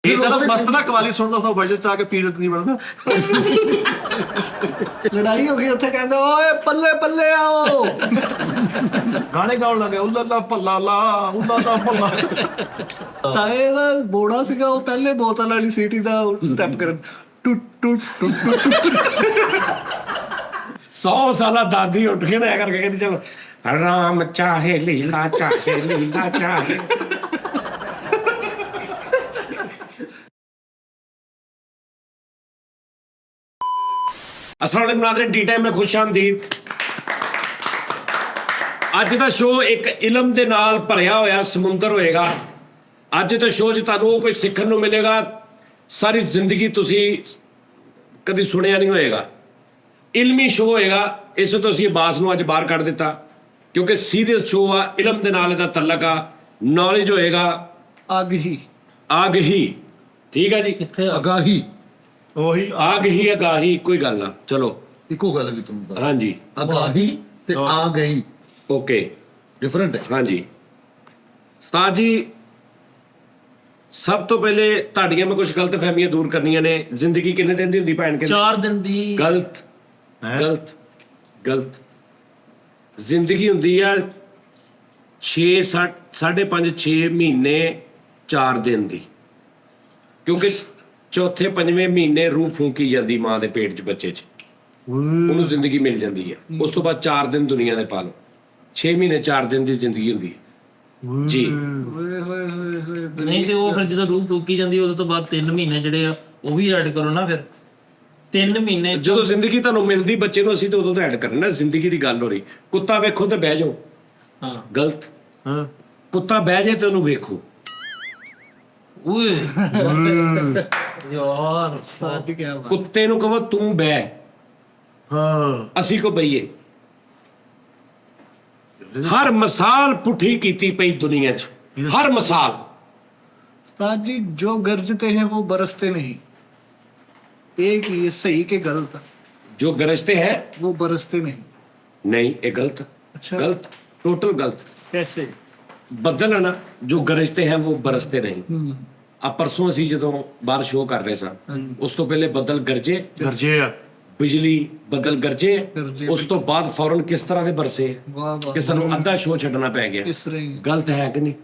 ਮਸਤ ਨਾ ਕਵਾਲੀ ਸੁਣਦਾ ਹੁੰਦਾ ਵਜਨ ਚ ਆ ਕੇ ਪੀਰਤ ਨਹੀਂ ਬਣਦਾ। ਲੜਾਈ ਹੋ ਗਈ ਉੱਥੇ, ਕਹਿੰਦੇ ਓਏ ਪੱਲੇ ਪੱਲੇ ਆਓ, ਗਾਣੇ ਗਾਉਣ ਲੱਗੇ ਉੱਲਾ ਦਾ ਭੱਲਾ ਲਾ ਉੱਲਾ ਦਾ ਭੱਲਾ। ਤਾਂ ਇਹਦਾ ਬੋੜਾ ਸੀਗਾ ਉਹ ਪਹਿਲੇ ਬੋਤਲ ਵਾਲੀ ਸੀਟੀ ਦਾ ਸਟੈਪ ਕਰਨ ਟੁੱਟ ਟੁੱਟ ਟੁੱਟ 100 ਸਾਲਾ ਦਾਦੀ ਉੱਠ ਕੇ ਨਾ ਇਹ ਕਰਕੇ ਕਹਿੰਦੀ ਚਲੋ ਰਾਮ ਚਾਹੇ ਲੀਲਾ ਚਾਹੇ ਲੀਲਾ ਚਾਹੇ। अस्सलाम वालेकुम नाज़रीन, टी टाइम में खुश आमदीद। ਅੱਜ ਦਾ ਸ਼ੋਅ ਇੱਕ ਇਲਮ ਦੇ ਨਾਲ ਭਰਿਆ ਹੋਇਆ ਸਮੁੰਦਰ ਹੋਏਗਾ। ਅੱਜ ਦੇ ਸ਼ੋਅ 'ਚ ਤੁਹਾਨੂੰ ਕੋਈ ਸਿੱਖਣ ਨੂੰ ਮਿਲੇਗਾ, ਸਾਰੀ ਜ਼ਿੰਦਗੀ ਤੁਸੀਂ ਕਦੀ ਸੁਣਿਆ ਨਹੀਂ ਹੋਏਗਾ। ਇਲਮੀ ਸ਼ੋਅ ਹੋਏਗਾ, ਇਸ ਤੋਂ ਅਸੀਂ ਬਾਸ ਨੂੰ ਅੱਜ ਬਾਹਰ ਕੱਢ ਦਿੱਤਾ ਕਿਉਂਕਿ ਸੀਰੀਅਸ ਸ਼ੋਅ ਆ, ਇਲਮ ਦੇ ਨਾਲ ਇਹਦਾ ਤਲਕ ਆ, ਨੌਲੇਜ ਹੋਏਗਾ, ਆਗਹੀ ਠੀਕ ਆ ਜੀ। ਕਿੱਥੇ ਅਗਾਹੀ ਉਹੀ ਆਗਹੀ ਅਗਾਹੀ ਕੋਈ ਗੱਲ ਨਾ, ਚਲੋ ਇੱਕੋ ਗੱਲ ਕੀ ਤੁਮ ਹਾਂਜੀ ਅਗਾਹੀ ਤੇ ਆ ਗਈ ਓਕੇ डिफरेंट है। ਹਾਂਜੀ ਉਸਤਾਦ ਜੀ, ਸਭ ਤੋਂ ਪਹਿਲੇ ਤੁਹਾਡੀਆਂ ਮੈਂ ਕੁਝ ਗਲਤ ਫਹਿਮੀਆਂ ਦੂਰ ਕਰਨੀਆਂ ਨੇ। ਜ਼ਿੰਦਗੀ ਕਿੰਨੇ ਦਿਨ ਦੀ ਹੁੰਦੀ ਭੈਣ ਕੇ? 4 ਦਿਨ ਦੀ। ਗਲਤ ਗਲਤ ਗਲਤ। ਜ਼ਿੰਦਗੀ ਹੁੰਦੀ ਆ 6 5.5 6 ਮਹੀਨੇ 4 ਦਿਨ ਦੀ, ਕਿਉਂਕਿ ਚੌਥੇ ਪੰਜਵੇਂ ਮਹੀਨੇ ਰੂਹ ਫੂਕੀ ਜਾਂਦੀ ਮਾਂ ਦੇ ਪੇਟ 'ਚ ਬੱਚੇ 'ਚ, ਉਹਨੂੰ ਜ਼ਿੰਦਗੀ ਮਿਲ ਜਾਂਦੀ ਹੈ। ਉਸ ਤੋਂ ਬਾਅਦ 4 ਦਿਨ ਦੁਨੀਆ ਦੇ ਪਾ ਲਓ, 6 ਮਹੀਨੇ 4 ਦਿਨ ਦੀ ਜ਼ਿੰਦਗੀ ਹੁੰਦੀ ਹੈ ਜੀ। ਨਹੀਂ ਤੇ ਉਹ ਫਿਰ ਜਦੋਂ ਰੂਹ ਟੂਕੀ ਜਾਂਦੀ ਉਹਦੇ ਤੋਂ ਬਾਅਦ 3 ਮਹੀਨੇ ਜਿਹੜੇ ਆ ਉਹ ਵੀ ਐਡ ਕਰੋ ਨਾ। ਫਿਰ 3 ਮਹੀਨੇ ਜਦੋਂ ਜ਼ਿੰਦਗੀ ਤੁਹਾਨੂੰ ਮਿਲਦੀ ਬੱਚੇ ਨੂੰ, ਅਸੀਂ ਤਾਂ ਉਦੋਂ ਤਾਂ ਐਡ ਕਰਨਾ। ਜ਼ਿੰਦਗੀ ਦੀ ਗੱਲ ਹੋ ਰਹੀ, ਕੁੱਤਾ ਵੇਖੋ ਤੇ ਬਹਿ ਜਾਓ, ਹਾਂ ਗਲਤ। ਹਾਂ ਕੁੱਤਾ ਬਹਿ ਜਾਏ ਤੇ ਉਹਨੂੰ ਵੇਖੋ। ਓਏ ਯਾਰ ਸੱਚ ਕਿਹਾ ਬਾਤ। ਕੁੱਤੇ ਨੂੰ ਕਹੋ ਤੂੰ ਬਹਿ, ਹਾਂ ਅਸੀਂ ਕੋ ਬਈਏ। ਹਰ ਮਿਸਾਲ ਪੁੱਠੀ ਕੀਤੀ ਪਈ ਦੁਨੀਆ 'ਚ, ਹਰ ਮਿਸਾਲ। उस्ताद जी जो गरजते हैं वो बरसते नहीं, एक ये सही के गलत, ਜੋ ਗਰਜਤੇ ਹੈ वो बरसते नहीं। ਨਹੀਂ, ਇਹ ਗਲਤ, ਅੱਛਾ। ਗਲਤ, ਟੋਟਲ ਗਲਤ। कैसे? ਬੱਦਲ ਹੈ ਨਾ, ਜੋ ਗਰਜਤੇ ਹੈ ਉਹ ਬਰਸਤੇ ਨਹੀਂ। ਆ ਪਰਸੋਂ ਅਸੀਂ ਜਦੋਂ ਬਾਹਰ ਸ਼ੋਅ ਕਰ ਰਹੇ ਸਾਂ, ਉਸ ਤੋਂ ਪਹਿਲੇ ਬੱਦਲ ਗਰਜੇ, ਗਰਜੇ ਆ ਬਿਜਲੀ ਬੱਦਲ ਗਰਜੇ, ਗਰਜੇ। ਉਸ ਤੋਂ ਬਾਅਦ ਫੌਰਨ ਕਿਸ ਤਰ੍ਹਾਂ ਦੇ ਬਰਸੇ वाह वाह, ਕਿ ਸਾਨੂੰ ਅੱਧਾ ਸ਼ੋਅ ਛੱਡਣਾ ਪੈ ਗਿਆ। इस रही ਗਲਤ ਹੈ ਕਿ ਨਹੀਂ?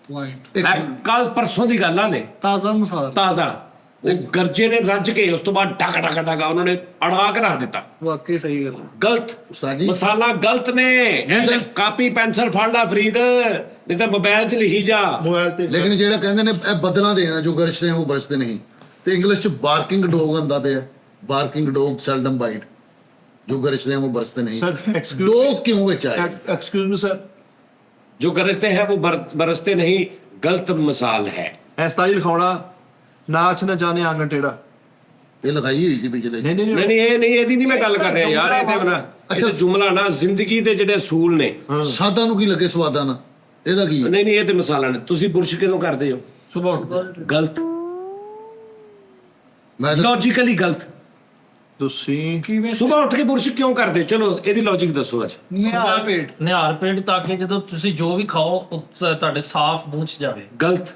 पॉइंट ਕੱਲ ਪਰਸੋਂ ਦੀ ਗੱਲ ਆ ਨੇ, ताजा मसाला, ਤਾਜ਼ਾ। ਉਹ ਗਰਜੇ ਨੇ ਰੱਜ ਕੇ, ਉਸ ਤੋਂ ਬਾਅਦ ਟਕ ਟਕ ਟਕ ਉਹਨਾਂ ਨੇ ਅੜਾ ਕੇ ਰੱਖ ਦਿੱਤਾ। वाकई सही गल। ਗਲਤ ਉਸਤਾਦ ਜੀ ਮਸਾਲਾ ਗਲਤ ਨੇ। ਇਹ ਕਾਪੀ ਪੈਨਸਲ ਫੜ ਲਾ ਫਰੀਦ, ਨਹੀਂ ਤਾਂ ਮੋਬਾਈਲ 'ਚ ਲਿਖੀ ਜਾ। ਮੋਬਾਈਲ ਤੇ ਲੇਕਿਨ ਜਿਹੜਾ ਕਹਿੰਦੇ ਨੇ ਇਹ ਬਦਲਾਂ ਦੇ ਆ, ਜੋ ਗਰਜਦੇ ਆ ਉਹ ਬਰਸਦੇ ਨਹੀਂ, ਤੇ ਇੰਗਲਿਸ਼ ਚ ਬਾਰਕਿੰਗ ਡੌਗ ਆਂਦਾ ਪਿਆ। ਬਾਰਕਿੰਗ ਡੌਗ ਸੈਲਡਮ ਬਾਈਟ, ਜੋ ਗਰਜਦੇ ਆ ਉਹ ਬਰਸਦੇ ਨਹੀਂ। ਸਰ ਐਕਸਕਿਊਜ਼ ਡੌਗ ਕਿਉਂ ਵਿੱਚ ਆਇਆ? ਐਕਸਕਿਊਜ਼ ਮੀ ਸਰ, ਜੋ ਗਰਜਤੇ ਹੈ ਉਹ ਬਰਸਤੇ ਨਹੀਂ, ਗਲਤ ਮਿਸਾਲ ਹੈ। ਐਸਾ ਹੀ ਲਿਖਾਉਣਾ, ਨਾਚ ਨਾ ਜਾਣੇ ਆਂਗਣ ਟੇੜਾ। ਇਹ ਲਗਾਈ ਹੋਈ ਸੀ ਪਿਛਲੇ। ਨਹੀਂ ਨਹੀਂ ਨਹੀਂ ਨਹੀਂ, ਇਹ ਨਹੀਂ, ਇਹਦੀ ਨਹੀਂ ਮੈਂ ਗੱਲ ਕਰ ਰਿਹਾ ਯਾਰ। ਇਹਦੇ ਬਣਾ ਅੱਛਾ ਜੁਮਲਾ ਨਾ, ਜ਼ਿੰਦਗੀ ਦੇ ਜਿਹੜੇ ਅਸੂਲ ਨੇ। ਸਾਦਾ ਨੂੰ ਕੀ ਲੱਗੇ ਸਵਾਦਾਂ ਨਾਲ, ਇਹਦਾ ਕੀ ਹੈ? ਨਹੀਂ ਨਹੀਂ, ਇਹ ਤੇ ਮਿਸਾਲਾਂ ਨੇ। ਤੁਸੀਂ ਬੁਰਸ਼ ਕਿਦੋਂ ਕਰਦੇ ਹੋ? ਸੁਬਹ ਗਲਤ, ਮੈਂ ਤਾਂ ਲੌਜੀਕਲੀ ਗਲਤ। ਤੁਸੀਂ ਸਵੇਰ ਉੱਠ ਕੇ ਬੁਰਸ਼ ਕਿਉਂ ਕਰਦੇ? ਚਲੋ ਇਹਦੀ ਲੌਜੀਕ ਦੱਸੋ ਅੱਜ। निहार पेट, ਨਿਹਾਰ ਪੇਟ, ਤਾਂ ਕਿ ਜਦੋਂ ਤੁਸੀਂ ਜੋ ਵੀ ਖਾਓ ਉਹ ਤੁਹਾਡੇ ਸਾਫ਼ ਮੂੰਹ 'ਚ ਜਾਵੇ। ਗਲਤ।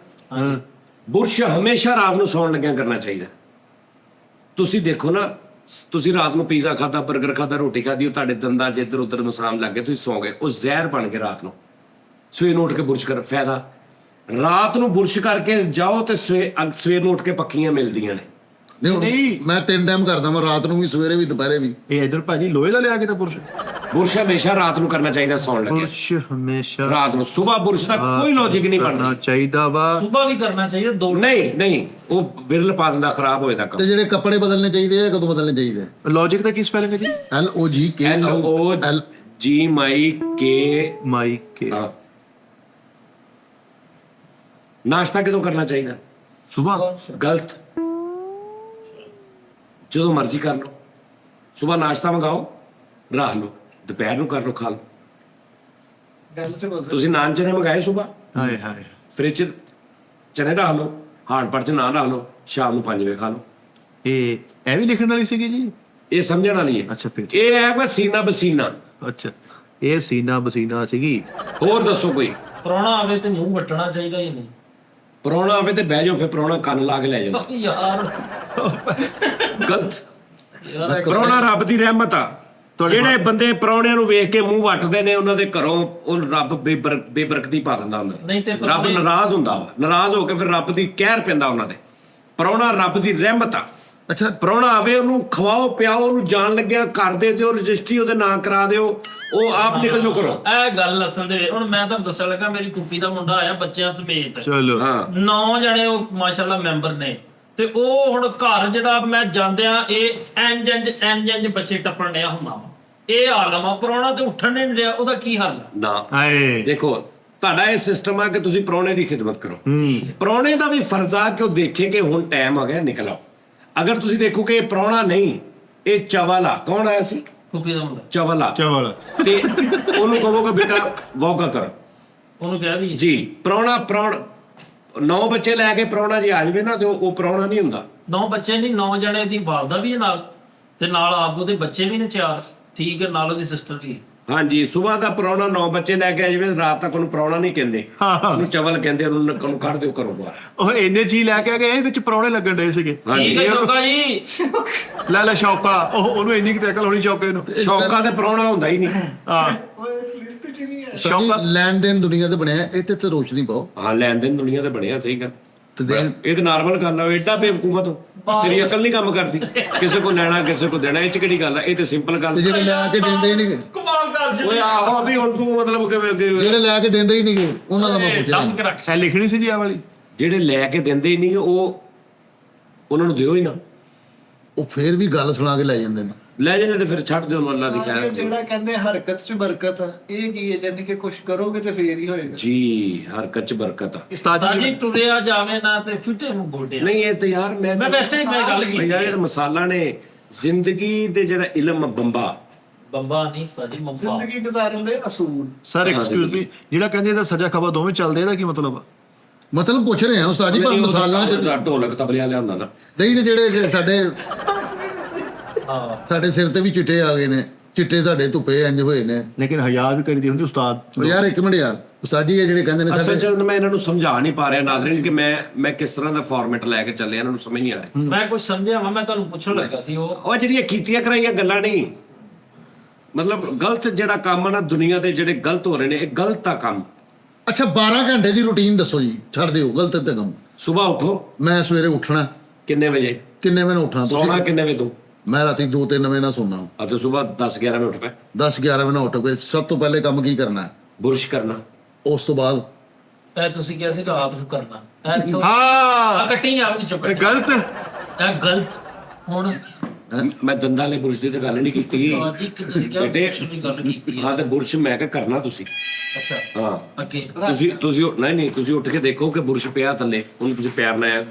ਬੁਰਸ਼ ਹਮੇਸ਼ਾ ਰਾਤ ਨੂੰ ਸੌਣ ਲੱਗਿਆ ਕਰਨਾ ਚਾਹੀਦਾ। ਤੁਸੀਂ ਦੇਖੋ ਨਾ, ਤੁਸੀਂ ਰਾਤ ਨੂੰ ਪੀਜ਼ਾ ਖਾਦਾ, 버ਗਰ ਖਾਦਾ, ਰੋਟੀ ਖਾਦੀ, ਉਹ ਤੁਹਾਡੇ ਦੰਦਾਂ 'ਚ ਇੱਧਰ ਉੱਧਰ ਮਸਾਮ ਲੱਗ ਗਏ, ਤੁਸੀਂ ਸੌਂ ਗਏ, ਉਹ ਜ਼ਹਿਰ ਬਣ ਕੇ ਰਾਤ ਨੂੰ। ਸਵੇਰ ਨੂੰ ਉੱਠ ਕੇ ਬੁਰਸ਼ ਕਰ ਫਾਇਦਾ। ਰਾਤ ਨੂੰ ਬੁਰਸ਼ ਕਰਕੇ ਜਾਓ ਤੇ ਸਵੇਰ ਨੂੰ ਉੱਠ ਕੇ ਪੱਕੀਆਂ ਮਿਲਦੀਆਂ ਨੇ। ਨਹੀਂ, ਮੈਂ 3 ਟਾਈਮ ਕਰਦਾ, ਮੈਂ ਰਾਤ ਨੂੰ ਵੀ, ਸਵੇਰੇ ਵੀ, ਦੁਪਹਿਰੇ ਵੀ। ਇਹ ਇਧਰ ਭਾਜੀ ਲੋਹੇ ਦਾ ਲਿਆ ਕੇ ਤਾਂ ਪੁਰਸ਼ ਬੁਰਸ਼ ਹਮੇਸ਼ਾ ਰਾਤ ਨੂੰ ਕਰਨਾ ਚਾਹੀਦਾ ਸੌਣ ਲੱਗੇ। ਪੁਰਸ਼ ਹਮੇਸ਼ਾ ਰਾਤ ਨੂੰ, ਸਵੇਰ ਬੁਰਸ਼ ਦਾ ਕੋਈ ਲੌਜੀਕ ਨਹੀਂ ਬਣਦਾ। ਕਰਨਾ ਚਾਹੀਦਾ ਵਾ। ਸੁਬਹ ਵੀ ਕਰਨਾ ਚਾਹੀਦਾ, ਦੋ ਨਹੀਂ ਨਹੀਂ, ਉਹ ਵਿਰਲ ਪਾ ਦਿੰਦਾ, ਖਰਾਬ ਹੋ ਜਾਂਦਾ ਕੰਮ। ਤੇ ਜਿਹੜੇ ਕੱਪੜੇ ਬਦਲਨੇ ਚਾਹੀਦੇ ਆ, ਕਦੋਂ ਬਦਲਨੇ ਚਾਹੀਦੇ? ਲੌਜੀਕ ਦਾ ਕੀ ਸਪੈਲਿੰਗ ਹੈ ਜੀ? LOGK LOGMIK। ਮਾਈਕ ਕੇ ਨਾਸ਼ਤਾ ਕਦੋਂ ਕਰਨਾ ਚਾਹੀਦਾ? ਸੁਬਹ। ਗਲਤ, ਜਦੋਂ ਮਰਜ਼ੀ ਕਰ ਲਓ। ਸਵੇਰ ਨਾਸ਼ਤਾ ਮੰਗਾਓ, ਰੱਖ ਲਓ, ਦੁਪਹਿਰ ਨੂੰ ਕਰ ਲਓ, ਖਾ ਲਓ। गल से बस ਤੁਸੀਂ ਨਾਨ ਚਨੇ ਮੰਗਾਏ ਸਵੇਰ, ਹਾਏ ਹਾਏ, ਫ੍ਰਿਜ 'ਚ ਚਨੇ ਰੱਖ ਲਓ, ਹਾਰਡ ਪੜ 'ਚ ਨਾਨ ਰੱਖ ਲਓ, ਸ਼ਾਮ ਨੂੰ 5 ਵਜੇ ਖਾ ਲਓ। ਇਹ ਵੀ ਲਿਖਣ ਵਾਲੀ ਸੀਗੀ ਜੀ? ਇਹ ਸਮਝਣ ਵਾਲੀ ਹੈ। ਅੱਛਾ ਫਿਰ ਇਹ ਹੈ ਬਸ ਸੀਨਾ ਬਸੀਨਾ। ਅੱਛਾ, ਇਹ ਸੀਨਾ ਬਸੀਨਾ ਸੀਗੀ। ਹੋਰ ਦੱਸੋ ਕੋਈ? ਪ੍ਰਾਹੁਣਾ ਆਵੇ ਤੇ ਮੂੰਹ ਵੱਟਣਾ ਚਾਹੀਦਾ ਹੀ ਨਹੀਂ। ਪ੍ਰਾਹੁਣਾ ਆਵੇ ਤੇ ਬਹਿ ਜਾਓ, ਫਿਰ ਪ੍ਰਾਹੁਣਾ ਕੰਨ ਲਾ ਕੇ ਲੈ ਜਾਂਦਾ। ਯਾਰ ਗਲਤ। ਪ੍ਰਾਹੁਣਾ ਰੱਬ ਦੀ ਰਹਿਮਤ ਆ। ਜਿਹੜੇ ਬੰਦੇ ਪ੍ਰਾਹੁਣਿਆਂ ਨੂੰ ਵੇਖ ਕੇ ਮੂੰਹ ਵੱਟਦੇ ਨੇ, ਉਹਨਾਂ ਦੇ ਘਰੋਂ ਉਹ ਰੱਬ ਬੇਬਰਕਤੀ ਪਾ ਦਿੰਦਾ ਉਹਨਾਂ ਨਹੀਂ ਦੇ। ਤੇ ਰੱਬ ਨਾਰਾਜ਼ ਹੁੰਦਾ ਵਾ, ਨਾਰਾਜ਼ ਹੋ ਕੇ ਫਿਰ ਰੱਬ ਦੀ ਕਹਿਰ ਪੈਂਦਾ ਉਹਨਾਂ ਦੇ। ਪ੍ਰਾਹੁਣਾ ਰੱਬ ਦੀ ਰਹਿਮਤ ਆ। ਅੱਛਾ ਪ੍ਰਾਹੁਣਾ ਆਵੇ, ਉਹਨੂੰ ਖਵਾਓ ਪਿਆਓ, ਉਹਨੂੰ ਜਾਣ ਲੱਗਿਆ ਕਰ ਦੇ ਦਿਓ, ਰਜਿਸਟਰੀ ਉਹਦੇ ਨਾਂ ਕਰਾ ਦਿਓ, ਉਹ ਆਪ ਨਿਕਲ ਜੋ ਕਰੋ। ਇਹ ਗੱਲ ਅਸਲ ਦੇ ਹੁਣ ਮੈਂ ਤੁਹਾਨੂੰ ਦੱਸਣ ਲੱਗਾ, ਮੇਰੀ ਕੁੱਪੀ ਦਾ ਮੁੰਡਾ ਆਇਆ ਬੱਚਿਆਂ ਸਮੇਤ, ਚਲੋ ਹਾਂ 9 ਜਣੇ ਉਹ ਮਾਸ਼ਾਅੱਲਾ ਮੈਂਬਰ ਨੇ, ਤੇ ਉਹ ਹੁਣ ਘਰ ਜਿਹੜਾ ਮੈਂ ਜਾਂਦਿਆਂ ਇਹ ਇੰਜ ਬੱਚੇ ਟੱਪਣ ਡਿਆ ਹੁੰਦਾ ਵਾ। ਇਹ ਹਾਲਮ ਆ, ਪ੍ਰਾਹੁਣਾ ਤੇ ਉੱਠਣ ਨਹੀਂ ਰਿਹਾ, ਉਹਦਾ ਕੀ ਹੱਲ ਆ? ਨਾ ਹਾਏ ਦੇਖੋ, ਤੁਹਾਡਾ ਇਹ ਸਿਸਟਮ ਆ ਕਿ ਤੁਸੀਂ ਪ੍ਰਾਹੁਣੇ ਦੀ ਖਿਦਮਤ ਕਰੋ। ਪ੍ਰਾਹੁਣੇ ਦਾ ਵੀ ਫਰਜ਼ ਆ ਕਿ ਉਹ ਦੇਖੇ ਕਿ ਹੁਣ ਟਾਈਮ ਆ ਗਿਆ, ਨਿਕਲ ਆਓ। ਅਗਰ ਤੁਸੀਂ ਦੇਖੋ ਕਿ ਇਹ ਪ੍ਰਾਹੁਣਾ ਨਹੀਂ, ਇਹ ਚਵਲ ਆ। ਕੌਣ ਆਇਆ ਸੀ? ਕੁੱਪੀ ਦਾ ਮੁੰਡਾ। ਚਵਲ ਆ। ਚਵਲ ਤੇ ਉਹਨੂੰ ਕਹੋ ਕਿ ਬੇਟਾ ਵੋਗਾ ਕਰ ਉਹਨੂੰ ਕਹਿ ਦੀ ਜੀ। ਪ੍ਰਾਹੁਣਾ 9 ਬੱਚੇ ਲੈ ਕੇ ਪ੍ਰਾਹੁਣਾ ਜੇ ਆ ਜਾਵੇ ਨਾ, ਤੇ ਉਹ ਪ੍ਰਾਹੁਣਾ ਨਹੀਂ ਹੁੰਦਾ। 9 ਬੱਚੇ ਨਹੀਂ, 9 ਜਣੇ ਦੀ ਵਾਲਦਾ ਵੀ ਹੈ ਨਾਲ, ਤੇ ਨਾਲ ਆਪ ਉਹਦੇ ਬੱਚੇ ਵੀ ਨੇ 4, ਠੀਕ ਹੈ, ਨਾਲ ਉਹਦੀ ਸਿਸਟਰ ਵੀ ਹੈ। ਹਾਂਜੀ, ਸਵੇਰ ਦਾ ਪ੍ਰਾਹੁਣਾ 9 ਬੱਚੇ ਲੈ ਕੇ ਆ ਜਾਵੇ, ਰਾਤ ਤੱਕ ਉਹਨੂੰ ਪ੍ਰਾਹੁਣਾ ਨਹੀਂ ਕਹਿੰਦੇ, ਉਹਨੂੰ ਚਵਲ ਕਹਿੰਦੇ। ਉਹਨੂੰ ਕੱਢ ਦਿਓ ਘਰੋਂ ਬਾਹਰ। ਉਹ ਇੰਨੇ ਚੀ ਲੈ ਕੇ ਗਏ, ਵਿੱਚ ਪ੍ਰਾਹੁਣੇ ਲੱਗਣ ਡਏ ਸੀਗੇ। ਠੀਕ ਹੈ ਸ਼ੌਕਾ ਜੀ। ਲੈ ਸ਼ੌਕਾ, ਉਹਨੂੰ ਇੰਨੀ ਕਿ ਅਕਲ ਹੋਣੀ ਸ਼ੌਕੇ ਨੂੰ। ਸ਼ੌਕਾ ਤੇ ਪ੍ਰਾਹੁਣਾ ਹੁੰਦਾ ਹੀ ਨਹੀਂ। ਹਾਂ ਇਸ ਲਿਸਟ 'ਚ ਨਹੀਂ ਹੈ। ਸ਼ੌਕਾ ਲੈਣ ਦੇਣ ਦੁਨੀਆ ਤੇ ਬਣਿਆ, ਇਹ ਤੇ ਰੋਸ਼ਨੀ ਪਾਓ ਹਾਂ, ਲੈਣ ਦੇਣ ਦੁਨੀਆ ਤੇ ਬਣਿਆ, ਸਹੀ ਗੱਲ। ਤੇ ਦੇਣ ਇਹ ਤੇ ਨਾਰਮਲ ਗੱਲ ਆ। ਐਡਾ ਬੇਵਕੂਫਾ ਤੂੰ, ਤੇਰੀ ਅਕਲ ਨਹੀਂ ਕੰਮ ਕਰਦੀ। ਕਿਸੇ ਕੋ ਲੈਣਾ, ਕਿਸੇ ਕੋ ਦੇਣਾ, ਇਹ ਚ ਕਿਹੜੀ ਗੱਲ ਆ? ਇਹ ਤੇ ਸਿੰਪਲ ਗੱਲ। ਤੇ ਜਿਹੜੇ ਲੈ ਕੇ ਦਿੰਦੇ ਹੀ ਨਹੀਂ, ਕਮਾਲ ਕਰ ਜੀ। ਓਏ ਆਹੋ ਵੀ ਹੁਣ ਤੂੰ ਮਤਲਬ ਜਿਹੜੇ ਲੈ ਕੇ ਦਿੰਦੇ ਹੀ ਨਹੀਂ, ਉਹਨਾਂ ਦਾ ਮੈਂ ਪੁੱਛਿਆ ਦਮ ਕੇ ਰੱਖ। ਇਹ ਲਿਖਣੀ ਸੀ ਜੀ ਆ ਵਾਲੀ। ਜਿਹੜੇ ਲੈ ਕੇ ਦਿੰਦੇ ਹੀ ਨਹੀਂ, ਉਹ ਉਹਨਾਂ ਨੂੰ ਦਿਓ ਹੀ ਨਾ। ਉਹ ਫੇਰ ਵੀ ਗੱਲ ਸੁਣਾ ਕੇ ਲੈ ਜਾਂਦੇ ਨੇ। ਲੈ ਜਾਂਦੇ ਤੇ ਫਿਰ ਛੱਡ ਦਿਓ, ਅੱਲਾ ਦੀ ਖੈਰ। ਜਿਹੜਾ ਕਹਿੰਦੇ ਹਰਕਤ 'ਚ ਬਰਕਤ ਆ, ਇਹ ਕੀ ਹੈ? ਯਾਨੀ ਕਿ ਕੁਝ ਕਰੋਗੇ ਤੇ ਫੇਰ ਹੀ ਹੋਏਗਾ। ਜੀ, ਹਰਕਤ ਚ ਬਰਕਤ ਆ। ਉਸਤਾਦ ਜੀ ਸਾਜੀ ਟੁਰਿਆ ਜਾਵੇ ਨਾ ਤੇ ਫਿੱਟੇ ਨੂੰ ਗੋਡੇ। ਨਹੀਂ, ਇਹ ਤੇ ਯਾਰ ਮੈਂ ਵੈਸੇ ਹੀ ਮੈਂ ਗੱਲ ਕੀਤੀ ਯਾਰ, ਇਹ ਤਾਂ ਮਸਾਲਾ ਨੇ ਜ਼ਿੰਦਗੀ ਦੇ ਜਿਹੜਾ ਇਲਮ ਬੰਬਾ। ਬੰਬਾ ਨਹੀਂ ਸਾਜੀ ਮੰਬਾ। ਜ਼ਿੰਦਗੀ ਗੁਜ਼ਾਰਨ ਦੇ ਅਸੂਲ। ਸਰ ਐਕਸਕਿਊਜ਼ ਮੀ, ਜਿਹੜਾ ਕਹਿੰਦੇ ਇਹਦਾ ਸਜ਼ਾ ਖਬਰ ਦੋਵੇਂ ਚੱਲਦੇ, ਇਹਦਾ ਕੀ ਮਤਲਬ ਆ? ਮਤਲਬ ਪੁੱਛ ਰਹੇ ਹਾਂ ਉਸਤਾਦ ਜੀ, ਪਰ ਮਸਾਲਾ ਢੋਲਕ ਤਬਲਿਆ ਲਿਆਉਂਦਾ ਨਾ। ਨਹੀਂ ਤੇ ਜਿਹੜੇ ਹਾਂ ਸਾਡੇ ਸਿਰ ਤੇ ਵੀ ਚਿੱਟੇ ਆ ਗਏ ਨੇ, ਚਿੱਟੇ ਤੁਹਾਡੇ ਧੁੱਪੇ ਇੰਜ ਹੋਏ ਨੇ। ਲੇਕਿਨ ਹਯਾ ਵੀ ਕਰੀਦੀ ਹੁੰਦੀ ਉਸਤਾਦ। ਉਹ ਯਾਰ ਇੱਕ ਮਿੰਟ ਯਾਰ, ਉਸਤਾਦ ਜੀ ਇਹ ਜਿਹੜੇ ਕਹਿੰਦੇ ਨੇ ਅਸਲ ਸਾਡੇ ਚ ਮੈਂ ਇਹਨਾਂ ਨੂੰ ਸਮਝਾ ਨਹੀਂ ਪਾ ਰਿਹਾ ਨਾਜ਼ਰੀਨ ਕਿ ਮੈਂ ਕਿਸ ਤਰ੍ਹਾਂ ਦਾ ਫਾਰਮੈਟ ਲੈ ਕੇ ਚੱਲਿਆ, ਇਹਨਾਂ ਨੂੰ ਸਮਝ ਨਹੀਂ ਆ ਰਿਹਾ। ਮੈਂ ਕੁਝ ਸਮਝਿਆ ਵਾ, ਮੈਂ ਤੁਹਾਨੂੰ ਪੁੱਛਣ ਲੱਗਾ ਸੀ। ਉਹ ਜਿਹੜੀਆਂ ਕੀਤੀਆਂ ਕਰਾਈਆਂ ਗੱਲਾਂ ਨਹੀਂ, ਮਤਲਬ ਗਲਤ ਜਿਹੜਾ ਕੰਮ ਆ ਨਾ ਦੁਨੀਆ ਦੇ, ਜਿਹੜੇ ਗਲਤ ਹੋ ਰਹੇ ਨੇ, ਇਹ ਗਲਤ ਆ ਕੰਮ। ਅੱਛਾ 12 ਘੰਟੇ ਦੀ ਰੁਟੀਨ ਦੱਸੋ ਜੀ, ਛੱਡ ਦਿਓ ਗਲਤ ਤੇ ਕੰਮ। ਸਵੇਰ ਉੱਠੋ, ਮੈਂ ਸਵੇਰੇ ਉੱਠਣਾ ਕਿੰਨੇ ਵਜੇ? ਕਿੰਨੇ ਵਜੇ ਉੱਠਾਂ? ਸੌਣਾ ਕਿੰਨੇ ਵਜੇ ਤੂੰ? ਮੈਂ ਰਾਤੀ 2-3 ਵਜੇ ਨਾਲ ਸੌਣਾ। ਆ ਤੇ ਸਵੇਰ 10-11 ਵਜੇ ਉੱਠ ਪੈ। 10-11 ਵਜੇ ਨਾਲ ਉੱਠ ਕੇ ਸਭ ਤੋਂ ਪਹਿਲੇ ਕੰਮ ਕੀ ਕਰਨਾ? ਬੁਰਸ਼ ਕਰਨਾ। ਉਸ ਤੋਂ ਬਾਅਦ ਇਹ ਤੁਸੀਂ ਕਿਹਾ ਸੀ ਰਾਤ ਨੂੰ ਕਰਨਾ। ਇਹ ਇੱਥੋਂ ਹਾਂ ਕੱਟੀ ਜਾ ਵੀ ਚੁੱਪ। ਇਹ ਗਲਤ। ਇਹ ਗਲਤ। ਹੁਣ ਮੈਂ ਦੰਦਾਂ ਵਾਲੇ ਬੁਰਸ਼ ਦੀ ਤਾਂ ਗੱਲ ਨਹੀਂ ਕੀਤੀ। ਸਾਜੀ ਕਿ ਤੁਸੀਂ ਕਿਹਾ ਬੇਟੇ, ਪੁੱਛਣ ਦੀ ਗੱਲ ਕੀਤੀ ਹੈ। ਹਾਂ ਤੇ ਬੁਰਸ਼ ਮੈਂ ਕਿਹਾ ਕਰਨਾ ਤੁਸੀਂ। ਅੱਛਾ ਹਾਂ ਅੱਗੇ ਤੁਸੀਂ ਨਹੀਂ ਤੁਸੀਂ ਉੱਠ ਕੇ ਦੇਖੋ ਕਿ ਬੁਰਸ਼ ਪਿਆ ਥੱਲੇ, ਉਹਨੂੰ ਤੁਸੀਂ ਪੈਰ ਨਾਲ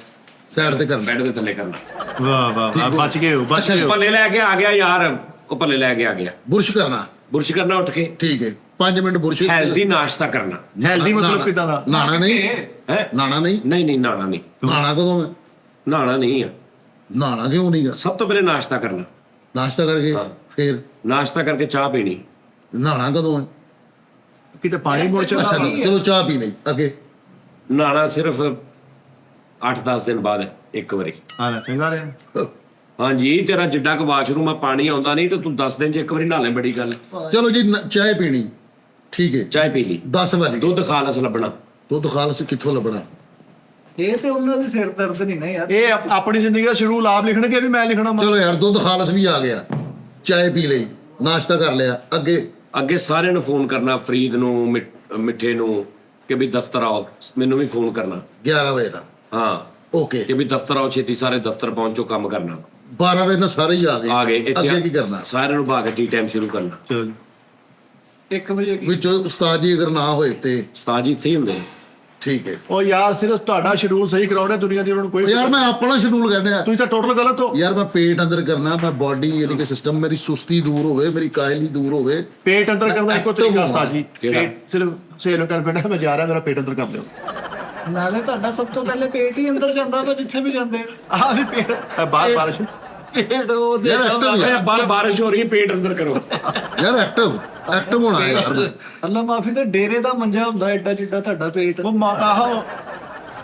ਸਾਈਡ ਤੇ ਕਰਨਾ। ਬੈੱਡ ਦੇ ਥੱਲੇ ਕਰਨਾ। ਵਾਹ ਵਾਹ, ਬਚ ਗਏ ਹੋ, ਬਚ ਗਏ ਹੋ। ਭੱਲੇ ਲੈ ਕੇ ਆ ਗਿਆ ਯਾਰ, ਉਹ ਭੱਲੇ ਲੈ ਕੇ ਆ ਗਿਆ। ਬੁਰਸ਼ ਕਰਨਾ, ਬੁਰਸ਼ ਕਰਨਾ ਉੱਠ ਕੇ। ਠੀਕ ਹੈ 5 ਮਿੰਟ ਬੁਰਸ਼। ਹੈਲਦੀ ਨਾਸ਼ਤਾ ਕਰਨਾ। ਹੈਲਦੀ ਮਤਲਬ ਕਿਦਾਂ ਦਾ? ਨਾਣਾ ਨਹੀਂ ਹੈ? ਨਾਣਾ ਨਹੀਂ ਨਹੀਂ ਨਾਣਾ ਨਹੀਂ। ਨਾਣਾ ਕਦੋਂ ਹੈ? ਨਾਣਾ ਨਹੀਂ ਆ। ਨਾਣਾ ਕਿਉਂ ਨਹੀਂਗਾ? ਸਭ ਤੋਂ ਪਹਿਲੇ ਨਾਸ਼ਤਾ ਕਰਨਾ। ਨਾਸ਼ਤਾ ਕਰਕੇ ਫਿਰ ਨਾਸ਼ਤਾ ਕਰਕੇ ਚਾਹ ਪੀਣੀ। ਨਾਣਾ ਕਦੋਂ ਹੈ? ਕਿਤੇ ਪਾਣੀ ਮੋੜ ਅੱਛਾ ਚੱਲਦਾ। ਜੀ, ਚਲੋ ਚਾਹ ਪੀ ਲਈ ਅੱਗੇ। ਨਾਣਾ ਸਿਰਫ 8-10 ਦਿਨ ਬਾਅਦ ਇੱਕ ਵਾਰੀ। ਹਾਂ ਚੰਗਾ ਰਿਹਾ। ਹਾਂਜੀ, ਤੇਰਾ ਜਿੱਡਾ ਕੁ ਵਾਸ਼ਰੂਮ ਆ, ਪਾਣੀ ਆਉਂਦਾ ਨਹੀਂ ਤੇ ਤੂੰ 10 ਦਿਨ 'ਚ ਇੱਕ ਵਾਰੀ ਨਹਾ ਲੈ, ਬੜੀ ਗੱਲ। ਚਲੋ ਜੀ ਚਾਹ ਪੀਣੀ, ਠੀਕ ਹੈ। ਚਾਹ ਪੀ ਲਈ। 10 ਵਜੇ ਦੁੱਧ ਖਾਲਸ ਲੱਭਣਾ। ਦੁੱਧ ਖਾਲਸ ਕਿੱਥੋਂ ਲੱਭਣਾ? ਇਹ ਤੇ ਉਹਨਾਂ ਦੇ ਸਿਰ ਦਰਦ ਨਹੀਂ ਨਾ ਯਾਰ। ਇਹ ਆਪਣੀ ਜ਼ਿੰਦਗੀ ਦਾ ਸ਼ਡਿਊਲ ਆਪ ਲਿਖਣਗੇ ਵੀ ਮੈਂ ਲਿਖਣਾ। ਚਲੋ ਯਾਰ ਦੁੱਧ ਖਾਲਸ ਵੀ ਆ ਗਿਆ, ਚਾਹ ਪੀ ਲਈ, ਨਾਸ਼ਤਾ ਕਰ ਲਿਆ, ਅੱਗੇ ਸਾਰਿਆਂ ਨੂੰ ਫੋਨ ਕਰਨਾ, ਫਰੀਦ ਨੂੰ, ਮਿੱਠੇ ਨੂੰ, ਕਿ ਵੀ ਦਫ਼ਤਰ ਆਓ। ਮੈਨੂੰ ਵੀ ਫੋਨ ਕਰਨਾ 11 ਵਜੇ ਦਾ। ਹਾਂ ਓਕੇ, ਕਿ ਵੀ ਦਫ਼ਤਰ ਆਓ ਛੇਤੀ, ਸਾਰੇ ਦਫ਼ਤਰ ਪਹੁੰਚੋ, ਕੰਮ ਕਰਨਾ। 12 ਵਜੇ ਨਾਲ ਸਾਰੇ ਹੀ ਆ ਗਏ। ਆ ਗਏ ਅੱਗੇ ਕੀ ਕਰਨਾ? ਸਾਰਿਆਂ ਨੂੰ ਭਾਗ ਕੇ ਟੀ ਟਾਈਮ ਸ਼ੁਰੂ ਕਰਨਾ। ਚਲੋ 1 ਵਜੇ ਕੀ? ਵਿੱਚ ਉਸਤਾਦ ਜੀ ਅਗਰ ਨਾ ਹੋਏ ਤੇ ਉਸਤਾਦ ਜੀ ਇੱਥੇ ਹੀ ਹੁੰਦੇ। ਠੀਕ ਹੈ। ਉਹ ਯਾਰ ਸਿਰਫ ਤੁਹਾਡਾ ਸ਼ਡਿਊਲ ਸਹੀ ਕਰਾਉਣਾ, ਦੁਨੀਆ ਦੀ ਉਹਨਾਂ ਨੂੰ ਕੋਈ। ਉਹ ਯਾਰ ਮੈਂ ਆਪਣਾ ਸ਼ਡਿਊਲ ਕਹਿੰਦਾ। ਤੁਸੀਂ ਤਾਂ ਟੋਟਲ ਗਲਤ ਹੋ ਯਾਰ ਮੈਂ ਪੇਟ ਅੰਦਰ ਕਰਨਾ, ਮੈਂ ਬਾਡੀ ਯਾਨੀ ਕਿ ਸਿਸਟਮ, ਮੇਰੀ ਸੁਸਤੀ ਦੂਰ ਹੋਵੇ, ਮੇਰੀ ਕਾਇਲੀ ਦੂਰ ਹੋਵੇ। ਪੇਟ ਅੰਦਰ ਕਰਨਾ ਇੱਕੋ ਤਰੀਕਾ ਉਸਤਾਦ ਜੀ। ਕਿਹੜਾ? ਪੇਟ ਸਿਰਫ ਸੇਲ ਕਰ ਪੈਣਾ, ਮੈਂ ਜਾ ਰਿਹਾ, ਮੇਰਾ ਪੇਟ ਅੰਦਰ ਕਰ ਲਿਓ। ਨਾਲੇ ਤੁਹਾਡਾ ਸਭ ਤੋਂ ਪਹਿਲੇ ਪੇਟ ਹੀ ਅੰਦਰ ਜਾਂਦਾ ਤਾਂ ਜਿੱਥੇ ਵੀ ਜਾਂਦੇ। ਆਹ ਵੀ ਪੇਟ ਬਾਹਰ ਬਾਰਿਸ਼। ਪੇਟ ਉਹ ਦੇ ਯਾਰ ਐਕਟਿਵ ਯਾਰ, ਬਾਹਰ ਬਾਰਿਸ਼ ਹੋ ਰਹੀ ਹੈ, ਪੇਟ ਅੰਦਰ ਕਰੋ। ਯਾਰ ਐਕਟਿਵ ਹੋਣਾ ਯਾਰ। ਅੱਲਾ ਮਾਫੀ, ਤੇ ਡੇਰੇ ਦਾ ਮੰਜਾ ਹੁੰਦਾ ਐਡਾ ਜਿੱਡਾ ਤੁਹਾਡਾ ਪੇਟ। ਉਹ ਆਹੋ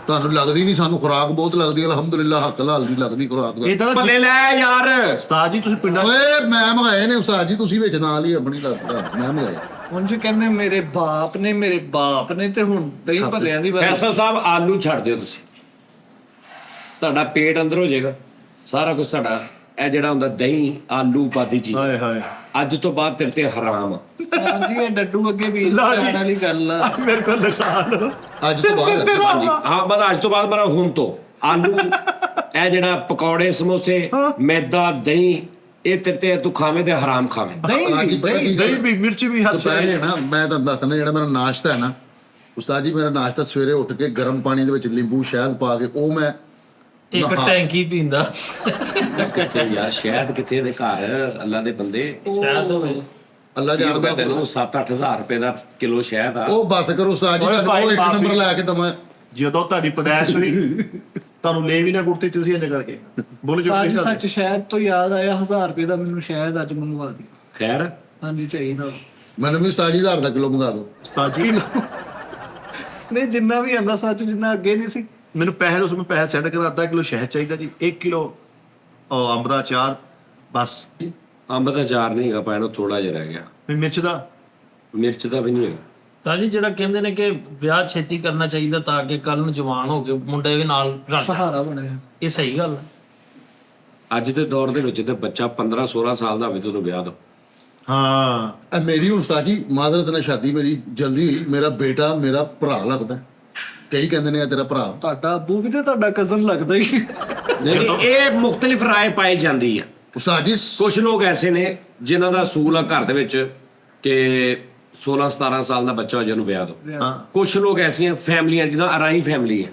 ਤੁਹਾਨੂੰ ਲੱਗਦੀ ਨਹੀਂ, ਸਾਨੂੰ ਖੁਰਾਕ ਬਹੁਤ ਲੱਗਦੀ, ਅਲਹਮਦੁਲਿਲਾ ਹੱਕ ਹਲਾਲ ਦੀ ਲੱਗਦੀ ਖੁਰਾਕ ਦਾ। ਇਹ ਤਾਂ ਭੱਲੇ ਲੈ ਯਾਰ। ਉਸਤਾਦ ਜੀ ਤੁਸੀਂ ਪਿੰਡਾਂ ਓਏ ਮੈਂ ਮੰਗਾਏ ਨੇ ਉਸਤਾਦ ਜੀ, ਤੁਸੀਂ ਵਿੱਚ ਨਾਲ ਹੀ ਆਪਣੀ ਲੱਗਦਾ ਮੈਂ ਮੰਗਾਏ। ਉਂਝ ਕਹਿੰਦੇ ਮੇਰੇ ਬਾਪ ਨੇ ਤੇ ਹੁਣ ਦਹੀਂ ਭੱਲਿਆਂ ਦੀ ਵਾਰੀ। ਫੈਸਲ ਸਾਹਿਬ ਆਲੂ ਛੱਡ ਦਿਓ ਤੁਸੀਂ, ਤੁਹਾਡਾ ਪੇਟ ਅੰਦਰ ਹੋ ਜਾਏਗਾ ਸਾਰਾ ਕੁਝ ਤੁਹਾਡਾ। ਇਹ ਜਿਹੜਾ ਹੁੰਦਾ ਦਹੀਂ ਆਲੂ ਪਾਦੀ ਚੀਜ਼, ਹਾਏ ਹਾਏ ਅੱਜ ਤੋਂ ਬਾਅਦ ਤੇਰੇ ਤੇ ਹਰਾਮ ਆ। ਹਾਂਜੀ ਇਹ ਡੱਡੂ ਅੱਗੇ ਵੀ ਲਓ ਜੀ। ਜਾਣ ਵਾਲੀ ਗੱਲ ਆ। ਮੇਰੇ ਕੋਲ ਲਿਖਾ ਲਓ ਅੱਜ ਤੋਂ ਬਾਅਦ ਹਾਂਜੀ ਹਾਂ, ਬਸ ਅੱਜ ਤੋਂ ਬਾਅਦ ਮੇਰਾ ਹੁਣ ਤੋਂ ਆਲੂ, ਇਹ ਜਿਹੜਾ ਪਕੌੜੇ ਸਮੋਸੇ ਮੈਦਾ ਦਹੀਂ, ਇਹ ਤੇਰੇ ਤੇ ਤੂੰ ਖਾਵੇਂ ਤੇ ਹਰਾਮ ਖਾਵੇਂ। ਦਹੀਂ ਵੀ ਮਿਰਚ ਵੀ ਹੱਥ ਦੁਪਹਿਰੇ ਨਾ ਮੈਂ ਤੁਹਾਨੂੰ ਦੱਸਣਾ ਜਿਹੜਾ ਮੇਰਾ ਨਾਸ਼ਤਾ ਹੈ ਨਾ ਉਸਤਾਦ ਜੀ, ਮੇਰਾ ਨਾਸ਼ਤਾ ਸਵੇਰੇ ਉੱਠ ਕੇ ਗਰਮ ਪਾਣੀ ਦੇ ਵਿੱਚ ਨਿੰਬੂ ਸ਼ਹਿਦ ਪਾ ਕੇ ਉਹ ਮੈਂ ਇੱਕ ਟੈਂਕੀ ਪੀਂਦਾ ਕਿੱਥੇ ਯਾਰ ਸ਼ਹਿਦ ਕਿੱਥੇ, ਇਹਦੇ ਘਰ ਅੱਲਾ ਦੇ ਬੰਦੇ ਸ਼ਾਇਦ ਹੋਵੇ। ਅੱਲਾ ਜਾਣਦਾ। ਤੈਨੂੰ 7-8 ਹਜ਼ਾਰ ਰੁਪਏ ਦਾ ਕਿਲੋ ਸ਼ਹਿਦ ਆ। ਉਹ ਬਸ ਕਰੋ ਉਸਤਾਦ ਜੀ, ਓਏ ਤੁਹਾਨੂੰ ਭਾਈ ਉਹ ਇੱਕ ਮਾਫ਼ੀ। ਨੰਬਰ ਲੈ ਕੇ ਦਵਾਂ। ਜਦੋਂ ਤੁਹਾਡੀ ਪਦਾਇਸ਼ ਹੋਈ ਤੁਹਾਨੂੰ ਲੈ ਵੀ ਨਾ ਗੁਰਤੀ, ਤੁਸੀਂ ਇੰਜ ਕਰਕੇ ਬੋਲ ਜੋ ਅੱਜ ਸੱਚ ਸ਼ਹਿਦ ਤੋਂ ਯਾਦ ਆਇਆ 1000 ਰੁਪਏ ਦਾ ਮੈਨੂੰ ਸ਼ਹਿਦ ਅੱਜ ਮੰਗਵਾ ਦਿਓ। ਖੈਰ ਹਾਂਜੀ ਚਾਹੀਦਾ। ਮੈਨੂੰ ਵੀ ਉਸਤਾਦ ਜੀ 1000 ਦਾ ਕਿਲੋ ਮੰਗਾ ਦਿਓ। ਉਸਤਾਦ ਜੀ ਨਹੀਂ ਜਿੰਨਾ ਵੀ ਆਂਦਾ ਸੱਚ ਜਿੰਨਾ ਅੱਗੇ ਨਹੀਂ ਸੀ। ਮੈਨੂੰ ਪੈਸੇ ਦੱਸੋ, ਮੈਂ ਪੈਸੇ ਸੈਂਡ ਕਰਾਂ। ਅੱਧਾ ਕਿਲੋ ਸ਼ਹਿਦ ਚਾਹੀਦਾ ਜੀ, 1 ਕਿਲੋ ਅੰਬ ਦਾ ਅਚਾਰ, ਬਸ। ਅੰਬ ਦਾ ਅਚਾਰ ਨਹੀਂ ਹੈਗਾ ਪੈਣਾ, ਥੋੜਾ ਜਿਹਾ ਰਹਿ ਗਿਆ। ਵੀ ਮਿਰਚ ਦਾ ਮਿਰਚ ਦਾ ਵੀ ਨਹੀਂ ਹੈਗਾ। ਸਾਜੀ ਜਿਹੜਾ ਕਹਿੰਦੇ ਨੇ ਕਿ ਵਿਆਹ ਛੇਤੀ ਕਰਨਾ ਚਾਹੀਦਾ ਤਾਂ ਕਿ ਕੱਲ ਨੂੰ ਜਵਾਨ ਹੋ ਕੇ ਮੁੰਡੇ ਵੀ ਨਾਲ ਰਲ ਜਾਣ। ਸਹਾਰਾ ਬਣਿਆ। ਇਹ ਸਹੀ ਗੱਲ ਹੈ। ਅੱਜ ਦੇ ਦੌਰ ਦੇ ਵਿੱਚ ਤੇ ਬੱਚਾ 15-16 ਸਾਲ ਦਾ ਹੋਵੇ ਤੇ ਉਹਨੂੰ ਵਿਆਹ ਦੋ। ਹਾਂ ਇਹ ਮੇਰੀ ਹੁਣ ਉਸਤਾਦ ਜੀ ਮਾਜ਼ਰਤ ਨਾਲ ਸ਼ਾਦੀ ਮੇਰੀ ਜਲਦੀ ਹੋਈ। ਮੇਰਾ ਬੇਟਾ ਮੇਰਾ ਭਰਾ ਲੱਗਦਾ, ਕਈ ਕਹਿੰਦੇ ਨੇ ਇਹ ਤੇਰਾ ਭਰਾ। ਤੁਹਾਡਾ ਅੱਬੂ ਵੀ ਤੇ ਤੁਹਾਡਾ ਕਜ਼ਨ ਲੱਗਦਾ ਹੀ। ਨਹੀਂ ਇਹ ਮੁਖਤਲਿਫ ਰਾਏ ਪਾਈ ਜਾਂਦੀ ਆ। ਉਸਤਾਦ ਜੀ ਕੁਝ ਲੋਕ ਐਸੇ ਨੇ ਜਿਨ੍ਹਾਂ ਦਾ ਅਸੂਲ ਆ ਘਰ ਦੇ ਵਿੱਚ ਕਿ 16-17 ਸਾਲ ਦਾ ਬੱਚਾ ਹੋ ਜਾਏ ਉਹਨੂੰ ਵਿਆਹ ਦੋ। ਕੁਝ ਲੋਕ ਐਸੀਆਂ ਫੈਮਲੀਆਂ ਜਿੱਦਾਂ ਅਰਾਈ ਫੈਮਲੀ ਹੈ,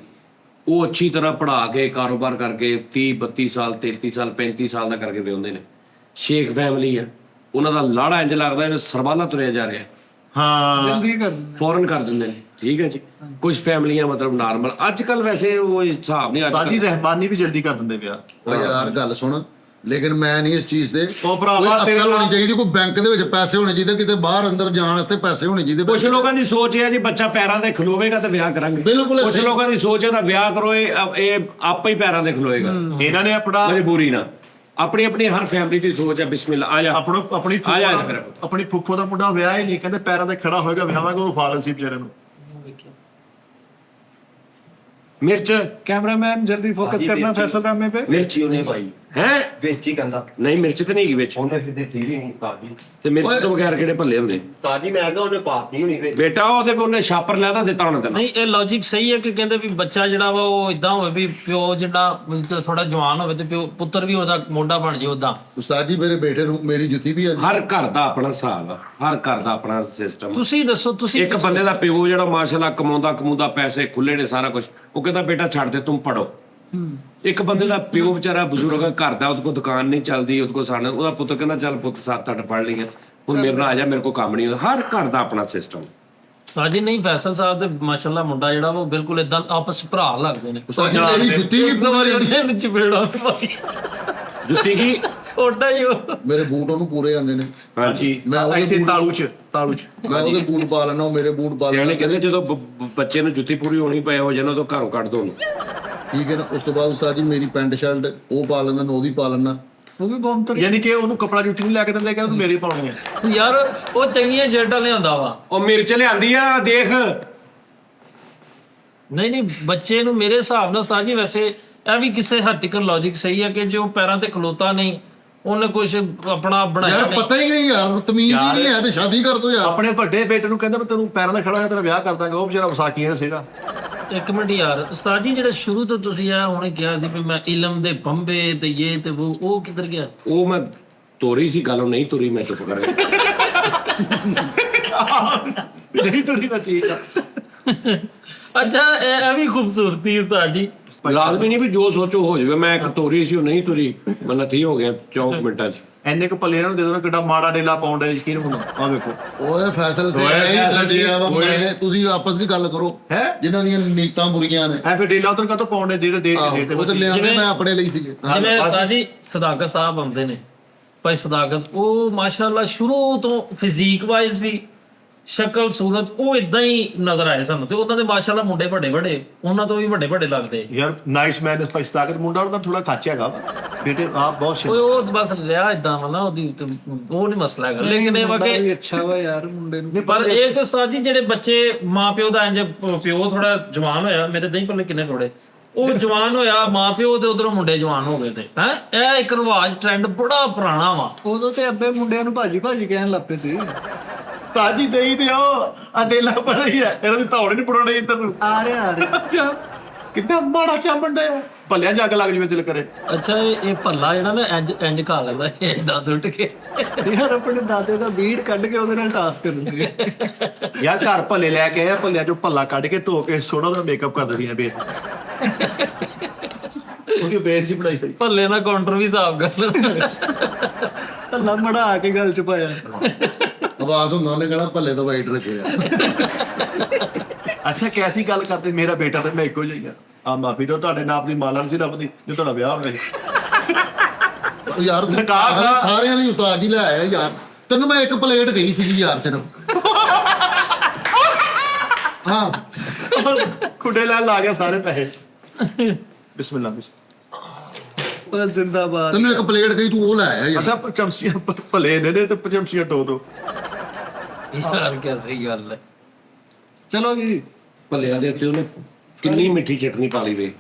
ਉਹ ਅੱਛੀ ਤਰ੍ਹਾਂ ਪੜ੍ਹਾ ਕੇ ਕਾਰੋਬਾਰ ਕਰਕੇ 30-32 ਸਾਲ 33 ਸਾਲ 35 ਸਾਲ ਦਾ ਕਰਕੇ ਵਿਆਹੁੰਦੇ ਨੇ। ਸ਼ੇਖ ਫੈਮਲੀ ਹੈ, ਉਹਨਾਂ ਦਾ ਲਾੜਾ ਇੰਜ ਲੱਗਦਾ ਜਿਵੇਂ ਸਰਬਾਲਾ ਤੁਰਿਆ ਜਾ ਰਿਹਾ, ਹਾਂ ਜਲਦੀ ਕਰ। ਫੌਰਨ ਕਰ ਦਿੰਦੇ ਨੇ। ਠੀਕ ਹੈ ਜੀ। ਕੁਝ ਫੈਮਲੀਆਂ ਮਤਲਬ ਨਾਰਮਲ, ਅੱਜ ਕੱਲ ਵੈਸੇ ਉਹ ਹਿਸਾਬ ਨਹੀਂ। ਉਸਤਾਦ ਜੀ ਅੱਜ ਰਹਿਮਾਨੀ ਵੀ ਜਲਦੀ ਕਰ ਦਿੰਦੇ ਵਿਆਹ। ਓ ਯਾਰ ਗੱਲ ਸੁਣ, ਲੇਕਿਨ ਮੈਂ ਨਹੀਂ ਇਸ ਚੀਜ਼ ਤੇ ਉਹ ਭਰਾਵਾ ਕੋਈ ਤੇਰੇ ਅਕਲ ਹੋਣੀ ਨਾਲ- ਚਾਹੀਦੀ, ਕੋਈ ਬੈਂਕ ਦੇ ਵਿੱਚ ਪੈਸੇ ਹੋਣੇ ਚਾਹੀਦੇ, ਕਿਤੇ ਬਾਹਰ ਅੰਦਰ ਜਾਣ ਵਾਸਤੇ ਪੈਸੇ ਹੋਣੇ ਚਾਹੀਦੇ। ਕੁਝ ਲੋਕਾਂ ਦੀ ਸੋਚ ਇਹ ਹੈ ਜੀ ਬੱਚਾ ਪੈਰਾਂ ਤੇ ਖਲੋਵੇਗਾ ਤੇ ਵਿਆਹ ਕਰਾਂਗੇ। ਬਿਲਕੁਲ ਕੁਝ ਸਹੀ। ਲੋਕਾਂ ਦੀ ਸੋਚ ਹੈ ਤਾਂ ਵਿਆਹ ਕਰੋ, ਇਹ ਆਪੇ ਹੀ ਪੈਰਾਂ ਤੇ ਖਲੋਏਗਾ ਇਹਨਾਂ ਨੇ ਆਪਣਾ ਮਜਬੂਰੀ ਨਾਲ। ਆਪਣੀ ਆਪਣੀ ਹਰ ਫੈਮਿਲੀ ਦੀ ਸੋਚ ਹੈ। ਬਿਸਮਿਲ੍ਲਾ ਆ ਜਾ ਆਪਣੀ ਆ ਜਾ ਮੇਰਾ ਪੁੱਤ। ਆਪਣੀ ਫੁੱਫੋ ਦਾ ਮੁੰਡਾ ਵਿਆਹ ਹੀ ਨਹੀਂ, ਕਹਿੰਦੇ ਪੈਰਾਂ ਤੇ ਖੜਾ ਹੋਏਗਾ ਵਿਆਹਾਂਗੇ, ਉਹ ਫਾਲਨ ਸੀ ਵਿਚਾਰੇ ਨੂੰ। ਮਿਰਚ कैमरामैन जल्दी फोकस करना फैसल नामे पे। ਮਿਰਚੀ ਉਹਨੇ ਪਾਈ ਹੈ ਵਿੱਚ ਹੀ ਕਹਿੰਦਾ ਨਹੀਂ ਮਿਰਚ ਤੇ ਨਹੀਂ ਹੈਗੀ ਵਿੱਚ, ਉਹਨੇ ਫਿਰ ਦਿੱਤੀ ਵੀ ਨਹੀਂ ਤਾਜੀ ਤੇ ਮਿਰਚ ਤੋਂ ਬਗੈਰ ਕਿਹੜੇ ਭੱਲੇ ਹੁੰਦੇ ਤਾਜੀ ਮੈਂ ਕਿਹਾ ਉਹਨੇ ਪਾਤੀ ਹੋਣੀ ਫਿਰ ਬੇਟਾ? ਉਹਦੇ ਉਹਨੇ ਛਾਪਰ ਲਿਆ ਤਾਂ ਦਿੱਤਾ ਹੋਣਾ ਤੈਨੂੰ। ਨਹੀਂ ਇਹ ਲੌਜੀਕ ਸਹੀ ਹੈ ਕਿ ਕਹਿੰਦੇ ਵੀ ਬੱਚਾ ਜਿਹੜਾ ਵਾ ਉਹ ਇਦਾਂ ਹੋਵੇ ਵੀ ਪਿਓ ਜਿਹੜਾ ਥੋੜਾ ਜਵਾਨ ਹੋਵੇ ਤੇ ਪਿਓ ਪੁੱਤਰ ਵੀ ਉਹਦਾ ਮੋਢਾ ਬਣ ਜੇ ਉਦਾਂ। ਉਸਤਾਦ ਜੀ ਮੇਰੇ ਬੇਟੇ ਨੂੰ ਮੇਰੀ ਜੁੱਤੀ ਵੀ ਹੈ। ਹਰ ਘਰ ਦਾ ਆਪਣਾ ਹਿਸਾਬ ਆ, ਹਰ ਘਰ ਦਾ ਆਪਣਾ ਸਿਸਟਮ। ਤੁਸੀਂ ਦੱਸੋ ਤੁਸੀਂ ਇੱਕ ਬੰਦੇ ਦਾ ਪਿਓ ਜਿਹੜਾ ਮਾਸ਼ਾਅੱਲਾ ਕਮਾਉਂਦਾ ਪੈਸੇ ਖੁੱਲੇ ਨੇ ਸਾਰਾ ਕੁਝ, ਉਹ ਕਹਿੰਦਾ ਬੇਟਾ ਛੱਡ ਦੇ ਤੂੰ ਪੜੋ। ਇੱਕ ਬੰਦੇ ਦਾ ਪਿਓ ਵਿਚਾਰਾ ਬਜ਼ੁਰਗ ਘਰ ਦਾ, ਉਹਦੇ ਕੋਲ ਦੁਕਾਨ ਨਹੀਂ ਚੱਲਦੀ, ਉਹਦੇ ਕੋਲ ਸਾਡਾ ਉਹਦਾ ਪੁੱਤ ਕਹਿੰਦਾ ਚੱਲ ਪੁੱਤ 7-8 ਪੜ੍ਹ ਲਈਆਂ, ਹੁਣ ਮੇਰੇ ਨਾਲ ਆ ਜਾ, ਮੇਰੇ ਕੋਲ ਕੰਮ ਨਹੀਂ ਹੁੰਦਾ। ਹਰ ਘਰ ਦਾ ਆਪਣਾ ਸਿਸਟਮ। ਸਾਜੀ ਨਹੀਂ ਫੈਸਲ ਸਾਹਿਬ ਤੇ ਮਾਸ਼ਾਅੱਲਾ ਮੁੰਡਾ ਜਿਹੜਾ ਵਾ ਉਹ ਬਿਲਕੁਲ ਇਦਾਂ ਆਪਸ ਚ ਭਰਾ ਲੱਗਦੇ ਨੇ। ਉਸਤਾਦ ਜੀ ਮੇਰੀ ਜੁੱਤੀ ਵੀ ਪੂਰੀ ਆਉਂਦੀ। ਉਹਨੇ ਚਪੇੜਾ ਭਾਈ ਜੁੱਤੀ ਕੀ ਓਡਾ ਹੀ ਉਹ। ਮੇਰੇ ਬੂਟ ਉਹਨੂੰ ਪੂਰੇ ਆਉਂਦੇ ਨੇ। ਹਾਂਜੀ ਮੈਂ ਉਹਦੇ ਇੱਥੇ ਬੂਟ- ਤਾਲੂ ਚ ਮੈਂ ਉਹਦੇ ਬੂਟ ਪਾ ਲੈਣਾ, ਉਹ ਮੇਰੇ ਬੂਟ ਪਾ ਸਿਆਣੇ ਲੈਣਾ। ਕਹਿੰਦੇ ਜਦੋਂ ਬੱਚੇ ਨੂੰ ਜੁੱਤੀ ਪੂਰੀ ਹੋਣੀ ਪਏ ਹੋ ਜਾਣਾ ਤਾਂ ਘਰੋਂ ਕੱਢ ਦੋ ਉਹਨੂੰ। ਠੀਕ ਹੈ ਨਾ। ਉਸ ਤੋਂ ਬਾਅਦ ਉਸਤਾਦ ਜੀ ਮੇਰੀ ਪੈਂਟ ਸ਼ਰਟ ਉਹ ਪਾ ਲੈਂਦਾ, ਮੈਂ ਉਹਦੀ ਪਾ ਲੈਣਾ। वो भी बहुत तरह ਯਾਨੀ ਕਿ ਉਹਨੂੰ ਕਪੜਾ ਜੁੱਤੀ ਨਹੀਂ ਲੈ ਕੇ ਦਿੰਦੇ, ਕਹਿੰਦੇ ਤੂੰ ਮੇਰੀ ਪਾਉਣੀ ਹੈ। ਯਾਰ ਉਹ ਚੰਗੀਆਂ ਸ਼ਰਟਾਂ ਲਿਆਉਂਦਾ ਵਾ। ਉਹ ਮਿਰਚ ਲਿਆਂਦੀ ਆ ਦੇਖ। ਨਹੀਂ ਬੱਚੇ ਨੂੰ ਮੇਰੇ ਹਿਸਾਬ ਨਾਲ ਉਸਤਾਦ ਜੀ ਵੈਸੇ ਇਹ ਵੀ ਕਿਸੇ ਹੱਦ ਤੱਕ ਲੌਜੀਕ ਸਹੀ ਹੈ ਕਿ ਜੋ ਪੈਰਾਂ ਤੇ ਖਲੋਤਾ ਨਹੀਂ ਉਹਨੇ ਕੁਝ ਆਪਣਾ ਬਣਾਇਆ ਯਾਰ ਨਹੀਂ। ਪਤਾ ਹੀ ਨਹੀਂ ਯਾਰ, ਤਮੀਜ਼ ਹੀ ਨਹੀਂ ਹੈ ਤੇ ਸ਼ਾਦੀ ਕਰ ਦੋ ਯਾਰ। ਆਪਣੇ ਵੱਡੇ ਬੇਟੇ ਨੂੰ ਕਹਿੰਦਾ ਮੈਂ ਤੈਨੂੰ ਪੈਰਾਂ ਤੇ ਖੜਾ ਹੋਇਆ ਤੇਰਾ ਵਿਆਹ ਕਰ ਦਾਂਗਾ, ਉਹ ਵਿਚਾਰਾ ਵਸਾਖੀਆਂ ਸੀਗਾ। ਇੱਕ ਮਿੰਟ ਯਾਰ ਉਸਤਾਦ ਜੀ ਜਿਹੜਾ ਸ਼ੁਰੂ ਤੋਂ ਤੁਸੀਂ ਆ ਹੁਣੇ ਕਿਹਾ ਸੀ ਵੀ ਮੈਂ ਇਲਮ ਦੇ ਬੰਬੇ ਤੇ ਇਹ ਤੇ ਉਹ ਕਿੱਧਰ ਗਿਆ? ਉਹ ਮੈਂ ਤੋਰੀ ਸੀ ਗੱਲ, ਉਹ ਨਹੀਂ ਤੋਰੀ, ਮੈਂ ਚੁੱਪ ਕਰ ਗਿਆ। ਨਹੀਂ ਤੁਰੀ ਨਾ ਠੀਕ ਆ। ਅੱਛਾ ਇਹ ਵੀ ਖੂਬਸੂਰਤੀ ਉਸਤਾਦ ਜੀ। ਲਾਜ਼ਮੀ ਨਹੀਂ ਵੀ ਜੋ ਸੋਚੋ ਹੋ ਜਾਵੇ। ਮੈਂ ਇੱਕ ਤੋਰੀ ਸੀ, ਉਹ ਨਹੀਂ ਤੋਰੀ, ਮੈਂ ਨਥੀ ਹੋ ਗਿਆ 4 ਮਿੰਟਾਂ 'ਚ। ਐਨੇ ਕੁ ਪੱਲੇ ਇਹਨਾਂ ਨੂੰ ਦੇ ਦੋ, ਕਿੱਡਾ ਮਾੜਾ ਡੇਲਾ ਪਾਉਂਦਾ ਯਕੀਨ ਮੰਨੋ। ਆ ਵੇਖੋ ਓਏ ਫੈਸਲ ਤੇ ਓਏ ਇਹ ਫੈਸਲ ਜੀ, ਲੱਡਿਆ ਵਾ ਓਏ। ਮੈਂ, ਤੁਸੀਂ ਆਪਸ ਦੀ ਗੱਲ ਕਰੋ ਹੈ ਜਿਨ੍ਹਾਂ ਦੀਆਂ ਨੀਤਾਂ ਬੁਰੀਆਂ ਨੇ। ਐ ਫਿਰ ਡੇਲਾ ਉਧਰ ਕਾ ਤੋਂ ਪਾਉਂਦੇ ਜਿਹੜੇ ਦੇ ਆਹੋ, ਕੇ ਉਹ ਤੇ ਲਿਆਂਦੇ ਜਿਵੇਂ- ਮੈਂ ਆਪਣੇ ਲਈ ਸੀਗੇ। ਜਿਵੇਂ ਉਸਤਾਦ ਜੀ ਸਦਾਕਤ ਸਾਹਿਬ ਆਉਂਦੇ ਨੇ ਭਾਈ ਸਦਾਕਤ, ਉਹ ਮਾਸ਼ਾਅੱਲਾ ਸ਼ੁਰੂ ਤੋਂ ਫਿਜ਼ੀਕ ਵਾਈਜ਼ ਵੀ ਸ਼ਕਲ ਸੂਰਤ ਉਹ ਇਦਾਂ ਹੀ ਨਜ਼ਰ ਆਏ ਸਾਨੂੰ, ਤੇ ਉਹਨਾਂ ਦੇ ਮਾਸ਼ਾਅੱਲਾ ਮੁੰਡੇ ਵੱਡੇ ਵੱਡੇ, ਉਹਨਾਂ ਤੋਂ ਵੀ ਵੱਡੇ ਵੱਡੇ ਲੱਗਦੇ। ਯਾਰ ਨਾਈਸ ਮੈਨ ਇਸ ਪਛਤਾਗਤ ਮੁੰਡਾ ਉਹਦਾ ਥੋੜਾ ਖਾਚਾ ਹੈਗਾ ਬੇਟੇ, ਆਪ ਬਹੁਤ ਓਏ ਉਹ ਬਸ ਰਿਹਾ ਇਦਾਂ ਵਾ ਨਾ, ਉਹਦੀ ਉਹ ਨਹੀਂ ਮਸਲਾ ਹੈਗਾ, ਲੇਕਿਨ ਇਹ ਮੁੰਡਾ ਵਾਕੇ ਵੀ ਅੱਛਾ ਵਾ ਯਾਰ ਮੁੰਡੇ ਨੂੰ। ਪਰ ਇਹ ਕਿ ਉਸਤਾਦ ਜੀ ਜਿਹੜੇ ਬੱਚੇ ਮਾਂ ਪਿਓ ਦਾ ਇੰਜ ਪਿਓ ਥੋੜਾ ਜਵਾਨ ਹੋਇਆ, ਮੇਰੇ ਦਹੀਂ ਭੱਲੇ ਕਿੰਨੇ ਥੋੜੇ, ਉਹ ਜਵਾਨ ਹੋਇਆ ਮਾਂ ਪਿਓ ਤੇ ਉਧਰੋਂ ਮੁੰਡੇ ਜਵਾਨ ਹੋ ਗਏ ਤੇ ਹੈ, ਇਹ ਇੱਕ ਰਿਵਾਜ ਟ੍ਰੈਂਡ ਬੜਾ ਪੁਰਾਣਾ ਵਾ। ਉਦੋਂ ਤੇ ਅੱਬੇ ਮੁੰਡਿਆਂ ਨੂੰ ਭਾਜੀ ਭਾਜੀ ਕਹਿਣ ਲੱਗ ਪਏ ਸੀ। ਉਸਤਾਦ ਜੀ ਦੇਈ ਤੇ ਉਹ ਅਡੇਲਾ ਪਰ ਹੀ ਹੈ, ਇਹਨਾਂ ਦੀ ਧੌਣ ਨਹੀਂ ਪੜਾਉਣੀ ਤੈਨੂੰ। ਆ ਰਿਹਾ ਕਿੱਦਾਂ ਮਾੜਾ ਚਾਂਬਣ ਡਿਆ ਭੱਲਿਆਂ ਜੱਗ ਲੱਗ ਜਿਵੇਂ ਦਿਲ ਕਰੇ। ਅੱਛਾ ਇਹ ਭੱਲਾ ਜਿਹੜਾ ਨਾ ਇੰਜ ਇੰਜ ਖਾ ਲੈਂਦਾ ਏਦਾਂ ਟੁੱਟ ਕੇ। ਯਾਰ ਆਪਣੇ ਦਾਦੇ ਦਾ ਬੀੜ ਕੱਢ ਕੇ ਉਹਦੇ ਨਾਲ ਟਾਸ ਕਰਨਗੇ। ਯਾਰ ਘਰ ਭੱਲੇ ਲੈ ਕੇ ਆਇਆ, ਭੱਲਿਆਂ ਚੋਂ ਭੱਲਾ ਕੱਢ ਕੇ ਧੋ ਕੇ ਸੋਹਣਾ ਦਾ ਮੇਕਅਪ ਕਰ ਦਿੰਦੀਆਂ ਬੇ ਉਹਦੀ ਬੇਸ ਜੀ ਬਣਾਈ ਹੋਈ। ਭੱਲੇ ਨਾਲ ਕਾਊਂਟਰ ਵੀ ਸਾਫ਼ ਕਰ ਲੈਂਦਾ। ਅੱਲਾ ਮੜਾ ਆ ਕੇ ਗੱਲ ਚ ਪਾਇਆ। ਆਵਾਜ਼ ਹੁੰਦਾ ਉਹਨੇ ਕਹਿਣਾ ਭੱਲੇ ਤਾਂ ਵਾਈਟ ਰੱਖਿਆ। ਅੱਛਾ ਕੈਸੀ ਗੱਲ ਕਰਦੇ, ਮੇਰਾ ਬੇਟਾ ਤੇ ਮੈਂ ਇੱਕੋ ਜਿਹਾ ਆ ਮਾਫੀ ਦਿਓ, ਤੁਹਾਡੇ ਨਾਪ ਦੀ ਮਾਲਾ ਨਹੀਂ ਸੀ ਰੱਬਦੀ ਜੇ ਤੁਹਾਡਾ ਵਿਆਹ ਹੋਵੇ। ਉਹ ਯਾਰ ਸਾਰਿਆਂ ਲਈ ਉਸਤਾਦ ਜੀ ਲੈ ਆਇਆ ਯਾਰ, ਤੈਨੂੰ ਮੈਂ ਇੱਕ ਪਲੇਟ ਗਈ ਸੀਗੀ ਯਾਰ ਸਿਰਫ। ਹਾਂ ਖੁੱਡੇ ਲੈਣ ਲਾ ਗਿਆ ਸਾਰੇ ਪੈਸੇ। ਬਿਸਮਿਲ੍ਲਾ ਬਸ ਜ਼ਿੰਦਾਬਾਦ। ਤੈਨੂੰ ਇੱਕ ਪਲੇਟ ਗਈ ਤੂੰ ਉਹ ਲੈ ਆਇਆ ਯਾਰ। ਅੱਛਾ ਚਮਚੀਆਂ ਭਲੇ ਨੇ ਤੇ ਚਮਚੀਆਂ ਦੋ ਯਾਰ ਕੀ ਸਹੀ ਗੱਲ ਹੈ। ਚਲੋ ਜੀ ਭੱਲਿਆਂ ਦੇ ਉੱਤੇ ਉਹਨੇ ਕਿੰਨੀ ਮਿੱਠੀ ਚਟਨੀ ਪਾ ਲਈ ਵੇ।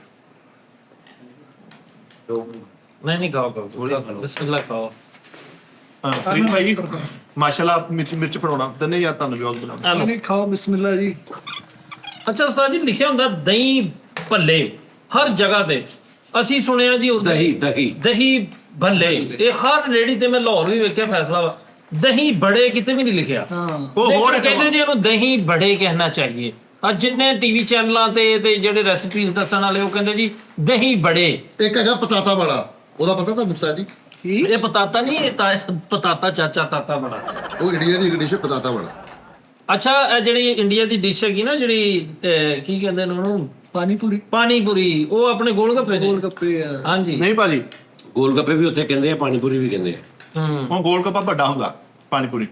ਨਹੀਂ ਖਾਓ ਬਿਸਮਿਲ੍ਲਾ ਖਾਓ। ਪ੍ਰੀਤ ਭਾਈ ਮਾਸ਼ਾਅੱਲਾ ਮਿਰਚ ਪੜਾਉਣਾ ਤੈਨੇ ਯਾਰ ਤੁਹਾਨੂੰ ਵੀ ਉਹ ਬਣਾ ਨਹੀਂ ਖਾਓ ਬਿਸਮਿਲ੍ਲਾ ਜੀ। ਅੱਛਾ ਉਸਤਾਦ ਜੀ ਲਿਖਿਆ ਹੁੰਦਾ ਦਹੀਂ ਭੱਲੇ ਹਰ ਜਗ੍ਹਾ ਤੇ, ਅਸੀਂ ਸੁਣਿਆ ਜੀ ਦਹੀਂ ਦਹੀਂ ਦਹੀਂ ਭੱਲੇ, ਇਹ ਹਰ ਰੇੜੀ ਤੇ ਮੈਂ ਲਾਹੌਰ ਵੀ ਵੇਖਿਆ ਫੈਸਲਾ ਵਾ, ਦਹੀਂ ਬੜੇ ਕਿਤੇ ਵੀ ਨਹੀਂ ਲਿਖਿਆ। ਉਹ ਹੋਰ ਲੇਕਿਨ ਕਹਿੰਦੇ ਜੀ ਇਹਨੂੰ ਦਹੀਂ ਬੜੇ ਕਹਿਣਾ ਚਾਹੀਏ। ਅੱਜ ਜਿੰਨੇ ਟੀਵੀ ਚੈਨਲਾਂ ਤੇ ਜਿਹੜੇ ਰੈਸਿਪੀਜ਼ ਦੱਸਣ ਵਾਲੇ ਉਹ ਕਹਿੰਦੇ ਜੀ ਦਹੀਂ ਬੜੇ। ਇੱਕ ਹੈਗਾ ਪਤਾਤਾ ਬੜਾ, ਉਹਦਾ ਪਤਾ ਤੁਹਾਨੂੰ ਉਸਤਾਦ ਜੀ? ਇਹ ਪਤਾਤਾ ਨਹੀਂ, ਇਹ ਪਤਾਤਾ ਚਾਚਾ ਤਾਤਾ ਬੜਾ। ਉਹ ਇੰਡੀਆ ਦੀ ਇੱਕ ਡਿਸ਼ ਪਤਾਤਾ ਬੜਾ। ਅੱਛਾ ਇਹ ਜਿਹੜੀ ਇੰਡੀਆ ਦੀ ਡਿਸ਼ ਹੈਗੀ ਨਾ ਜਿਹੜੀ ਕੀ ਕਹਿੰਦੇ ਨੇ ਉਹਨੂੰ, ਪਾਨੀਪੂਰੀ। ਪਾਣੀਪੂਰੀ, ਉਹ ਆਪਣੇ ਗੋਲ ਗੱਪੇ ਗੋਲ ਗੱਪੇ ਆ। ਹਾਂਜੀ ਨਹੀਂ ਭਾਜੀ ਗੋਲ ਗੱਪੇ ਵੀ ਉੱਥੇ ਕਹਿੰਦੇ ਆ, ਪਾਣੀਪੂਰੀ ਵੀ ਕਹਿੰਦੇ ਆ। ਉਹ ਗੋਲ ਗੱਪਾ ਵੱਡਾ ਹੁੰਦਾ ਪਾਣੀਪੂਰੀ।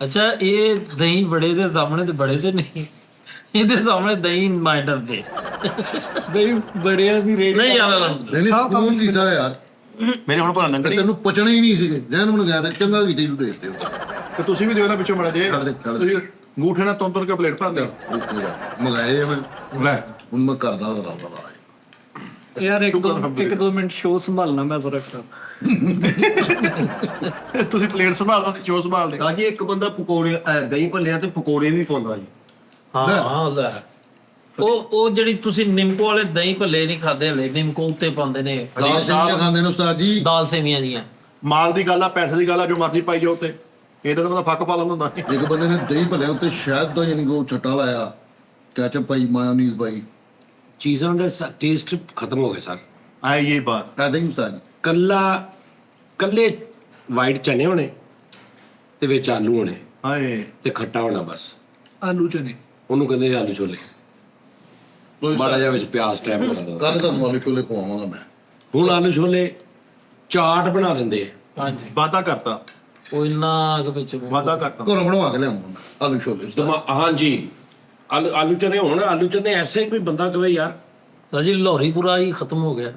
ਅੱਛਾ ਇਹ ਦਹੀਂ ਬੜੇ ਦੇ ਸਾਹਮਣੇ ਤੇ ਬੜੇ ਤੇ ਨਹੀਂ, ਇਹਦੇ ਸਾਹਮਣੇ ਦਹੀਂ ਮਾਈਂਡਰ ਜੇ ਦਹੀਂ ਬੜਿਆਂ ਦੀ ਰੇੜੀ। ਨਹੀਂ ਯਾਰ ਨਹੀਂ ਨਹੀਂ ਸਕੂਨ ਕੀਤਾ ਯਾਰ, ਮੇਰੇ ਹੁਣ ਭਲਾ ਤੇ ਲੰਗੜੀ ਤੈਨੂੰ ਪਚਣਾ ਹੀ ਨਹੀਂ ਸੀਗੇ। ਜੈਨ ਮੈਨੂੰ ਕਹਿ ਰਿਹਾ ਚੰਗਾ ਕੀਤਾ ਤੂੰ ਦੇ ਦਿੱਤੇ ਉਹ। ਤੇ ਤੁਸੀਂ ਵੀ ਦਿਓ ਨਾ ਪਿੱਛੋਂ ਮੜਾ ਜੇ ਕਰ ਦੇ। ਤੁਸੀਂ ਅੰਗੂਠੇ ਨਾਲ ਤੁੰਨ ਕੇ ਪਲੇਟ ਭਰ ਦਿਓ। ਓਕੇ ਯਾਰ ਮੰਗਾਏ ਆ ਮੈਂ, ਲੈ ਹੁਣ ਮੈਂ ਕਰਦਾ ਉਹਦਾ ਰੌਲਾ। ਯਾਰ ਇੱਕ ਦੋ ਮਿੰਟ ਸ਼ੋਅ ਸੰਭਾਲਣਾ ਮੈਂ ਜ਼ਰਾ ਕਰ। ਤੁਸੀਂ ਪਲੇਟ ਸੰਭਾਲਦਾ ਤੇ ਚੋ ਸੰਭਾਲਦੇ। ਕਾਜੀ ਇੱਕ ਬੰਦਾ ਪਕੌੜੇ ਦਹੀਂ ਭੱਲਿਆਂ ਤੇ ਪਕੌੜੇ ਵੀ ਪਾਉਂਦਾ ਜੀ। ਹਾਂ ਲੈ ਉਹ ਜਿਹੜੀ ਤੁਸੀਂ ਨਿੰਮਕੋ ਵਾਲੇ ਦਹੀਂ ਭੱਲੇ ਨਹੀਂ ਖਾਦੇ ਹਲੇ, ਨਿੰਮਕੋ ਉੱਤੇ ਪਾਉਂਦੇ ਨੇ ਦਾਲ ਸੇਵੀਆਂ ਖਾਂਦੇ ਨੇ ਉਸਤਾਦ ਜੀ। ਦਾਲ ਸੇਵੀਆਂ ਜੀਆਂ। ਮਾਲ ਦੀ ਗੱਲ ਆ, ਪੈਸੇ ਦੀ ਗੱਲ ਆ, ਜੋ ਮਰਜ਼ੀ ਪਾਈ ਜਾਓ ਉੱਤੇ। ਇਹਦਾ ਤਾਂ ਫੱਕ ਪਾ ਲੈਂਦਾ ਹੁੰਦਾ। ਇੱਕ ਬੰਦੇ ਨੇ ਦਹੀਂ ਭੱਲਿਆਂ ਉੱਤੇ ਸ਼ਾਇਦ ਦਾ ਯਾਨੀ ਕਿ ਉਹ ਛੱਟਾ ਲਾਇਆ, ਕੈਚਅਪ ਪਾਈ, ਮਾਇਓਨੀਜ਼ ਪਾਈ। ਚੀਜ਼ਾਂ ਦਾ ਟੇਸਟ ਖਤਮ ਹੋ ਗਿਆ ਸਰ। ਆਏ ਇਹ ਬਾਤ ਐਦਾਂ ਹੀ ਉਸਤਾਦ ਜੀ। ਕੱਲੇ ਵਾਈਟ ਚਨੇ ਹੋਣੇ ਤੇ ਵਿੱਚ ਆਲੂ ਹੋਣੇ ਹਾਏ ਤੇ ਖੱਟਾ ਹੋਣਾ ਬਸ। ਆਲੂ ਚਨੇ ਉਹਨੂੰ ਕਹਿੰਦੇ ਆਲੂ ਛੋਲੇ। ਮਾੜਾ ਜਿਹਾ ਵਿੱਚ ਪਿਆਜ਼ ਟਾਈਪ ਕਰ ਦਿੰਦਾ। ਕੱਲ ਤੁਹਾਨੂੰ ਆਲੂ ਛੋਲੇ ਖਵਾਵਾਂਗਾ ਮੈਂ। ਹੁਣ ਆਲੂ ਛੋਲੇ ਚਾਟ ਬਣਾ ਦਿੰਦੇ ਆ। ਹਾਂਜੀ ਵਾਦਾ ਕਰਤਾ ਉਹ ਇੰਨਾ ਕੁ ਵਿੱਚ ਵਾਦਾ ਕਰਤਾ। ਘਰੋਂ ਬਣਵਾ ਕੇ ਲਿਆਵਾਂਗਾ ਆਲੂ ਛੋਲੇ ਉਸਤਾਦ। ਹਾਂਜੀ ਆਲੂ ਚਨੇ ਹੋਣ, ਆਲੂ ਚਨੇ ਐਸੇ ਕੋਈ ਬੰਦਾ ਕਵੇ ਯਾਰ। ਰਾਜੀ ਲਾਹੌਰੀਪੁਰਾ ਹੀ ਖਤਮ ਹੋ ਗਿਆ,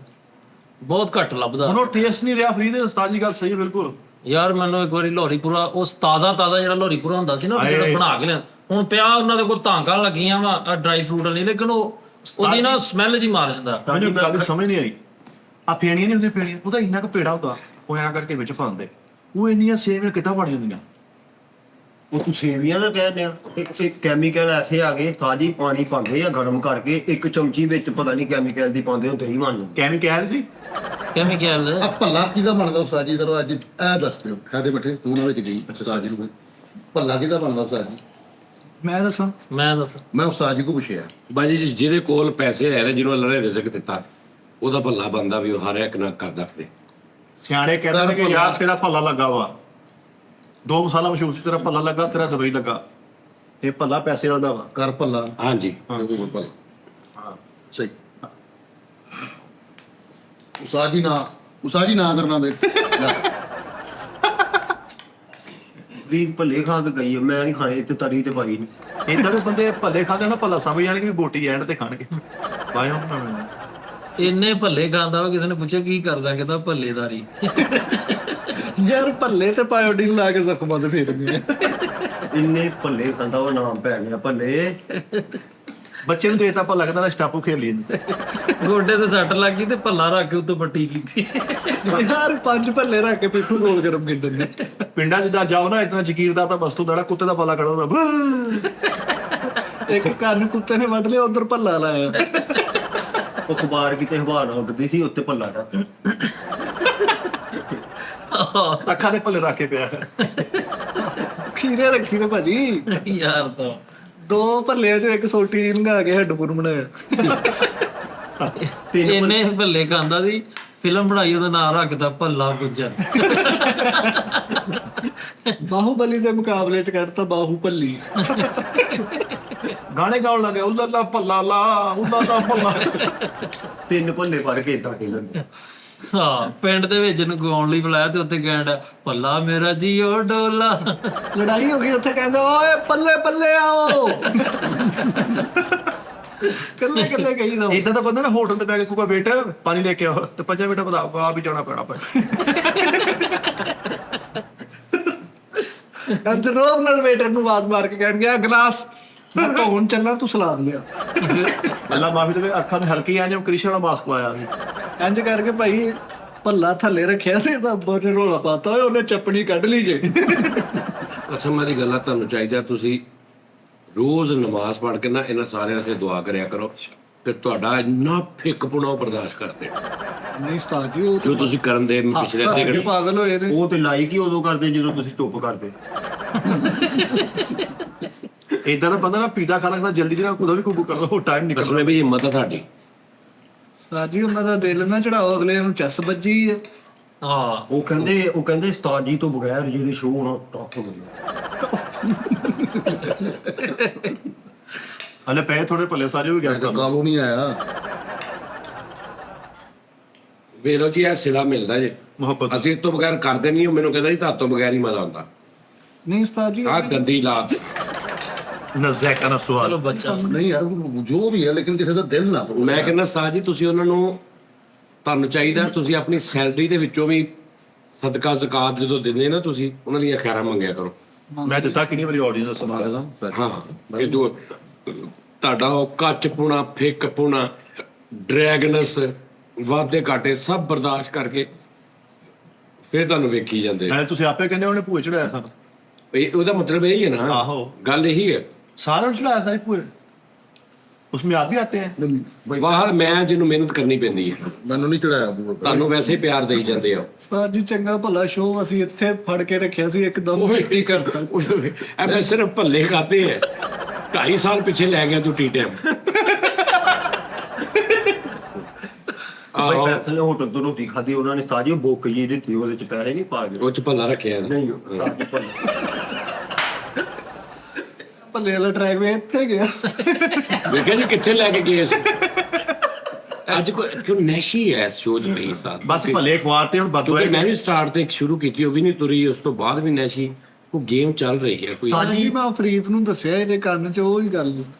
ਬਹੁਤ ਘੱਟ ਲੱਭਦਾ। ਹੁਣ ਉਹ ਟੇਸਟ ਨਹੀਂ ਰਿਹਾ ਫਰੀਦ। ਉਸਤਾਦ ਜੀ ਗੱਲ ਸਹੀ ਹੈ ਬਿਲਕੁਲ। ਯਾਰ ਮੈਨੂੰ ਇੱਕ ਵਾਰੀ ਲਾਹੌਰੀਪੁਰਾ ਉਸ ਤਾਜ਼ਾ ਜਿਹੜਾ ਲਾਹੌਰੀਪੁਰਾ ਹੁੰਦਾ ਸੀ ਨਾ, ਉਹ ਜਿਹੜਾ ਬਣਾ ਕੇ ਲਿਆ, ਹੁਣ ਪਿਆ ਉਹਨਾਂ ਦੇ ਕੋਲ ਧਾਂਗਾ ਲੱਗੀਆਂ ਵਾ ਡਰਾਈ ਫਰੂਟ ਵਾਲੀ, ਲੇਕਿਨ ਉਹਦੀ ਨਾ ਸਮੈਲ ਜੀ ਮਾਰ ਜਾਂਦਾ। ਮੈਨੂੰ ਗੱਲ ਦੀ ਸਮਝ ਨਹੀਂ ਆਈ। ਆ ਫੇਣੀਆਂ ਨਹੀਂ ਹੁੰਦੀਆਂ ਫੇਣੀਆਂ, ਉਹਦਾ ਇੰਨਾ ਕੁ ਪੇੜਾ ਹੁੰਦਾ, ਉਹ ਐਂ ਕਰਕੇ ਵਿੱਚ ਪਾਉਂਦੇ। ਉਹ ਇੰਨੀਆਂ ਸੇਵੀਆਂ ਕਿੱਦਾਂ ਬਣ ਜਾਂਦੀਆਂ? ਉਹ ਤੂੰ ਸੇਵੀਆਂ ਦਾ ਕਹਿ ਰਿਹਾ। ਇੱਕ ਕੈਮੀਕਲ ਐਸੇ ਆ ਗਏ, ਤਾਜੀ ਪਾਣੀ ਪਾਉਂਦੇ ਆ ਗਰਮ ਕਰਕੇ, ਇੱਕ ਚਮਚੀ ਵਿੱਚ ਪਤਾ ਨਹੀਂ ਕੈਮੀਕਲ ਦੀ ਪਾਉਂਦੇ ਹੋ, ਦਹੀਂ ਬਣ ਜਾਂਦੀ। ਕੈਮੀਕਲ ਦੀ ਕਿਵੇਂ ਕਹਿਲ ਆ ਭੱਲਾ ਕਿਹਦਾ ਬਣਦਾ ਉਸਤਾਦ ਜੀ? ਜ਼ਰਾ ਅੱਜ ਇਹ ਦੱਸ ਦਿਓ। ਖਾਦੇ ਬੈਠੇ ਤੂੰ ਨਾ ਵਿੱਚ ਗਈ ਉਸਤਾਦ ਜੀ ਨੂੰ। ਭੱਲਾ ਕਿਹਦਾ ਬਣਦਾ ਉਸਤਾਦ ਜੀ? ਮੈਂ ਦੱਸਾਂ? ਮੈਂ ਦੱਸ ਮੈਂ ਉਸਤਾਦ ਜੀ ਕੋ ਪੁੱਛਿਆ। ਬਾਜੀ ਜੀ ਜਿਹਦੇ ਕੋਲ ਪੈਸੇ ਹੈ ਤੇ ਜਿਹਨੂੰ ਅੱਲਾਹ ਨੇ ਰਿਜ਼ਕ ਦਿੱਤਾ, ਉਹਦਾ ਭੱਲਾ ਬੰਦਾ ਵੀ ਉਹ ਹਰ ਇੱਕ ਨਾਲ ਕਰਦਾ ਫਿਰੇ। ਸਿਆਣੇ ਕਹਿੰਦੇ ਨੇ ਕਿ ਯਾਰ ਤੇਰਾ ਭੱਲਾ ਲੱਗਾ ਵਾ, ਦੋ ਮਸਾਲਾ ਮਸ਼ਹੂਰ ਸੀ, ਤੇਰਾ ਭੱਲਾ ਲੱਗਾ, ਤੇਰਾ ਦੁਬਈ ਲੱਗਾ। ਇਹ ਭੱਲਾ ਪੈਸੇ ਵਾਲਾ ਵਾ। ਕਰ ਭੱਲਾ ਹਾਂਜੀ ਦੇਖੋ ਭੱਲਾ। ਹਾਂ ਸਹੀ। ਉਸਤਾਦ ਜੀ ਨਾ ਕਰਨਾ ਵੇ। ਪ੍ਰੀਤ ਭੱਲੇ ਖਾ ਕੇ ਗਈ ਹੈ, ਮੈਂ ਨਹੀਂ ਖਾਣੇ ਤੇ ਤਰੀ ਤੇ ਪਾਈ ਨਹੀਂ। ਇਦਾਂ ਦੇ ਬੰਦੇ ਭੱਲੇ ਖਾਂਦੇ ਨਾ ਭੱਲਾ ਸਮਝ ਜਾਣਗੇ ਵੀ ਬੋਟੀ ਐਂਡ ਤੇ ਖਾਣਗੇ ਬਾਇਓ ਨਾ। ਇੰਨੇ ਭੱਲੇ ਖਾਂਦਾ ਵਾ, ਕਿਸੇ ਨੇ ਪੁੱਛਿਆ ਕੀ ਕਰਦਾ, ਕਹਿੰਦਾ ਭੱਲੇਦਾਰੀ। ਯਾਰ ਭੱਲੇ ਤੇ ਪਾਇਓਡੀਨ ਲਾ ਕੇ ਜ਼ਖਮਾਂ ਤੇ ਫੇਰ ਗਏ। ਇੰਨੇ ਭੱਲੇ ਖਾਂਦਾ ਉਹ ਨਾਮ ਪੈ ਗਿਆ ਭੱਲੇ। ਬੱਚੇ ਨੂੰ ਦੇਤਾ ਭੱਲਾ ਕਹਿੰਦਾ ਸਟਾਪੂ ਖੇਲ ਲਈ ਗੋਡੇ ਤੇ ਸੱਟ ਲੱਗ ਗਈ ਤੇ ਭੱਲਾ ਰੱਖ ਕੇ ਉੱਤੇ ਪੱਟੀ ਕੀਤੀ। ਯਾਰ 5 ਭੱਲੇ ਰੱਖ ਕੇ ਪਿੱਠੂ ਗੋਲ ਗਰਮ ਖੇਡਣ ਨੇ। ਪਿੰਡਾਂ ਜਿੱਦਾਂ ਜਾਓ ਨਾ ਇਤਨਾ ਜ਼ਕੀਰ ਦਾ ਤਾਂ ਮਸਤੂ ਦਾ ਕੁੱਤੇ ਦਾ ਭੱਲਾ ਕੱਢਦਾ ਇੱਕ ਕੰਨ ਕੁੱਤੇ ਨੇ ਵੱਢ ਲਿਆ, ਉਧਰ ਭੱਲਾ ਲਾਇਆ। ਉਹ ਕਬਾੜ ਕਿਤੇ ਹਵਾ ਨਾਲ ਉੱਡਦੀ ਸੀ, ਉੱਤੇ ਭੱਲਾ ਦਾ। ਅੱਖਾਂ ਦੇ ਭੱਲੇ ਰੱਖ ਕੇ ਪਿਆ। ਖੀਰੇ ਰੱਖੀ ਤੇ ਭਾਜੀ ਯਾਰ ਤਾਂ 2 ਭੱਲਿਆਂ ਚੋਂ ਇੱਕ ਸੋਟੀ ਲੰਘਾ ਕੇ ਹੈੱਡਫੋਨ ਬਣਾਇਆ। ਇੰਨੇ ਭੱਲੇ ਖਾਂਦਾ ਸੀ, ਫਿਲਮ ਬਣਾਈ ਉਹਦਾ ਨਾਮ ਰੱਖਦਾ ਭੱਲਾ ਗੁੱਜਰ। ਬਾਹੂਬਲੀ ਦੇ ਮੁਕਾਬਲੇ ਚ ਕੱਢਤਾ ਬਾਹੂ ਭੱਲੀ। ਗਾਣੇ ਗਾਉਣ ਲੱਗੇ ਉੱਲਾ ਲਾ ਭੱਲਾ ਲਾ ਉੱਲਾ ਲਾ ਭੱਲਾ। 3 ਭੱਲੇ ਭਰ ਕੇ ਇਦਾਂ ਖੇਲਣ। ਹਾਂ, ਪਿੰਡ ਦੇ ਵਿੱਚ ਨੂੰ ਗਾਉਣ ਲਈ ਬੁਲਾਇਆ ਤੇ ਉੱਥੇ ਕਹਿੰਦਾ ਭੱਲਾ ਮੇਰਾ ਜੀਓ ਡੋਲਾ। ਲੜਾਈ ਹੋ ਗਈ ਉੱਥੇ, ਕਹਿੰਦੇ ਓਏ ਪੱਲੇ ਪੱਲੇ ਆਓ। ਕੱਲੇ ਕੱਲੇ ਕਹੀ ਦਾ। ਇਦਾਂ ਦਾ ਬੰਦਾ ਨਾ ਹੋਟਲ ਤੇ ਬੈ ਕੇ ਕਹੂਗਾ ਵੇਟ ਪਾਣੀ ਲੈ ਕੇ ਆਓ ਤੇ 5 ਮਿੰਟ ਬਾਅਦ ਆ ਵੀ ਜਾਣਾ ਪੈਣਾ। ਅੱਜ ਰੋਬ ਨਾਲ ਵੇਟਰ ਨੂੰ ਆਵਾਜ਼ ਮਾਰ ਕੇ ਕਹਿਣ ਗਿਆ ਗਲਾਸ ਹੁਣ ਚੱਲਣਾ, ਤੂੰ ਸਲਾਦ ਲਿਆ। ਅੱਲਾ ਮਾਫੀ ਦੇਵੇ, ਅੱਖਾਂ ਤੇ ਹਲਕੀ ਆ ਜਿਵੇਂ ਕ੍ਰਿਸ਼ਨ ਵਾਲਾ ਮਾਸਕ ਲਾਇਆ ਸੀ। ਇੰਜ ਕਰਕੇ ਭਾਈ ਭੱਲਾ ਥੱਲੇ ਰੱਖਿਆ ਤੇ ਤਾਂ ਬੋਰੇ ਰੋਲਾ ਪਾਤਾ ਹੋਇਆ, ਉਹਨੇ ਚੱਪਣੀ ਕੱਢ ਲਈ ਜੇ। ਕਸਮ ਦੀ ਗੱਲ ਆ, ਤੁਹਾਨੂੰ ਚਾਹੀਦਾ ਤੁਸੀਂ ਰੋਜ਼ ਨਮਾਜ਼ ਪੜ੍ਹ ਕੇ ਨਾ ਇਹਨਾਂ ਸਾਰਿਆਂ ਤੇ ਦੁਆ ਕਰਿਆ ਕਰੋ ਤੇ ਤੁਹਾਡਾ ਇੰਨਾ ਫਿੱਕਪੁਣਾ ਉਹ ਬਰਦਾਸ਼ਤ ਕਰਦੇ ਨਹੀਂ ਉਸਤਾਦ ਜੀ, ਉਹ ਜੋ ਤੁਸੀਂ ਕਰਨ ਦੇ ਪਿਛਲੇ ਅੱਧੇ ਘੰਟੇ। ਪਾਗਲ ਹੋਏ ਨੇ। ਉਹ ਤੇ ਲਾਈਕ ਹੀ ਉਦੋਂ ਕਰਦੇ ਜਦੋਂ ਤੁਸੀਂ ਚੁੱਪ ਕਰਦੇ। ਇਦਾਂ ਦਾ ਬੰਦਾ ਨਾ ਪੀਦਾ ਖਾ ਲੈਂਦਾ ਜਲਦੀ ਜਿਹੜਾ ਕੁਦਾ ਵੀ ਕੁੱਕੂ ਕਰਦਾ ਉਹ ਟਾਈਮ ਨਿਕਲਦਾ। ਕਸਮ ਵੀ ਹਿੰਮਤ ਆ ਤੁਹਾਡੀ। ਉਸਤਾਦ ਜੀ ਉਹਨਾਂ ਦਾ ਦਿਲ ਨਾ ਚੜਾਓ, ਅਗਲੇ ਨੂੰ ਚੱਸ ਵੱਜੀ ਹੈ। ਹਾਂ, ਉਹ ਕਹਿੰਦੇ ਉਸਤਾਦ ਜੀ ਤੋਂ ਬਗੈਰ ਜਿਹੜੇ ਸ਼ੋਅ ਹੋਣਾ ਟੌਪ ਹੋ ਗਏ। ਹਲੇ ਪਏ ਥੋੜੇ ਭੱਲੇ ਸਾਰੇ ਵੀ ਗਿਆ ਕਾਬੂ ਨਹੀਂ ਆਇਆ। ਵੇਲੋ ਜੀ ਇਹ ਸਿਲਾ ਮਿਲਦਾ ਜੇ, ਮੁਹੱਬਤ। ਅਸੀਂ ਇਹ ਤੋਂ ਬਗੈਰ ਕਰਦੇ ਨਹੀਂ। ਉਹ ਮੈਨੂੰ ਕਹਿੰਦਾ ਜੀ ਤੁਹਾਡੇ ਤੋਂ ਬਗੈਰ ਹੀ ਮਜ਼ਾ ਆਉਂਦਾ। ਨਹੀਂ ਉਸਤਾਦ ਜੀ, ਆਹ ਗੰਦੀ ਲਾਤ। ਨਜ਼ੈਕਾ ਨਾ ਚਲੋ ਸਵਾਲ ਬੱਚਾ। ਨਹੀਂ ਯਾਰ ਜੋ ਵੀ ਹੈ, ਲੇਕਿਨ ਕਿਸੇ ਦਾ ਦਿਲ ਨਾ ਤੋੜੋ। ਮੈਂ ਕਹਿੰਦਾ ਸਾਹ ਜੀ ਤੁਸੀਂ ਉਹਨਾਂ ਨੂੰ, ਤੁਹਾਨੂੰ ਚਾਹੀਦਾ ਤੁਸੀਂ ਆਪਣੀ ਸੈਲਰੀ ਦੇ ਵਿੱਚੋਂ ਵੀ ਸਦਕਾ ਜ਼ਕਾਤ ਜਦੋਂ ਦਿੰਦੇ ਨਾ ਤੁਸੀਂ ਉਹਨਾਂ ਦੀਆਂ ਖੈਰਾਂ ਮੰਗਿਆ ਕਰੋ। ਮੈਂ ਦਿੱਤਾ ਕਿੰਨੀ ਵਾਰੀ ਆਡੀਅנס ਨੂੰ ਸਮਾਲ ਹਾਂ, ਕਿ ਜੋ ਤੁਹਾਡਾ ਉਹ ਕੱਚਪੁਣਾ, ਫਿੱਕਪੁਣਾ, ਡਰੈਗਨਸ, ਵਾਧੇ ਘਾਟੇ ਸਭ ਬਰਦਾਸ਼ਤ ਕਰਕੇ ਫਿਰ ਤੁਹਾਨੂੰ ਵੇਖੀ ਜਾਂਦੇ। ਮੈਂ ਤੁਸੀਂ ਆਪੇ ਕਹਿੰਦੇ ਉਹਨੇ ਭੂਏ ਚੜਾਇਆ ਸਾਨੂੰ। ਉਹਦਾ ਮਤਲਬ ਇਹ ਹੀ ਹੈ ਨਾ, ਆਹੋ। ਗੱਲ ਇਹੀ ਹੈ। ਸਾਰਿਆਂ ਨੂੰ ਚੜਾਇਆ ਸਾਰੀ ਭੂਏ। ਉਸमें आप भी आते हैं। ਬਾਹਰ ਮੈਂ ਜਿਹਨੂੰ ਮਿਹਨਤ ਕਰਨੀ ਪੈਂਦੀ ਹੈ, ਮੈਨੂੰ ਨਹੀਂ ਚੜਾਇਆ ਬੂਆ। ਤੁਹਾਨੂੰ ਵੈਸੇ ਹੀ ਪਿਆਰ ਦੇਈ ਜਾਂਦੇ ਆ। ਉਸਤਾਦ ਜੀ ਚੰਗਾ ਭਲਾ ਸ਼ੋਅ ਅਸੀਂ ਇੱਥੇ ਫੜ ਕੇ ਰੱਖਿਆ ਸੀ, ਇੱਕਦਮ ਮਿੱਟੀ ਕਰਤਾ। ਐ ਮੈਂ ਸਿਰਫ ਭੱਲੇ ਖਾਤੇ ਹੈ। 2.5 ਸਾਲ ਪਿੱਛੇ ਲੈ ਗਿਆ ਤੂੰ ਟੀ ਟਾਈਮ। ਭਾਈ ਪੈਸੇ ਨੇ ਹੋਟਲ ਤੋਂ ਰੋਟੀ ਖਾਧੀ, ਉਹਨਾਂ ਨੇ ਤਾਜੀ ਬੁੱਕ ਜੀ ਦਿੱਤੀ, ਉਹਦੇ ਚ ਪੈਸੇ ਨਹੀਂ ਪਾ ਗਏ। ਉਹ ਚ ਭੱਲਾ ਰੱਖਿਆ ਨਾ। ਨਹੀਂ ਤਾਜ਼ੀ ਭੱਲੇ। ਭੱਲੇ ਵਾਲਾ ਟਰੈਕ ਵੇ ਇੱਥੇ ਗਿਆ। ਵੇਖਿਆ ਜੀ ਕਿੱਥੇ ਲੈ ਕੇ ਗਏ ਸੀ। ਅੱਜ ਕਿਉਂ ਨੈਸ਼ੀ ਹੈ ਸ਼ੋਅ ਚ ਨਹੀਂ ਸਾਥ। ਬਸ ਭਲੇ ਖਵਾਤੇ ਹੁਣ ਕਿਉਂਕਿ ਬਦਵਾਏ। ਮੈਂ ਵੀ ਸਟਾਰਟ ਤੇ ਸ਼ੁਰੂ ਕੀਤੀ, ਉਹ ਵੀ ਨਹੀਂ ਤੁਰੀ। ਉਸ ਤੋਂ ਬਾਅਦ ਵੀ ਨੈਸ਼ੀ ਉਹ ਗੇਮ ਚੱਲ ਰਹੀ ਹੈ ਕੋਈ। ਸਾਜੀ ਮੈਂ ਫਰੀਦ ਨੂੰ ਦੱਸਿਆ ਇਹਦੇ ਕੰਨ 'ਚ ਉਹ ਹੀ ਗੱਲ,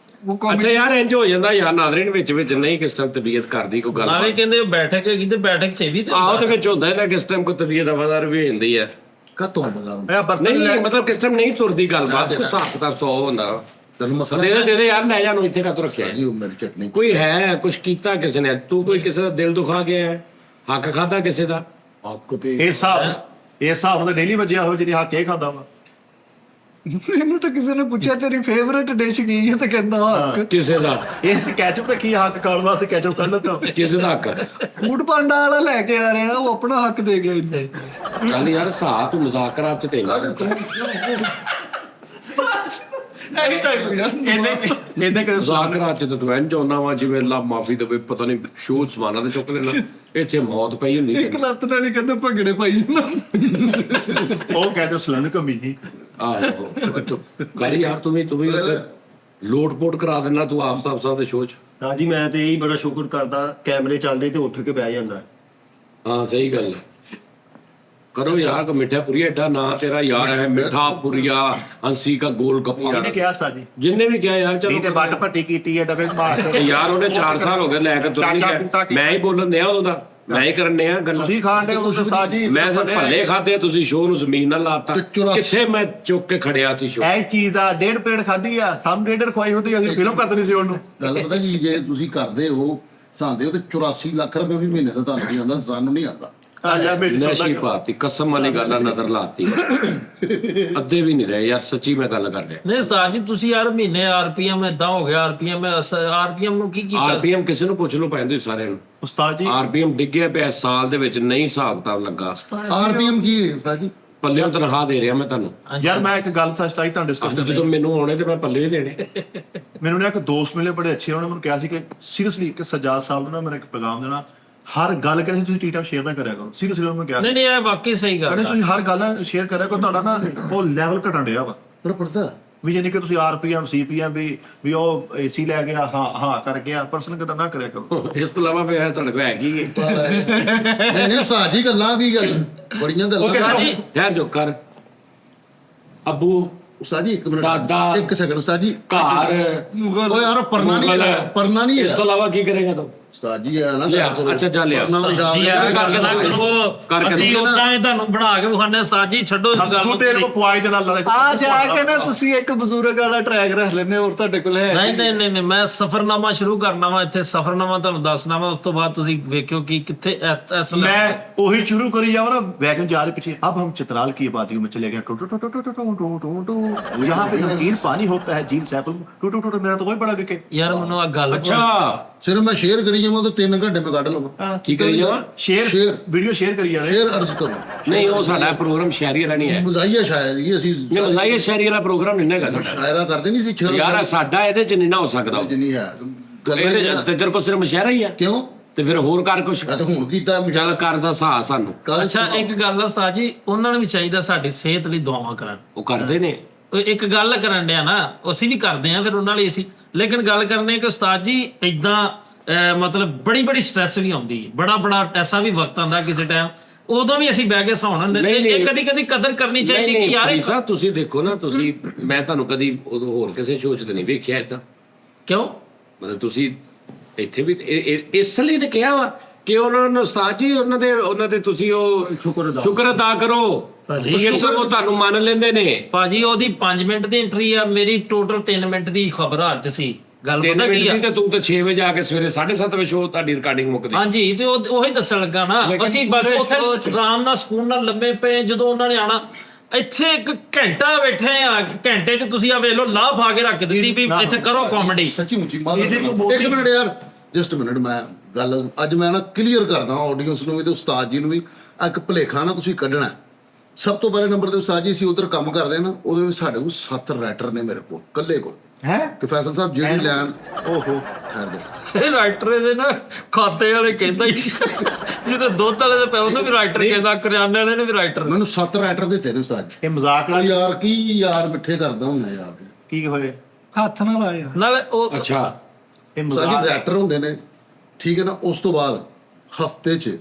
ਉਹ ਅੱਛਾ ਯਾਰ ਇੰਜ ਹੋ ਜਾਂਦਾ ਯਾਰ, ਨਾਜ਼ਰੀਨ ਵਿੱਚ ਨਹੀਂ ਕਿਸ ਟਾਈਮ ਤਬੀਅਤ ਕਰਦੀ ਕੋਈ ਗੱਲ। ਨਾਲੇ ਕਹਿੰਦੇ ਬੈਠਕ ਹੈਗੀ ਤੇ ਬੈਠਕ ਚ ਵੀ ਤੇ ਆਹੋ ਤੇ ਵਿੱਚ ਹੁੰਦਾ ਹੈ ਨਾ ਕਿਸ ਟਾਈਮ ਕੋਈ ਤਬੀਅਤ ਹਵਾਦਾਰ ਵੀ ਹੁੰਦੀ ਹੈ। ਕਦੋਂ ਬਗਾ ਮੈਂ ਬਰਤਨ ਨਹੀਂ ਲੈ ਮਤਲਬ ਕਿਸ ਟਾਈਮ ਨਹੀਂ ਤੁਰਦੀ ਗੱਲਬਾਤ, ਕੋਈ ਹਿਸਾਬ ਕਿਤਾਬ 100 ਹੁੰਦਾ। ਤੈਨੂੰ ਮਸਲਾ ਦੇ ਦੇ ਯਾਰ, ਲੈ ਜਾ ਨੂੰ ਇੱਥੇ ਕਾਤੋਂ ਰੱਖਿਆ। ਜੀ ਉਹ ਮੇਰੀ ਚਟਨੀ ਕੋਈ ਹੈ ਕੁਛ ਕੀਤਾ ਕਿਸੇ ਨੇ, ਤੂੰ ਕੋਈ ਕਿਸੇ ਦਾ ਦਿਲ ਦੁਖਾ ਗਿਆ ਹੈ, ਹੱਕ ਖਾਦਾ ਕਿਸੇ ਦਾ। ਹੱਕ ਤੇ ਇਹ ਹਿਸਾਬ ਨਾਲ ਡੇਲੀ ਵੱਜਿਆ ਹੋ ਜਿਹੜੀ ਹੱਕ ਇਹ ਖਾਂਦਾ ਵਾ। ਮੈਨੂੰ ਤਾਂ ਕਿਸੇ ਨੇ ਪੁੱਛਿਆ ਤੇਰੀ ਫੇਵਰੇਟ ਡਿਸ਼ ਕੀ ਹੈ, ਤੇ ਕਹਿੰਦਾ ਹੱਕ। ਕਿਸੇ ਦਾ ਇਹ ਕੈਚਅਪ ਦਾ ਕੀ ਹੱਕ ਖਾਣ ਵਾਸਤੇ ਕੈਚਅਪ ਕੱਢ ਦਿੱਤਾ। ਕਿਸੇ ਦਾ ਹੱਕ। ਫੂਡ ਪਾਂਡਾ ਵਾਲਾ ਲੈ ਕੇ ਆ ਰਿਹਾ, ਉਹ ਆਪਣਾ ਹੱਕ ਦੇ ਗਿਆ ਇੱਥੇ। ਚੱਲ ਯਾਰ ਹਿਸਾਬ ਤੂੰ ਮਜ਼ਾਕਰਾ ਚ ਤੇ ਐਹੀ ਟਾਈਪ ਯਾਰ। ਇਹਨੇ ਕਦੇ ਮਜ਼ਾਕਰਾ ਚ ਤੇ ਤੂੰ ਇੰਜ ਆਉਣਾ ਵਾ ਜਿਵੇਂ ਅੱਲਾ ਮਾਫੀ ਦੇਵੇ, ਪਤਾ ਨਹੀਂ ਸ਼ੋਅ ਸਮਾਨਾ ਤੇ ਚੁੱਕ ਲੈਣਾ, ਇੱਥੇ ਮੌਤ ਪਈ ਹੁੰਦੀ ਇੱਕ ਲੱਤ ਨਾਲ ਹੀ ਕਹਿੰਦੇ ਭੰਗੜੇ ਪਾਈ ਜਾਂਦਾ। ਉਹ ਕਹਿੰਦੇ ਸਲਨ ਕਮੀਨੀ। ਆਹੋ ਕਰ ਯਾਰ, ਤੂੰ ਵੀ ਲੋਟ-ਪੋਟ ਕਰਾ ਦੇਣਾ ਤੂੰ ਆਫਤਾਬ ਸਾਹਿਬ ਦੇ ਸ਼ੋਅ ਚ। ਹਾਂਜੀ ਮੈਂ ਤੇ ਇਹੀ ਬੜਾ ਸ਼ੁਕਰ ਕਰਦਾ, ਕੈਮਰੇ ਚੱਲਦੇ ਤੇ ਉੱਠ ਕੇ ਬਹਿ ਜਾਂਦਾ। ਹਾਂ ਸਹੀ ਗੱਲ ਹੈ। करो यार को मिठा पुरिया एडा ना तेरा यार है मिठा पुरिया हंसी का गोल ਇਹਨੇ गप्पा ਕਿਹਾ ਸਾਜੀ जिनने भी किया यार ਨਹੀਂ ਤੇ चलो ਵੱਟ ਭੱਟੀ ਕੀਤੀ ਹੈ ਡਬੇ ਮਾਰ ਤੇ ਯਾਰ ਉਹਨੇ 4 ਸਾਲ ਹੋ ਗਏ ਲੈ ਕੇ ਤੁਰ ਨਹੀਂ ਗਿਆ ਮੈਂ ਹੀ ਬੋਲਣ ਦਿਆ ਉਦੋਂ ਦਾ ਮੈਂ ਹੀ ਕਰਨ ਦਿਆ ਗੱਲਾਂ ਤੁਸੀਂ ਖਾਣ ਦੇ ਉਸਤਾਦ ਜੀ ਮੈਂ ਤਾਂ ਭੱਲੇ ਖਾਦੇ ਤੁਸੀਂ ਸ਼ੋਅ ਨੂੰ ਜ਼ਮੀਨ ਨਾਲ ਲਾਤਾ ਤੇ 84 ਕਿੱਥੇ ਮੈਂ ਚੁੱਕ ਕੇ ਖੜਿਆ ਸੀ ਸ਼ੋਅ ਐ ਚੀਜ਼ ਦਾ 1.5 ਪਲੇਟ ਖਾਧੀ ਆ ਸਮ 1.5 ਖਵਾਈ ਹੁੰਦੀ ਅਸੀਂ ਫਿਲਮ ਕਰਦੇ ਨਹੀਂ ਸੀ ਉਹਨੂੰ ਗੱਲ ਪਤਾ ਕੀ ਜੇ ਤੁਸੀਂ ਕਰਦੇ ਹੋ ਸਾਂਦੇ ਹੋ ਤੇ 84 ਲੱਖ ਰੁਪਏ ਵੀ ਮਹੀਨੇ ਦਾ ਤੁਹਾਨੂੰ ਨਹੀਂ ਆਉਂਦਾ, ਸਾਨੂੰ ਨਹੀਂ ਆਉਂਦਾ। ਆ ਜਾ ਮੇਰੀ ਨਸ਼ੀ ਸੁਣਦਾ ਪਾਤੀ ਕਸਮ ਵਾਲੀ ਗੱਲ ਆ ਨਜ਼ਰ ਲਾਤੀ ਅੱਧੇ ਵੀ ਨਹੀਂ ਰਹੇ ਯਾਰ ਸੱਚੀ ਮੈਂ ਗੱਲ ਕਰ ਰਿਹਾ ਨਹੀਂ ਉਸਤਾਦ ਜੀ ਤੁਸੀਂ ਯਾਰ ਮਹੀਨੇ ਆਰਪੀਐਮ ਇਦਾਂ ਹੋ ਗਿਆ ਆਰਪੀਐਮ ਨੂੰ ਕੀ ਕੀਤਾ ਆਰਪੀਐਮ ਕਿਸੇ ਨੂੰ ਪੁੱਛ ਲਓ ਪੈਂਦੇ ਸਾਰਿਆਂ ਨੂੰ ਉਸਤਾਦ ਜੀ ਆਰਪੀਐਮ ਡਿੱਗਿਆ ਪਿਆ ਸਾਲ ਦੇ ਵਿੱਚ ਨਹੀਂ ਹਿਸਾਬ ਕਿਤਾਬ ਲੱਗਾ ਆਰਪੀਐਮ ਕੀ ਹੈ ਉਸਤਾਦ ਜੀ? ਪੱਲਿਓਂ ਤਨਖਾਹ ਦੇ ਰਿਹਾ ਮੈਂ ਤੁਹਾਨੂੰ ਯਾਰ ਮੈਂ ਇੱਕ ਗੱਲ ਸੱਚਾਈ ਤੁਹਾਨੂੰ ਡਿਸਕਸ ਅੱਜ ਜਦੋਂ ਮੈਨੂੰ ਆਉਣੇ ਤੇ ਮੈਂ ਪੱਲੇ ਹੀ ਦੇਣੇ ਮੈਨੂੰ ਨਾ ਇੱਕ ਦੋਸਤ ਮਿਲੇ ਬੜੇ ਅੱਛੇ ਉਹਨੇ ਮੈਨੂੰ ਕਿਹਾ ਸੀ ਕਿ ਸੀਰੀਅਸਲੀ ਕਿ ਸਜਾਦ ਸਾਹਿਬ ਨੂੰ ਨਾ ਮੇਰਾ ਇੱਕ ਪੈਗਾਮ ਦੇਣਾ ਹਰ ਗੱਲ ਕਹਿੰਦੇ ਤੁਸੀਂ ਟੀਟਾ ਸ਼ੇਅਰ ਨਾ ਕਰਿਆ ਕਰੋ ਸੀਰੀਅਸਲੀ ਉਹਨੂੰ ਕਿਹਾ ਨਹੀਂ ਨਹੀਂ ਇਹ ਵਾਕਈ ਸਹੀ ਗੱਲ ਕਹਿੰਦੇ ਆ। ਤੁਸੀਂ ਹਰ ਗੱਲ ਸ਼ੇਅਰ ਕਰਿਆ ਕਰੋ ਤੁਹਾਡਾ ਨਾ ਉਹ ਲੈਵਲ ਘਟਣ ਡਿਆ ਵਾ ਪਰ ਪੜਦਾ ਵੀ ਜਾਨੀ ਕਿ ਤੁਸੀਂ ਆਰਪੀਐਮ ਸੀਪੀਐਮ ਵੀ ਉਹ ਏਸੀ ਲੈ ਗਿਆ ਹਾਂ ਕਰ ਗਿਆ ਪਰਸਨਲ ਕਦਾ ਨਾ ਕਰਿਆ ਕਰੋ ਇਸ ਤੋਂ ਇਲਾਵਾ ਫਿਰ ਤੁਹਾਡੇ ਕੋਲ ਹੈਗੀ ਹੈ ਨਹੀਂ ਨਹੀਂ ਉਸਤਾਦ ਜੀ ਗੱਲਾਂ ਕੀ ਗੱਲ ਬੜੀਆਂ ਗੱਲਾਂ ਉਸਤਾਦ ਜੀ ਠਹਿਰ ਜੋ ਕਰ ਅੱਬੂ ਉਸਤਾਦ ਜੀ ਇੱਕ ਮਿੰਟ ਦਾਦਾ। ਇੱਕ ਸੈਕਿੰਡ ਉਸਤਾਦ ਜੀ ਘਰ ਓ ਯਾਰ ਪਰਨਾ ਨਹੀਂ ਹੈਗਾ, ਪਰਨਾ ਨਹੀਂ ਇਸ ਹੈ ਤੋਂ ਇਲਾਵਾ ਕੀ ਕਰੇਗਾ ਤੂੰ ਉਸਤਾਦ ਜੀ ਆ ਨਾ ਲਿਆ, ਕਰੋ। ਅੱਛਾ, ਜਾ ਲਿਆ। ਪਰਨਾ ਵੀ ਜੀ ਯਾਰ ਕਰਕੇ ਨਾ ਕਰੋ ਕਰਕੇ ਅਸੀਂ ਨਾ। ਉਦਾਂ ਹੀ ਤੁਹਾਨੂੰ ਬਣਾ ਕੇ ਵਿਖਾਣੇ ਉਸਤਾਦ ਜੀ ਛੱਡੋ ਇਸ ਗੱਲ ਤੂੰ ਨੂੰ ਤੇਰੇ ਕੋ ਪੁਆਇੰਟ ਦੇ ਨਾਲ ਆ ਜਾ ਕੇ ਨਾ ਤੁਸੀਂ ਇੱਕ ਬਜ਼ੁਰਗ ਵਾਲਾ ਟਰੈਕ ਰੱਖ ਲੈਨੇ ਹੋਰ ਤੁਹਾਡੇ ਕੋਲ ਹੈ ਨਹੀਂ ਮੈਂ ਸਫਰਨਾਮਾ ਸ਼ੁਰੂ ਕਰਨਾ ਵਾ ਇੱਥੇ ਸਫਰਨਾਮਾ ਤੁਹਾਨੂੰ ਦੱਸਣਾ ਵਾ ਉਸ ਤੋਂ ਬਾਅਦ ਤੁਸੀਂ ਵੇਖਿਓ ਕਿ ਕਿੱਥੇ ਇਸ मैं वही शुरू करी जाओ ना वैगन जा रहे पीछे अब हम चित्राल की आबादियों में चले गए टू टू टू टू टू टू टू टू टू यहाँ पे नमकीन पानी होता है झील सैपल टू टू टू मेरा तो वही बड़ा विकेट ਯਾਰ ਮੈਨੂੰ ਆ ਗੱਲ ਅੱਛਾ ਸਿਰਫ ਮੈਂ ਸ਼ੇਅਰ ਕਰੀ ਜਾਵਾਂ ਤਾਂ 3 ਘੰਟੇ ਮੈਂ ਕੱਢ ਲਵਾਂ ਕੀ ਕਰੀ ਜਾਵਾਂ शेयर शेयर। वीडियो शेयर करी जा रहे ਸ਼ੇਅਰ ਅਰਜ਼ ਕਰੋ ਨਹੀਂ ਉਹ ਸਾਡਾ ਪ੍ਰੋਗਰਾਮ ਸ਼ਾਇਰੀ ਵਾਲਾ ਨਹੀਂ ਹੈ ਮਜ਼ਾਈਆ ਸ਼ਾਇਰ ਜੀ ਅਸੀਂ ਨਹੀਂ ਮਜ਼ਾਈਆ ਸ਼ਾਇਰੀ ਵਾਲਾ ਪ੍ਰੋਗਰਾਮ ਨਹੀਂ ਹੈਗਾ ਸਾਡਾ ਸ਼ਾਇਰਾ ਕਰਦੇ ਨਹੀਂ ਸੀ ਛੇੜ ਯਾਰ ਸਾਡਾ ਇਹਦੇ ਚ ਨਹੀਂ ਨਾ ਹੋ ਸਕਦਾ ਜਿੰਨੀ ਹੈ ਗੱਲ ਇਹਦੇ ਚ ਤੇ ਤੇਰੇ ਕੋਲ ਸਿਰਫ ਮੁਸ਼ਾਇਰਾ ਹੀ ਆ ਕਿਉਂ ਤੇ ਫਿਰ ਹੋਰ ਕਰ ਕੁਛ ਮੈਂ ਤਾਂ ਹੁਣ ਕੀਤਾ ਚੱਲ ਕਰ ਦਾ ਸਾਹ ਸਾਨੂੰ ਅੱਛਾ ਇੱਕ ਗੱਲ ਆ ਉਸਤਾਦ ਜੀ ਉਹਨਾਂ ਨੂੰ ਵੀ ਚਾਹੀਦਾ ਸਾਡੀ ਸਿਹਤ ਲਈ ਦੁਆਵਾਂ ਕਰਨ ਉਹ ਕਰਦੇ ਨੇ ਉਹ ਇੱਕ ਗੱਲ ਕਰਨ ਡਿਆ ਨਾ ਅਸੀਂ ਵੀ ਕਰਦੇ ਆ ਫਿਰ ਉਹਨਾਂ ਲਈ ਅਸੀਂ ਲੇਕਿਨ ਗੱਲ ਕਰਨੇ ਕਿ ਉਸਤਾਦ ਜੀ ਇਦਾਂ ਮਤਲਬ ਬੜੀ ਸਟ੍ਰੈਸ ਵੀ ਆਉਂਦੀ ਹੈ ਬੜਾ ਐਸਾ ਵੀ ਵਕਤ ਆਉਂਦਾ ਕਿਸੇ ਟਾਈਮ ਉਦੋਂ ਵੀ ਅਸੀਂ ਬਹਿ ਕੇ ਸੌਣ ਹੁੰਦੇ ਕਦੀ ਕਦਰ ਕਰਨੀ ਚਾਹੀਦੀ ਕਿ ਯਾਰ ਫਰੀਦ ਸਾਹਿਬ ਤੁਸੀਂ ਦੇਖੋ ਨਾ ਤੁਸੀਂ ਮੈਂ ਤੁਹਾਨੂੰ ਕਦੀ ਉਦੋਂ ਹੋਰ ਕਿਸੇ ਸ਼ੋਅ 'ਚ ਤਾਂ ਨਹੀਂ ਵੇਖਿਆ ਏਦਾਂ ਕਿਉਂ ਮਤਲਬ ਤੁਸੀਂ ਇੱਥੇ ਵੀ ਇਸ ਲਈ ਤੇ ਕਿਹਾ ਵਾ ਕਿ ਉਹਨਾਂ ਨੂੰ ਉਸਤਾਦ ਜੀ ਉਹਨਾਂ ਦੇ ਤੁਸੀਂ ਉਹ ਸ਼ੁਕਰ ਅਦਾ ਕਰੋ ਭਾਜੀ, ਉਹ ਤੁਹਾਨੂੰ ਮੰਨ ਲੈਂਦੇ ਨੇ ਭਾਜੀ ਉਹਦੀ 5 ਮਿੰਟ ਦੀ ਐਂਟਰੀ ਆ ਮੇਰੀ ਟੋਟਲ 3 ਮਿੰਟ ਦੀ ਖਬਰ ਅੱਜ ਸੀ ਗੱਲ 3 ਪਤਾ ਕੀ ਮਿੰਟ ਆ ਦੀ ਤੇ ਤੂੰ ਤਾਂ 6 ਵਜੇ ਆ ਕੇ ਸਵੇਰੇ 7:30 ਵਜੇ ਸ਼ੋਅ ਤੁਹਾਡੀ ਰਿਕਾਰਡਿੰਗ ਮੁੱਕਦੀ ਹਾਂਜੀ ਤੇ ਉਹੀ ਦੱਸਣ ਲੱਗਾ ਨਾ ਅਸੀਂ ਬਸ ਉੱਥੇ ਆਰਾਮ ਨਾਲ ਸਕੂਨ ਨਾਲ ਲੰਮੇ ਪਏ ਜਦੋਂ ਉਹਨਾਂ ਨੇ ਆਣਾ ਇੱਥੇ ਇੱਕ ਘੰਟਾ ਬੈਠੇ ਆ ਘੰਟੇ 'ਚ ਤੁਸੀਂ ਆ ਵੇਖ ਲਓ ਲਾਹ ਪਾ ਕੇ ਰੱਖ ਦਿੱਤੀ ਵੀ ਇੱਥੇ ਕਰੋ ਕਾਮੇਡੀ ਸੱਚੀ ਮੁੱਚੀ ਇੱਕ ਮਿੰਟ ਯਾਰ ਜਸਟ ਮਿੰਟ ਮੈਂ ਗੱਲ ਅੱਜ ਮੈਂ ਨਾ ਕਲੀਅਰ ਕਰਦਾ ਆਡੀਅנס ਨੂੰ ਵੀ ਤੇ ਉਸਤਾਦ ਜੀ ਨੂੰ ਵੀ ਇੱਕ ਭੁਲੇਖਾ ਨਾ ਤੁਸੀਂ ਕੱਢਣਾ ਸਭ ਤੋਂ ਪਹਿਲੇ ਨੰਬਰ ਤੇ ਉਸਤਾਦ ਜੀ ਅਸੀਂ ਉਧਰ ਕੰਮ ਕਰਦੇ ਨਾ ਉਹਦੇ ਵਿੱਚ ਸਾਡੇ ਕੋਲ 7 ਰਾਈਟਰ ਨੇ ਮੇਰੇ ਕੋਲ ਇਕੱਲੇ ਕੋਲ है ਕਿ ਫੈਸਲ ਸਾਹਿਬ ਜਿਹੜੀ ਲੈਣ ओहो ਠਹਿਰ ਦੇ ਇਹ ਰਾਈਟਰ ਦੇ ਨਾ ਖਾਤੇ ਵਾਲੇ ਕਹਿੰਦਾ ਹੀ ਜਿਹਦੇ ਦੁੱਧ ਵਾਲੇ ਦੇ ਪੈ ਉਹਨੂੰ ਵੀ ਰਾਈਟਰ ਕਹਿੰਦਾ ਕਰਿਆਨੇ ਵਾਲੇ ਨੇ ਵੀ ਰਾਈਟਰ ਮੈਨੂੰ 7 ਰਾਈਟਰ ਦਿੱਤੇ ਨੇ ਉਸਤਾਦ ਜੀ ये मजाक ਆ ਯਾਰ ਕੀ ਯਾਰ ਮਿੱਠੇ ਕਰਦਾ ਹੁੰਦਾ ਯਾਰ की होए ਹੱਥ ਨਾਲ ਆਇਆ ਨਾਲੇ ਉਹ ਅੱਛਾ ये ਉਸਤਾਦ ਜੀ मजाक ਰਾਈਟਰ ਹੁੰਦੇ ਨੇ ਠੀਕ ਹੈ ਨਾ ਉਸ ਤੋਂ ਬਾਅਦ ਹਫਤੇ 'ਚ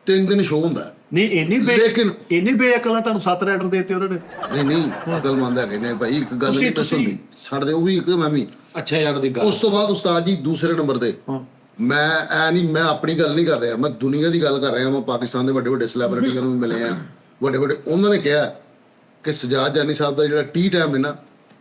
3 ਦਿਨ ਸ਼ੋਅ ਹੁੰਦਾ नहीं लेकिन- इन्नी बेअकल ਤੁਹਾਨੂੰ 7 ਰਾਈਟਰ ਦੇਤੇ ਉਹਨਾਂ ਨੇ ਨਹੀਂ ਅਕਲਮੰਦ ਹੈਗੇ ਨੇ ਭਾਈ ਇੱਕ ਗੱਲ ਨਹੀਂ ਤੁਸੀਂ- ਦੱਸਣੀ ਛੱਡ ਦੇ ਉਹ ਵੀ ਇੱਕ ਮੈਂ ਵੀ ਅੱਛਾ ਯਾਰ ਉਹਦੀ ਗੱਲ ਉਸ ਤੋਂ ਬਾਅਦ ਉਸਤਾਦ ਜੀ ਦੂਸਰੇ ਨੰਬਰ ਤੇ ਮੈਂ ਆਪਣੀ ਗੱਲ ਨਹੀਂ ਕਰ ਰਿਹਾ ਮੈਂ ਦੁਨੀਆ ਦੀ ਗੱਲ ਕਰ ਰਿਹਾ ਮੈਂ ਪਾਕਿਸਤਾਨ ਦੇ ਵੱਡੇ ਸੈਲੀਬ੍ਰਿਟੀਆਂ ਨੂੰ ਮਿਲੇ ਆ ਵੱਡੇ ਉਹਨਾਂ ਨੇ ਕਿਹਾ ਕਿ ਸਜਾਦ ਜਾਨੀ ਸਾਹਿਬ ਦਾ ਜਿਹੜਾ ਟੀ ਟਾਈਮ ਹੈ ਨਾ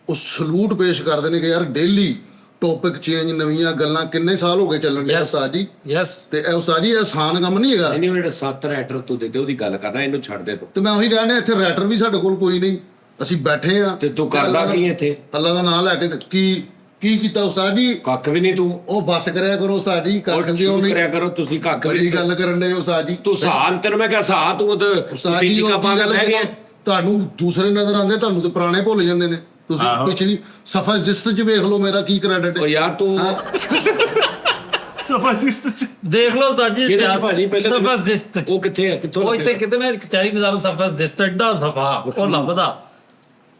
ਉਹ ਸਲੂਟ ਪੇਸ਼ ਕਰਦੇ ਨੇ ਕਿ ਯਾਰ ਡੇਲੀ ਟੌਪਿਕ ਚੇਂਜ ਨਵੀਆਂ ਗੱਲਾਂ ਕਿੰਨੇ ਸਾਲ ਹੋ ਗਏ ਚੱਲਣ ਦੇ ਉਸਤਾਦ ਜੀ ਯੈਸ ਤੇ ਇਹ ਉਸਤਾਦ ਜੀ ਇਹ ਆਸਾਨ ਕੰਮ ਨਹੀਂ ਹੈਗਾ ਨਹੀਂ ਜਿਹੜਾ 7 ਰਾਈਟਰ ਤੂੰ ਦੇ ਉਹਦੀ ਗੱਲ ਕਰਨਾ ਇਹਨੂੰ ਛੱਡ ਦੇ ਤੂੰ ਤੇ ਮੈਂ ਉਹੀ ਕਹਿੰਦਾ ਇੱਥੇ ਰਾਈਟਰ ਵੀ ਸਾਡੇ ਕੋਲ ਕੋਈ ਨਹੀਂ ਅਸੀਂ ਬੈਠੇ ਆ ਤੇ ਤੂੰ ਕਰਦਾ ਕੀ ਇੱਥੇ ਅੱਲਾ ਦਾ ਨਾਮ ਲੈ ਕੇ ਤੇ ਕੀ ਕੀਤਾ ਉਸਤਾਦ ਜੀ ਕੱਖ ਵੀ ਨਹੀਂ ਤੂੰ ਉਹ ਬਸ ਕਰਿਆ ਕਰੋ ਉਸਤਾਦ ਜੀ ਕੱਖ ਦਿਓ ਸ਼ੁਰੂ ਨਹੀਂ ਕਰਿਆ ਕਰੋ ਤੁਸੀਂ ਕੱਖ ਵੀ ਬੜੀ ਨਹੀਂ ਗੱਲ ਕਰਨ ਦੇ ਉਸਤਾਦ ਜੀ ਤੂੰ ਸਾਨ ਤੈਨੂੰ ਮੈਂ ਕਿਹਾ ਸਾਹ ਤੂੰ ਤੇ ਉਸਤਾਦ ਜੀ ਤੀਜੀ ਉਹ ਕਪਾਂ ਗੱਲ ਲੈ ਗਿਆ ਤੁਹਾਨੂੰ ਦੂਸਰੇ ਨਜ਼ਰ ਆਉਂਦੇ ਤੁਹਾਨੂੰ ਤੇ ਪੁਰਾਣੇ ਭੁੱਲ ਜਾਂਦੇ ਨੇ ਤੁਸੀਂ ਪਿਛਲੀ ਸਫਾ ਜਿਸਤ ਚ ਵੇਖ ਲਓ ਮੇਰਾ ਕੀ ਕ੍ਰੈਡਿਟ ਉਹ ਯਾਰ ਤੂੰ ਸਫਾਸਿਸਟ ਦੇਖ ਲਓ ਉਸਤਾਦ ਜੀ ਕਿਹਦੇ ਚ ਭਾਜੀ ਪਹਿਲੇ ਜ਼ਬਰਦਸਤ ਉਹ ਕਿੱਥੇ ਆ ਕਿੱਥੋਂ ਉਹ ਇੱਥੇ ਕਿਤੇ ਨਾ ਕਚਹਿਰੀ ਬਾਜ਼ਾਰ ਜ਼ਬਰਦਸਤ ਐਡਾ ਸਫਾ ਉਹ ਲੱਭਦਾ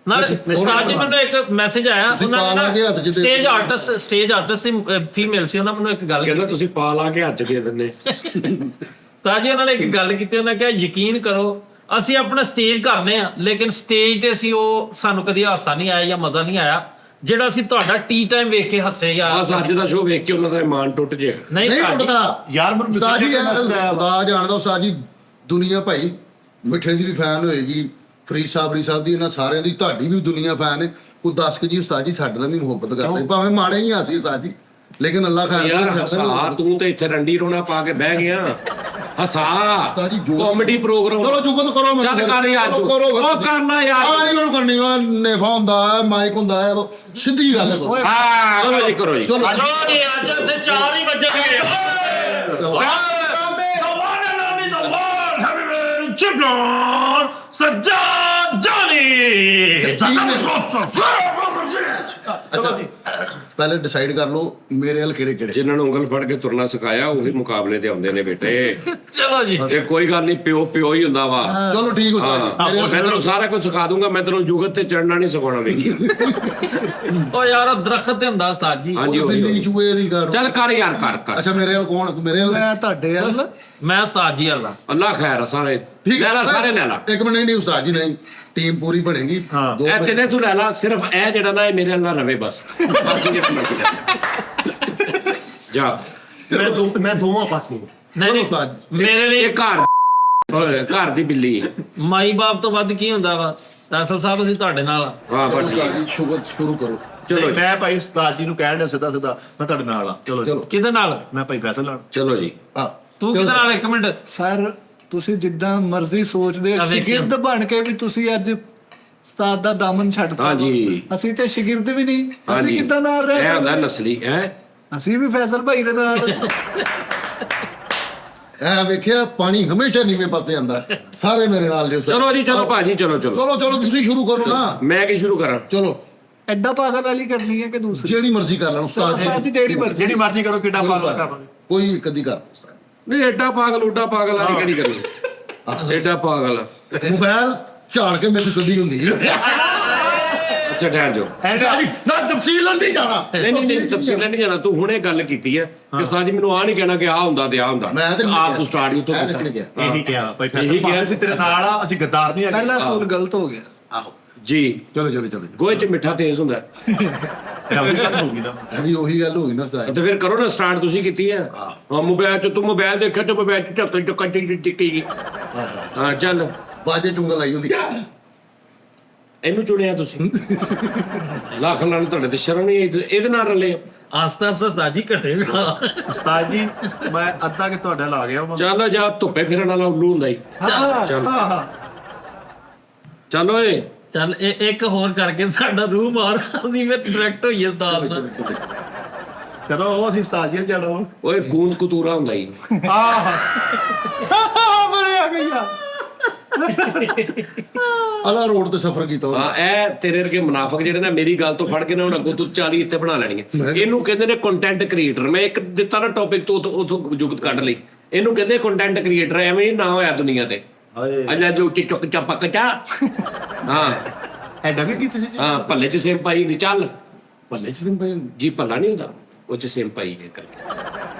ਨਾਲ ਉਸਤਾਦ ਜੀ ਮੈਨੂੰ ਇੱਕ ਮੈਸੇਜ ਆਇਆ ਉਹਨਾਂ ਪਾ ਲਾ ਕੇ ਹੱਥ 'ਚ ਦੇ ਸਟੇਜ ਆਰਟਿਸਟ ਸੀ ਫੀਮੇਲ ਸੀ ਉਹਨਾਂ ਮੈਨੂੰ ਇੱਕ ਗੱਲ ਕਹਿੰਦਾ ਤੁਸੀਂ ਪਾ ਲਾ ਕੇ ਹੱਥ ਦੇ ਦਿੰਦੇ ਉਸਤਾਦ ਜੀ ਉਹਨਾਂ ਨੇ ਇੱਕ ਗੱਲ ਕੀਤੀ ਉਹਨਾਂ ਕਿਹਾ ਯਕੀਨ ਕਰੋ ਅਸੀਂ ਆਪਣਾ ਸਟੇਜ ਕਰਨੇ ਆ, ਲੇਕਿਨ ਸਟੇਜ ਤੇ ਅਸੀਂ ਉਹ ਸਾਨੂੰ ਕਦੀ ਹਾਸਾ ਨਹੀਂ ਆਇਆ ਜਾਂ ਮਜ਼ਾ ਨਹੀਂ ਆਇਆ ਜਿਹੜਾ ਅਸੀਂ ਤੁਹਾਡਾ ਟੀ ਟਾਈਮ ਵੇਖ ਕੇ ਹੱਸੇ ਜਾਂ ਬਸ ਅੱਜ ਦਾ ਸ਼ੋਅ ਵੇਖ ਕੇ ਉਹਨਾਂ ਦਾ ਇਮਾਨ ਟੁੱਟ ਜੇ। ਨਹੀਂ ਨਹੀਂ ਭਾਜੀ, ਟੁੱਟਦਾ ਯਾਰ ਮੈਨੂੰ ਉਸਤਾਦ ਜੀ message ਆਇਆ ਵਾ। ਖੁਦਾ ਜਾਣਦਾ ਉਸਤਾਦ ਜੀ, ਦੁਨੀਆ ਭਾਈ ਮਿੱਠੇ ਦੀ ਵੀ ਫੈਨ ਹੋਏਗੀ, ਫਰੀਦ ਸਾਹਿਬ ਦੀ, ਇਹਨਾਂ ਸਾਰਿਆਂ ਦੀ, ਤੁਹਾਡੀ ਵੀ ਦੁਨੀਆ ਫੈਨ ਹੈ। ਕੋਈ 10 ਕੁ ਜੀ ਉਸਤਾਦ ਜੀ ਸਾਡੇ ਨਾਲ ਵੀ ਮੁਹੱਬਤ ਕਰਦੇ, ਭਾਵੇਂ ਮਾੜੇ ਹੀ ਆ ਸੀ ਉਸਤਾਦ ਜੀ, ਲੇਕਿਨ ਅੱਲਾਹ ਖੈਰ ਯਾਰ ਕਰੇ, ਸਾਡੇ ਨਾਲ ਹਸਾ, ਤੂੰ ਤੇ ਇੱਥੇ ਰੰਡੀ ਰੋਣਾ ਪਾ ਕੇ ਬਹਿ ਗਿਆ। ਹਸਾ ਉਸਤਾਦ ਜੀ ਜੋ ਕਾਮੇਡੀ ਪ੍ਰੋਗਰਾਮ। ਚਲੋ ਜੁਗਤ ਕਰੋ ਮੈਨੂੰ ਚੱਲ ਫਿਰ। ਕਰ ਯਾਰ ਚਲੋ ਤੂੰ। ਕਰੋ ਫਿਰ। ਉਹ ਕਰਨਾ ਯਾਰ। ਆ ਨਹੀਂ ਮੈਨੂੰ ਕਰਨੀ, ਉਹ ਨੇਫਾ ਹੁੰਦਾ ਹੈ, ਮਾਈਕ ਹੁੰਦਾ ਹੈ, ਉਹ ਸਿੱਧੀ ਗੱਲ ਕਰੋ। ਹਾਂ ਚਲੋ ਜੀ, ਕਰੋ ਜੀ। ਚਲੋ ਚਲੋ ਜੀ, ਅੱਜ ਤੇ 4 ਹੀ ਵੱਜਣਗੇ। ਚੈਂਪੀਅਨ ਸੱਜਾ ਜਾਨੀ। ਅੱਛਾ ਪਹਿਲੇ ਡਿਸਾਈਡ ਕਰ ਲਓ ਮੇਰੇ ਵੱਲ ਕਿਹੜੇ ਕਿਹੜੇ। ਜਿਨ੍ਹਾਂ ਨੂੰ ਉਂਗਲ ਫੜ ਕੇ ਤੁਰਨਾ ਸਿਖਾਇਆ ਉਹੀ ਮੁਕਾਬਲੇ ਤੇ ਆਉਂਦੇ ਨੇ ਬੇਟੇ। ਚਲੋ ਜੀ, ਤੇ ਕੋਈ ਗੱਲ ਨਹੀਂ, ਪਿਓ ਹੀ ਹੁੰਦਾ ਵਾ। ਚਲੋ ਠੀਕ ਉਸਤਾਦ ਜੀ, ਮੇਰੇ ਮੈਂ ਤੈਨੂੰ ਸਾਰਾ ਕੁਝ ਸਿਖਾ ਦੂੰਗਾ, ਮੈਂ ਤੈਨੂੰ ਜੁਗਤ ਤੇ ਚੜਨਾ ਨਹੀਂ ਸਿਖਾਉਣਾ, ਵੇਖੀ। ਉਹ ਯਾਰ ਦਰਖਤ ਤੇ ਹੁੰਦਾ ਉਸਤਾਦ ਜੀ। ਹਾਂਜੀ ਉਹੀ ਬਿੱਲੀ ਚੂਹੇ ਦੀ ਗੱਲ। ਚੱਲ ਕਰ ਯਾਰ, ਕਰ। ਅੱਛਾ ਮੇਰੇ ਵੱਲ ਕੌਣ, ਮੇਰੇ ਵੱਲ ਮੈਂ ਤੁਹਾਡੇ ਵੱਲ ਮੈਂ ਉਸਤਾਦ ਜੀ ਅੱਲਾ। ਅੱਲਾ ਖੈਰ ਆ ਸਾਰੇ। ਲੈ ਲਾ ਸਾਰੇ, ਲੈ ਲਾ। ਇੱਕ ਮਿੰਟ, ਨਹੀਂ ਉਸਤਾਦ ਜੀ ਨਹੀਂ, ਟੀਮ ਪੂਰੀ ਬਣੇਗੀ। ਦੋ ਇਹ ਤਿੰਨੇ ਤੂੰ ਲੈ ਲਾ, ਸਿਰਫ ਇਹ ਜਿਹੜਾ ਨਾ ਇਹ ਮੇਰੇ ਨਾਲ ਰਵੇ ਬਸ। ਬਾਕੀ ਜਿਹੜਾ ਮਰਜ਼ੀ ਲੈ। ਜਾ। ਮੈਂ ਦੋਵਾਂ ਪਾਸੇ ਨਹੀਂ ਨਹੀਂ, ਉਸਤਾਦ ਮੇਰੇ ਲਈ ਇਹ ਘਰ ਦੀ ਬਿੱਲੀ। ਮਾਈ ਬਾਪ ਤੋਂ ਵੱਧ ਕੀ ਹੁੰਦਾ ਵਾ। ਤਾਸਲ ਸਾਹਿਬ ਅਸੀਂ ਤੁਹਾਡੇ ਨਾਲ ਆ। ਵਾਹ ਬਸ ਉਸਤਾਦ ਜੀ ਸ਼ੁਰੂ ਕਰੋ। ਚਲੋ ਜੀ, ਮੈਂ ਭਾਈ ਉਸਤਾਦ ਜੀ ਨੂੰ ਕਹਿਣ ਡਿਆ ਸਿੱਧਾ ਮੈਂ ਤੁਹਾਡੇ ਨਾਲ ਆ। ਚਲੋ ਜੀ। ਚਲੋ ਕਿਹਦੇ ਨਾਲ? ਮੈਂ ਭਾਈ ਫੈਸਲ ਨਾਲ। ਚਲੋ ਜੀ। ਤੂੰ ਕਿਹਦੇ ਨਾਲ? ਇੱਕ ਮਿੰਟ। ਸਰ ਤੁਸੀਂ ਜਿੱਦਾਂ ਮਰਜ਼ੀ ਸੋਚਦੇ ਆ ਵੇਖਿਓ। ਸ਼ਾਗਿਰਦ ਬਣ ਕੇ ਵੀ ਤੁਸੀਂ ਅੱਜ ਉਸਤਾਦ ਦਾ ਦਾਮਨ ਛੱਡਤਾ। ਹਾਂਜੀ। ਅਸੀਂ ਤੇ ਸ਼ਾਗਿਰਦ ਵੀ ਨਹੀਂ, ਅਸੀਂ ਹਾਂਜੀ, ਕਿੱਦਾਂ ਨਾਲ ਰਹਿ ਇਹ ਹੁੰਦਾ ਸਕਦੇ? ਨਸਲੀ ਹੈ। ਅਸੀਂ ਵੀ ਫੈਸਲ ਭਾਈ ਦੇ ਨਾਲ। ਐ ਵੇਖਿਆ, ਪਾਣੀ ਹਮੇਸ਼ਾ ਨੀਵੇਂ ਪਾਸੇ ਆਂਦਾ। ਸਾਰੇ ਮੇਰੇ ਨਾਲ ਜੋ ਚਲੋ ਜੀ, ਚਲੋ ਭਾਜੀ, ਚਲੋ। ਚਲੋ ਤੁਸੀਂ ਸ਼ੁਰੂ ਕਰੋ ਨਾ। ਮੈਂ ਕੀ ਸ਼ੁਰੂ ਕਰਾਂ? ਚਲੋ ਐਡਾ ਪਾਗਲ ਵਾਲੀ ਕਰਨੀ ਹੈ ਕਿ ਦੂਸਰੀ? ਜਿਹੜੀ ਮਰਜ਼ੀ ਕਰ ਲੈਣ ਉਸਤਾਦ ਉਸਤਾਦ ਜੀ, ਜੀ ਜਿਹੜੀ ਮਰਜ਼ੀ। ਜਿਹੜੀ ਮਰਜ਼ੀ ਕਰੋ, ਕਿੱਡਾ ਪਾਗਲ ਕਰ ਲਓ। ਕੋਈ ਕਦੀ ਕਰ ਉਸਤਾਦ। ਨਹੀਂ ਐਡਾ ਪਾਗਲ ਉੱਡਾ ਪਾਗਲ ਵਾਲੀ ਕਿਹੜੀ ਕਰੀ? ਐਡਾ ਪਾਗਲ। ਮੋਬਾਈਲ ਝਾੜ ਕੇ ਮੇਰੀ ਕਦੀ ਹੁੰਦੀ ਹੈ। ਅੱਛਾ ਠਹਿਰ ਜਾਓ। ਉਸਤਾਦ ਜੀ ਨਾ ਤਫਸੀਲ ਨਹੀਂ ਜਾਣਾ। ਨਹੀਂ ਤਫਸੀਲਾਂ ਨਹੀਂ ਜਾਣਾ। ਤੂੰ ਹੁਣੇ ਗੱਲ ਕੀਤੀ ਹੈ ਕਿ ਸਾਜੀ ਮੈਨੂੰ ਆ ਨਹੀਂ ਕਹਿਣਾ ਕਿ ਆ ਹੁੰਦਾ ਤੇ ਆ ਹੁੰਦਾ। ਮੈਂ ਤੇ ਆਪ ਤੂੰ ਸਟਾਰਟ ਉੱਤੋਂ ਮੈਂ ਕੀਤਾ। ਤੇ ਨਹੀਂ ਗਿਆ। ਇਹੀ ਕਿਹਾ ਭਾਈ ਇਹੀ ਫੈਸਲ ਕਿਹਾ। ਅਸੀਂ ਤੇਰੇ ਨਾਲ ਆ, ਅਸੀਂ ਗੱਦਾਰ ਨਹੀਂ ਹੈਗੇ। ਪਹਿਲਾ ਸੂਲ ਗਲਤ ਹੋ ਗਿਆ। ਆਹੋ ਜੀ। ਚਲੋ ਗੋਹੇ 'ਚ ਮਿੱਠਾ ਤੇਜ਼ ਹੁੰਦਾ ਹੈ। ਇਹ ਉਹੀ ਗੱਲ ਹੋ ਗਈ ਨਾ। ਅਭੀ ਉਹੀ ਗੱਲ ਹੋ ਗਈ ਨਾ ਉਸਤਾਦ। ਤੇ ਫਿਰ ਕਰੋ ਨਾ ਸਟਾਰਟ, ਤੁਸੀਂ ਕੀਤੀ ਹੈ। ਹਾਂ ਮੋਬਾਈਲ 'ਚ ਤੂੰ ਮੋਬਾਈਲ ਦੇਖਿਆ ਤੇ ਮੋਬਾਈਲ 'ਚ ਚੱਕ ਟਿੱਕੀ। ਹਾਂ ਚੱਲ। ਬਾਜੇ ਟੁੰਗਲ ਆਈ ਹੁੰਦੀ। ਇਹਨੂੰ ਚੁਣਿਆ ਤੁਸੀਂ। ਲੱਖ ਲਾਣ ਤੁਹਾਡੇ ਤੇ ਸ਼ਰਮ ਨਹੀਂ ਆਈ, ਇਹਦੇ ਨਾਲ ਰਲੇ। ਆਸਤਾ ਆਸਤਾ ਉਸਤਾਦ ਜੀ ਘਟੇ ਵੀ ਨਾ। ਉਸਤਾਦ ਜੀ ਮੈਂ ਅੱਧਾ ਕਿ ਤੁਹਾਡਾ ਲਾ ਗਿਆ ਵਾ। ਚੱਲ ਜਾ, ਧੁੱਪੇ ਫਿਰਨ ਵਾਲਾ ਉੱਲੂ ਹੁੰਦਾ ਹੀ। ਚੱਲ ਚੱਲ ਓਏ। ਚੱਲ ਇੱਕ ਹੋਰ ਕਰਕੇ ਸਾਡਾ ਰੂਹ ਮਾਰ, ਅਸੀਂ ਫਿਰ ਡਾਇਰੈਕਟ ਹੋਈਏ ਉਸਤਾਦ ਨਾਲ। ਚਲੋ ਉਹ ਅਸੀਂ ਉਸਤਾਦ ਜੀ ਜਾਣਾ। ਓਏ ਗੂੰਦ ਕਤੂਰਾ ਹੁੰਦਾ ਹੀ। ਮਰੇ ਆ ਗਈਆ। ਅਲਾ ਰੋਡ ਤੇ ਸਫ਼ਰ ਕੀਤਾ ਉਹਨੇ। ਹਾਂ ਇਹ ਤੇਰੇ ਵਰਗੇ ਮੁਨਾਫਕ ਜਿਹੜੇ ਨਾ ਮੇਰੀ ਗੱਲ ਤੋਂ ਫੜ ਕੇ ਨਾ ਹੁਣ ਅੱਗੋਂ ਤੂੰ 40 ਇੱਥੇ ਬਣਾ ਲੈਣੀਆਂ। ਇਹਨੂੰ ਕਹਿੰਦੇ ਨੇ ਕੰਟੈਂਟ ਕ੍ਰੀਏਟਰ। ਮੈਂ ਇੱਕ ਦਿੱਤਾ ਨਾ ਟੌਪਿਕ ਤੋਂ ਉਥੋਂ ਜੁਗਤ ਕੱਢ ਲਈ। ਇਹਨੂੰ ਕਹਿੰਦੇ ਕੰਟੈਂਟ ਕ੍ਰੀਏਟਰ। ਐਵੇਂ ਹੀ ਨਾ ਹੋਇਆ ਦੁਨੀਆ ਤੇ। ਅੱਲਾ ਜੋ ਚੁੱਕ ਚੱਪਕ ਚਾ। ਹਾਂ ਐਡਾ ਵੀ ਕੀਤੀ ਸੀ ਜੀ। ਹਾਂ ਭੱਲੇ 'ਚ ਸੇਮ ਪਾਈ ਨਹੀਂ। ਚੱਲ ਭੱਲੇ ਚ ਦਿਨ ਪਏ ਜੀ, ਭੱਲਾ ਨਹੀਂ ਹੁੰਦਾ ਉਹ 'ਚ ਸੇਮ ਪਾਈ ਹੈ ਕਰਕੇ।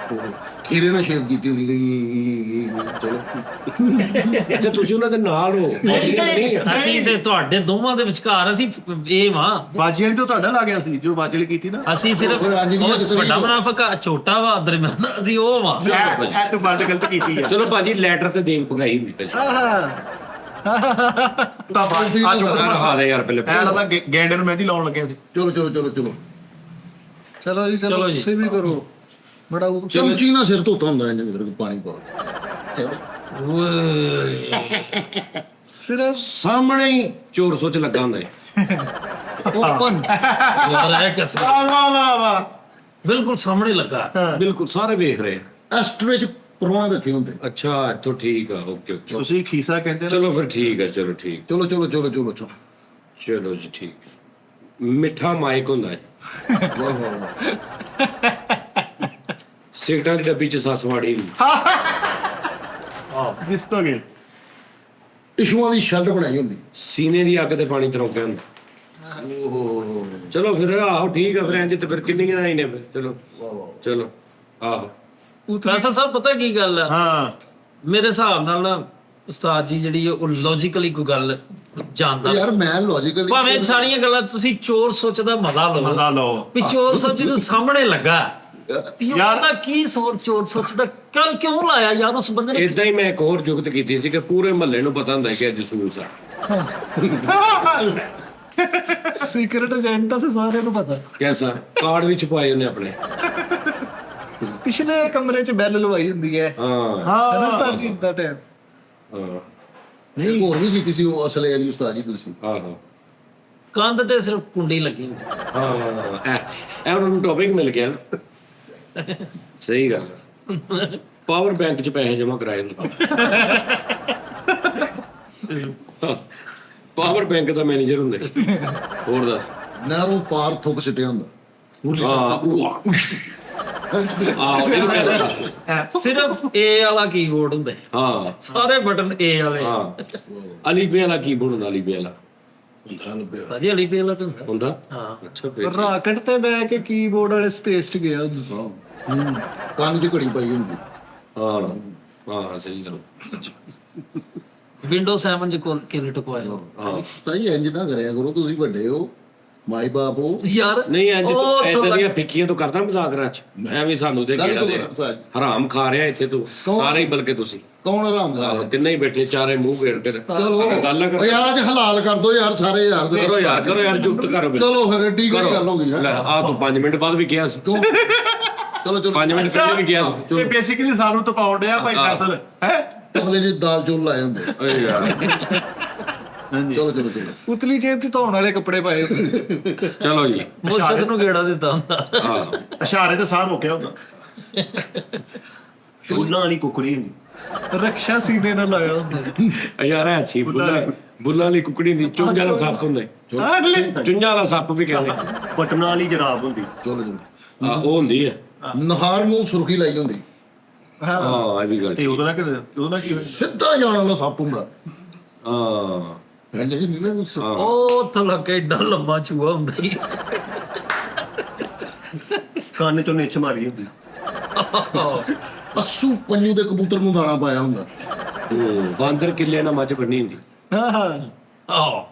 ਖੀਰੇ ਨਾਲ ਸ਼ੇਪ ਕੀਤੀ ਹੁੰਦੀ। ਚਲੋ ਅੱਛਾ ਤੁਸੀਂ ਉਹਨਾਂ ਦੇ ਨਾਲ ਹੋ। ਨਹੀਂ ਅਸੀਂ ਤੇ ਤੁਹਾਡੇ ਦੋਵਾਂ ਦੇ ਵਿਚਕਾਰ ਅਸੀਂ ਇਹ ਵਾਂ। ਬਾਜੀ ਵਾਲੀ ਤਾਂ ਤੁਹਾਡਾ ਲਾ ਗਿਆ ਸੀ, ਜੋ ਬਾਜੀ ਵਾਲੀ ਕੀਤੀ ਨਾ। ਅਸੀਂ ਸਿਰਫ ਹੋਰ ਅੱਜ ਨਹੀਂ ਕਿਸੇ ਵੱਡਾ ਮੁਨਾਫਕ ਆ, ਛੋਟਾ ਵਾ ਦਰਮਿਆਨਾ, ਅਸੀਂ ਉਹ ਵਾਂ। ਇਹ ਤੂੰ ਬੰਦ ਗਲਤ ਕੀਤੀ ਆ। ਚਲੋ ਭਾਜੀ, ਲੈਟਰ ਤੇ ਦੇਖ ਪਗਾਈ ਹੁੰਦੀ ਪਹਿਲਾਂ। ਤਾਂ ਅੱਜ ਖਾ ਦੇ ਯਾਰ ਪਹਿਲੇ। ਐ ਲੱਗਦਾ ਗੈਂਡੇ ਨੂੰ ਮਹਿੰਦੀ ਲਾਉਣ ਲੱਗਿਆ ਸੀ। ਚਲੋ ਚਲੋ ਜੀ ਚਲੋ ਜੀ। ਤੁਸੀਂ ਵੀ ਕਰੋ। ਬੜਾ ਚਮਚੀ ਨਾਲ ਸਿਰ ਧੋਤਾ ਹੁੰਦਾ ਇੰਜ ਕਰਕੇ ਪਾਣੀ ਪਾ ਸਿਰਫ ਸਾਹਮਣੇ ਹੀ ਚੋਰ ਸੋਚ ਲੱਗਾ ਹੁੰਦਾ ਹੈ। ਓਪਨ। ਯਾਰ ਇਹ ਕਿਸ ਵਾਹ ਬਿਲਕੁਲ ਸਾਹਮਣੇ ਲੱਗਾ। ਬਿਲਕੁਲ ਸਾਰੇ ਵੇਖ ਰਹੇ ਆ। ਐਸਟਰੇ ਚ ਪਰਵਾਹ ਰੱਖੇ ਹੁੰਦੇ। ਅੱਛਾ ਇੱਥੋਂ ਠੀਕ ਆ। ਓਕੇ ਤੁਸੀਂ ਖੀਸਾ ਕਹਿੰਦੇ ਨਾ। ਚਲੋ ਫਿਰ ਠੀਕ ਹੈ। ਚਲੋ ਠੀਕ। ਚਲੋ ਚਲੋ ਜੀ ਠੀਕ। ਮਿੱਠਾ ਮਾਈਕ ਹੁੰਦਾ ਹੈ। ਸਿਗਰਟਾਂ ਦੀ ਡੱਬੀ 'ਚ ਸੱਸ ਵਾੜੀ ਹੁੰਦੀ। ਕਿਸ ਤੋਂ ਗਏ। ਟਿਸ਼ੂਆਂ ਦੀ ਸ਼ੈਲਟ ਬਣਾਈ ਹੁੰਦੀ। ਸੀਨੇ ਦੀ ਅੱਗ ਤੇ ਪਾਣੀ ਤਰੋਕਿਆ ਹੁੰਦਾ। ਓਹੋ ਚਲੋ ਫਿਰ ਆਹੋ ਠੀਕ ਆ। ਫਿਰ ਇੰਜ ਤੇ ਫਿਰ ਕਿੰਨੀਆਂ ਹੀ ਨੇ ਫਿਰ। ਚਲੋ ਆਹੋ। ਫੈਸਲ ਸਾਹਿਬ ਪਤਾ ਕੀ ਗੱਲ ਆ? ਹਾਂ ਮੇਰੇ ਹਿਸਾਬ ਨਾਲ ਨਾ ਉਸਤਾਦ ਜੀ ਜਿਹੜੀ ਉਹ ਲੌਜੀਕਲੀ ਕੋਈ ਗੱਲ ਜਾਣਦਾ ਯਾਰ ਮੈਂ ਲੌਜੀਕਲੀ ਭਾਵੇਂ ਸਾਰੀਆਂ ਗੱਲਾਂ ਤੁਸੀਂ ਚੋਰ ਸੋਚਦਾ ਮਜ਼ਾ ਲਓ ਮਜ਼ਾ ਲਓ ਵੀ ਚੋਰ ਸੋਚੀ ਤੂੰ ਸਾਹਮਣੇ ਲੱਗਾ ਯਾਰ- ਯਾਰ ਦਾ ਕੀ ਚੋਰ ਸੋਚਦਾ ਕਿਉਂ ਲਾਇਆ ਯਾਰ ਉਸ ਬੰਦੇ ਨੇ ਇਦਾਂ ਹੀ ਮੈਂ ਇੱਕ ਹੋਰ ਜੁਗਤ ਕੀਤੀ ਸੀ ਕਿ ਪੂਰੇ ਮਹੱਲੇ ਨੂੰ ਪਤਾ ਹੁੰਦਾ ਕਿ ਅੱਜ ਸਲੂਸ ਆ। ਸੀਕ੍ਰੇਟ ਏਜੰਟ ਤਾਂ ਸਾਰਿਆਂ ਨੂੰ ਪਤਾ। ਕੈਸਾ ਕਾਰਡ ਵੀ ਛਪਾਏ ਉਹਨੇ ਆਪਣੇ। ਪਿਛਲੇ ਕਮਰੇ 'ਚ ਬੈਲ ਲਵਾਈ ਹੁੰਦੀ ਹੈ ਹਾਂ ਹੈ ਉਸਤਾਦ ਜੀ ਦਾ ਟਾਈਮ। ਹਾਂ ਨਹੀਂ ਹੋਰ ਵੀ ਕੀਤੀ ਸੀ ਉਹ ਅਸਲੇ ਵਾਲੀ ਉਸਤਾਦ ਜੀ ਤੁਸੀਂ। ਆਹੋ ਕੰਧ ਤੇ ਸਿਰਫ ਕੁੰਡੀ ਲੱਗੀ ਹੁੰਦੀ ਹਾਂ ਇਹ ਉਹਨਾਂ ਨੂੰ ਟੌਪਿਕ ਮਿਲ ਗਿਆ ਨਾ। ਸਹੀ ਗੱਲ। ਪਾਵਰ ਬੈਂਕ 'ਚ ਪੈਸੇ ਜਮ੍ਹਾਂ ਕਰਾਏ ਨੇ। ਪਾਵਰ ਬੈਂਕ ਦਾ ਮੈਨੇਜਰ ਹੁੰਦੇ। ਹੋਰ ਦੱਸ। ਨਹਿਰੋਂ ਪਾਰ ਥੁੱਕ ਸਿੱਟਿਆ ਹੁੰਦਾ। ਸਿਰਫ ਏ ਵਾਲਾ ਕੀਬੋਰਡ ਹੁੰਦਾ ਹਾਂ ਸਾਰੇ ਬਟਨ ਏ ਵਾਲੇ ਹਾਂ ਅਲੀ ਪੇ ਵਾਲਾ ਕੀਬੋਰਡ ਹੁੰਦਾ। ਅਲੀ ਪੇ ਵਾਲਾ ਸਾਜੀ ਅਲੀ ਪੇ ਵਾਲਾ ਤਾਂ ਹੁੰਦਾ ਹੁੰਦਾ। ਹਾਂ ਅੱਛਾ ਫਿਰ ਰਾਕਟ ਤੇ ਬਹਿ ਕੇ ਕੀਬੋਰਡ ਵਾਲੇ ਸਪੇਸ 'ਚ ਗਿਆ ਉਹ। ਕੰਨ 'ਚ ਘੜੀ ਪਾਈ ਹੁੰਦੀ। ਹਾਂ ਹਾਂ ਸਹੀ ਗੱਲ। ਵਿੰਡੋ 7 ਚ ਕੋਲ ਕਿਲੇ ਟਕਵਾਇਆ ਹਾਂ ਤਾਂ ਹੀ ਇੰਜ ਨਾ ਕਰਿਆ ਕਰੋ, ਤੁਸੀਂ ਵੱਡੇ ਹੋ, ਮਾਈ ਬਾਪ ਹੋ। ਯਾਰ ਨਹੀਂ ਅੱਜ ਉਹ ਤੂੰ ਤੋਂ ਇਦਾਂ ਦੀਆਂ ਫਿੱਕੀਆਂ ਤੋਂ ਕਰਦਾ ਮਜ਼ਾਕ ਰਾਚ ਐਵੇਂ ਸਾਨੂੰ ਤੇ ਗੱਲ ਕਿਹੜਾ ਤੋਂ ਦੇ ਮਜ਼ਾਕ। ਹਰਾਮ ਖਾ ਰਿਹਾ ਇੱਥੇ ਤੂੰ ਸਾਰੇ ਹੀ ਬਲਕਿ ਤੁਸੀਂ ਕੌਣ ਆਰਾਮ ਕਰ ਰਿਹਾ? ਤਿੰਨੇ ਹੀ ਬੈਠੇ ਚਾਰੇ ਮੂੰਹ ਫੇਰ ਕੇ ਚਲੋ ਗੱਲ ਨਾ ਓ ਕਰੋ ਯਾਰ ਅੱਜ ਹਲਾਲ ਕਰ ਦੋ ਯਾਰ ਸਾਰੇ ਯਾਰ ਦੇ। ਕਰੋ ਯਾਰ ਜੁਗਤ ਕਰੋ ਫਿਰ। ਚਲੋ ਫਿਰ ਏਡੀ ਕਿਹੜੀ ਗੱਲ ਹੋ ਗਈ ਲੈ ਹੈ? ਆ ਤੂੰ 5 ਮਿੰਟ ਬਾਅਦ ਵੀ ਕਿਹਾ ਸੀ। ਕਿਉਂ? ਚਲੋ ਚਲੋ 5 ਮਿੰਟ ਪਹਿਲੇ ਵੀ ਕਿਹਾ ਸੀ। ਇਹ ਬੇਸਿਕਲੀ ਸਾਨੂੰ ਤਪਾਉਣ ਡਿਆ ਭਾਈ ਫੈਸਲ ਹੈ। ਅਗਲੇ ਜੀ ਦਾਲ ਚੌਲ ਲਾਏ ਹੁੰਦੇ। ਓਏ ਯਾਰ ਚਲੋ ਚਲੋ ਚਲੋ ਉਤਲੀ ਜੇਬ 'ਚ ਧੋਣ ਵਾਲੇ ਕੱਪੜੇ ਪਾਏ ਹੋਏ। ਚਲੋ ਜੀ ਮੁਰਸ਼ਦ ਨੂੰ ਗੇੜਾ ਦਿੱਤਾ ਹੁੰਦਾ ਹਾਂ ਇਸ਼ਾਰੇ ਤੇ ਸਾਹ ਰੋਕਿਆ ਹੁੰਦਾ। ਉਹਨਾਂ ਵਾਲੀ ਕੁਕੜੀ ਹੁੰਦੀ। ਰਕਸ਼ਾ ਸੀਨੇ ਨਾਲ ਲਾਇਆ ਹੁੰਦਾ। ਯਾਰ ਇਹ ਅੱਛੀ ਬੁੱਲਾਂ ਵਾਲੀ ਕੁਕੜੀ ਦੀ ਚੁੰਝ ਵਾਲਾ ਸੱਪ ਹੁੰਦਾ ਚੁੰਝਾਂ ਵਾਲਾ ਸੱਪ ਵੀ ਕਹਿੰਦੇ। ਬਟਨਾਂ ਵਾਲੀ ਜਰਾਬ ਹੁੰਦੀ। ਚਲੋ ਚਲੋ ਆ ਉਹ ਹੁੰਦੀ ਹੈ। ਨਹਾਰ ਨੂੰ ਸੁਰਖੀ ਲਾਈ ਹੁੰਦੀ। ਹਾਂ ਇਹ ਵੀ ਗੱਲ ਤੇ ਉਹਦਾ ਨਾ ਕੀ ਹੋਇਆ? ਸਿੱਧਾ ਜਾਣ ਵਾਲਾ ਸੱਪ ਹੁੰਦਾ। ਹਾਂ ਇੰਜ ਨਹੀਂ ਨਾ ਉਹ ਥਲਕ ਏਡਾ ਲੰਬਾ ਚੂਹਾ ਹੁੰਦਾ ਹੀ ਕੰਨ ਚੋਂ ਨਿੱਛ ਮਾਰੀ ਹੁੰਦੀ। ਅਸੂ ਪੰਜੂ ਦੇ ਕਬੂਤਰ ਨੂੰ ਦਾਣਾ ਪਾਇਆ ਹੁੰਦਾ। ਬਾਂਦਰ ਕਿੱਲੇ ਨਾਲ ਮੱਝ ਬੰਨੀ ਹੁੰਦੀ। ਹਾਂ ਹਾਂ ਆਹ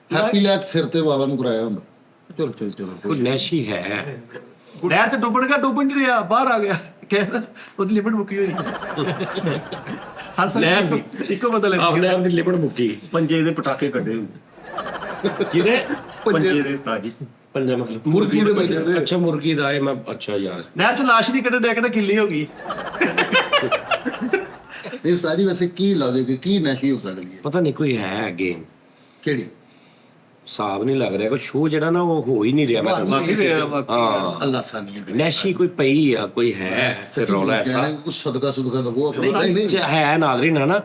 ਹੈਪੀ ਲੈਕ ਸਿਰ ਤੇ ਵਾਲਾਂ ਨੂੰ ਕਰਾਇਆ ਹੁੰਦਾ। ਚਲੋ ਚਲੋ ਚਲੋ ਕੋਈ ਨੈਸ਼ੀ ਹੈ। ਨਹਿਰ ਤੇ ਡੁੱਬਣ ਨਹੀਂ ਰਿਹਾ, ਬਾਹਰ ਆ ਗਿਆ। ਕਹਿੰਦਾ ਉਹਦੀ ਲਿਮਟ ਮੁੱਕੀ ਹੋਈ। ਹਰ ਨਹਿਰ ਸਾਲ ਦੀ। ਇੱਕੋ ਬਦਲ ਆਹ ਨਹਿਰ ਦੀ ਲਿਮਟ ਮੁੱਕੀ ਪੰਜੇ ਦੇ ਪਟਾਕੇ ਕੱਢੇ ਹੁੰਦੇ। ਕਿਹਦੇ ਪੰਜੇ ਦੇ ਉਸਤਾਦ ਜੀ। ਪੰਜਾ ਮਤਲਬ ਮੁਰਗੀ ਦੇ ਬੱਚੇ ਦੇ ਅੱਛਾ ਮੁਰਗੀ ਦਾ ਇਹ ਮੈਂ ਅੱਛਾ ਯਾਰ ਨਹਿਰ ਚ ਲਾਸ਼ ਨਹੀਂ ਕੱਢਣ ਡਿਆ, ਕਹਿੰਦਾ ਗਿੱਲੀ ਹੋ ਗਈ। ਇਹ ਸਾਜੀ ਵੈਸੇ ਕੀ ਲੱਗੇਗੀ, ਕੀ ਨਸ਼ੀ ਹੋ ਸਕਦੀ ਹੈ? ਪਤਾ ਨਹੀਂ ਕੋਈ ਹੈ ਗੇਮ ਕਿਹੜੀ? ਹਿਸਾਬ ਨਹੀਂ ਲੱਗ ਰਿਹਾ ਕੋਈ ਸ਼ੋਅ ਜਿਹੜਾ ਨਾ ਉਹ ਹੋ ਹੀ ਨਹੀਂ ਰਿਹਾ। ਮੈਂ ਤੁਹਾਨੂੰ ਹਾਂ ਅੱਲਾ ਸਾਨੀਆਂ ਨੈਸ਼ੀ ਕੋਈ ਪਈ ਆ ਕੋਈ ਹੈ ਤੇ ਰੌਲਾ ਐਸਾ ਕੁਝ ਸਦਕਾ ਸੁਦਕਾ ਦਵੋ ਆਪਣਾ। ਨਹੀਂ ਨਹੀਂ ਹੈ ਨਾਜ਼ਰੀਨ ਹੈ ਨਾ।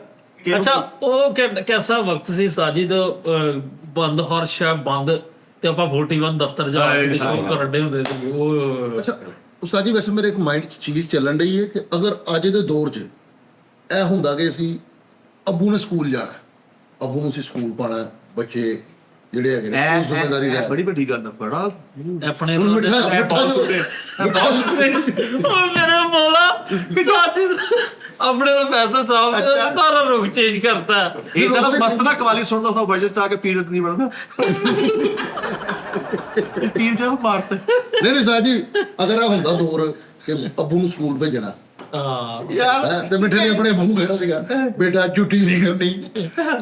ਅੱਛਾ ਉਹ ਕੈਸਾ ਵਕਤ ਸੀ ਸਾਜੀ ਦਾ ਬੰਦ ਹਰ ਸ਼ੈ ਬੰਦ ਤੇ ਆਪਾਂ 41 ਦਫ਼ਤਰ ਜਾ ਕੇ ਸ਼ੋਅ ਕਰਨ ਦੇ ਹੁੰਦੇ ਸੀ ਉਹ। ਅੱਛਾ ਉਸਤਾਦ ਜੀ ਵੈਸੇ ਮੇਰੇ ਇੱਕ ਮਾਈਂਡ 'ਚ ਚੀਜ਼ ਚੱਲਣ ਰਹੀ ਹੈ ਕਿ ਅਗਰ ਅੱਜ ਦੇ ਦੌਰ 'ਚ ਇਹ ਹੁੰਦਾ ਕਿ ਅਸੀਂ ਅੱਬੂ ਨੇ ਸਕੂਲ ਜਾਣਾ, ਅੱਬੂ ਨੂੰ ਅਸੀਂ ਸਕੂਲ ਪਾਣਾ, ਬੱਚੇ ਜਿਹੜੇ ਹੈਗੇ ਨੇ ਉਹ ਜ਼ਿੰਮੇਵਾਰੀ ਇਹ ਲੈ। ਬੜੀ ਵੱਡੀ ਗੱਲ ਆ। ਬੜਾ ਆਪਣੇ ਹੁਣ ਮਿੱਠਾ ਉਹ ਮੇਰੇ ਮੌਲਾ ਸਾਜੀ ਆਪਣੇ ਦਾ ਫੈਸਲ ਸਾਹਿਬ ਸਾਰਾ ਰੁਖ ਚੇਂਜ ਕਰਤਾ। ਇਹ ਤਾਂ ਮਸਤ ਨਾ ਕਵਾਲੀ ਸੁਣਦਾ ਹੁੰਦਾ ਬਜਟ ਆ ਕੇ ਪੀਰੀਅਡ ਨਹੀਂ ਬਣਦਾ। ਪੀਰ ਜਾ ਮਾਰਤ। ਨਹੀਂ ਨਹੀਂ ਸਾਜ ਜੀ ਅਗਰ ਇਹ ਹੁੰਦਾ ਦੌਰ ਕਿ ਅੱਬੂ ਨੂੰ ਸਕੂਲ ਭੇਜਣਾ ਹਾਂ ਯਾਰ ਤੇ ਮਿੱਠੇ ਨੇ ਆਪਣੇ ਅੱਬੂ ਨੂੰ ਕਹਿਣਾ ਸੀਗਾ ਬੇਟਾ ਛੁੱਟੀ ਨਹੀਂ ਕਰਨੀ,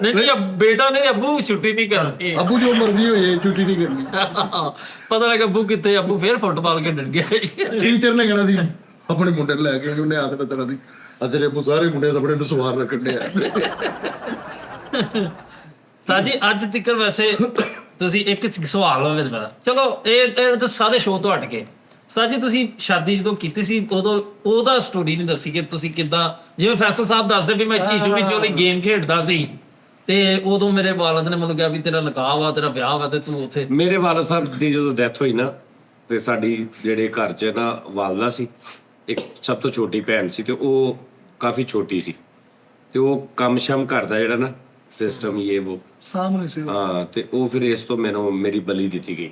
ਨਹੀਂ ਬੇਟਾ ਨੇ ਅੱਬੂ ਛੁੱਟੀ ਨਹੀਂ ਕਰਨੀ। ਅੱਬੂ ਜੋ ਮਰਜ਼ੀ ਹੋ ਜਾਏ ਛੁੱਟੀ ਨਹੀਂ ਕਰਨੀ। ਪਤਾ ਲੱਗਾ ਅੱਬੂ ਕਿੱਥੇ, ਅੱਬੂ ਫੇਰ ਫੁੱਟਬਾਲ ਖੇਡਣ ਗਿਆ। ਟੀਚਰ ਨੇ ਕਹਿਣਾ ਸੀ ਆਪਣੇ ਮੁੰਡੇ ਨੂੰ ਲੈ ਕੇ ਉਹਨੇ ਆ ਕੇ ਦੱਸਣਾ ਸੀ ਅਜਰੇ ਅੱਬੂ ਸਾਰੇ ਮੁੰਡੇ ਆਪਣੇ ਨੂੰ ਸਵਾਰ ਰੱਖਣ ਦੇ ਆ। ਸਾਜੀ ਅੱਜ ਤੱਕ ਵੈਸੇ ਤੁਸੀਂ ਇੱਕ ਸਵਾਲ ਹੋਵੇ ਮੇਰਾ, ਚਲੋ ਇਹ ਤਾਂ ਸਾਰੇ ਸ਼ੋਅ ਤੋਂ ਹਟ ਕੇ ਸਾਜੀ ਤੁਸੀਂ ਸ਼ਾਦੀ ਜਦੋਂ ਕੀਤੀ ਸੀ ਉਦੋਂ ਉਹਦਾ ਸਟੋਰੀ ਨਹੀਂ ਦੱਸੀ ਕਿ ਤੁਸੀਂ ਕਿੱਦਾਂ, ਜਿਵੇਂ ਫੈਸਲ ਸਾਹਿਬ ਦੱਸਦੇ ਵੀ ਮੈਂ ਚੀਚੂੜੀ ਚੋਲੀ ਗੇਮ ਖੇਡਦਾ ਸੀ ਤੇ ਉਦੋਂ ਮੇਰੇ ਵਾਲਦ ਨੇ ਮੈਨੂੰ ਕਿਹਾ ਵੀ ਤੇਰਾ ਨਿਕਾਹ ਵਾ, ਤੇਰਾ ਵਿਆਹ ਵਾ ਤੇ ਤੂੰ ਉੱਥੇ। ਮੇਰੇ ਵਾਲਦ ਸਾਹਿਬ ਦੀ ਜਦੋਂ ਡੈਥ ਹੋਈ ਨਾ ਤੇ ਸਾਡੀ ਜਿਹੜੇ ਘਰ 'ਚ ਨਾ ਵਾਲਦਾ ਸੀ, ਇੱਕ ਸਭ ਤੋਂ ਛੋਟੀ ਭੈਣ ਸੀ ਤੇ ਉਹ ਕਾਫੀ ਛੋਟੀ ਸੀ ਤੇ ਉਹ ਕੰਮ ਸ਼ਮ ਕਰਦਾ ਜਿਹੜਾ ਨਾ ਸਿਸਟਮ ਇਹ ਉਹ ਸਾਹਮਣੇ ਸੀ ਹਾਂ ਤੇ ਉਹ ਫਿਰ ਇਸ ਤੋਂ ਮੈਨੂੰ ਮੇਰੀ ਬਲੀ ਦਿੱਤੀ ਗਈ।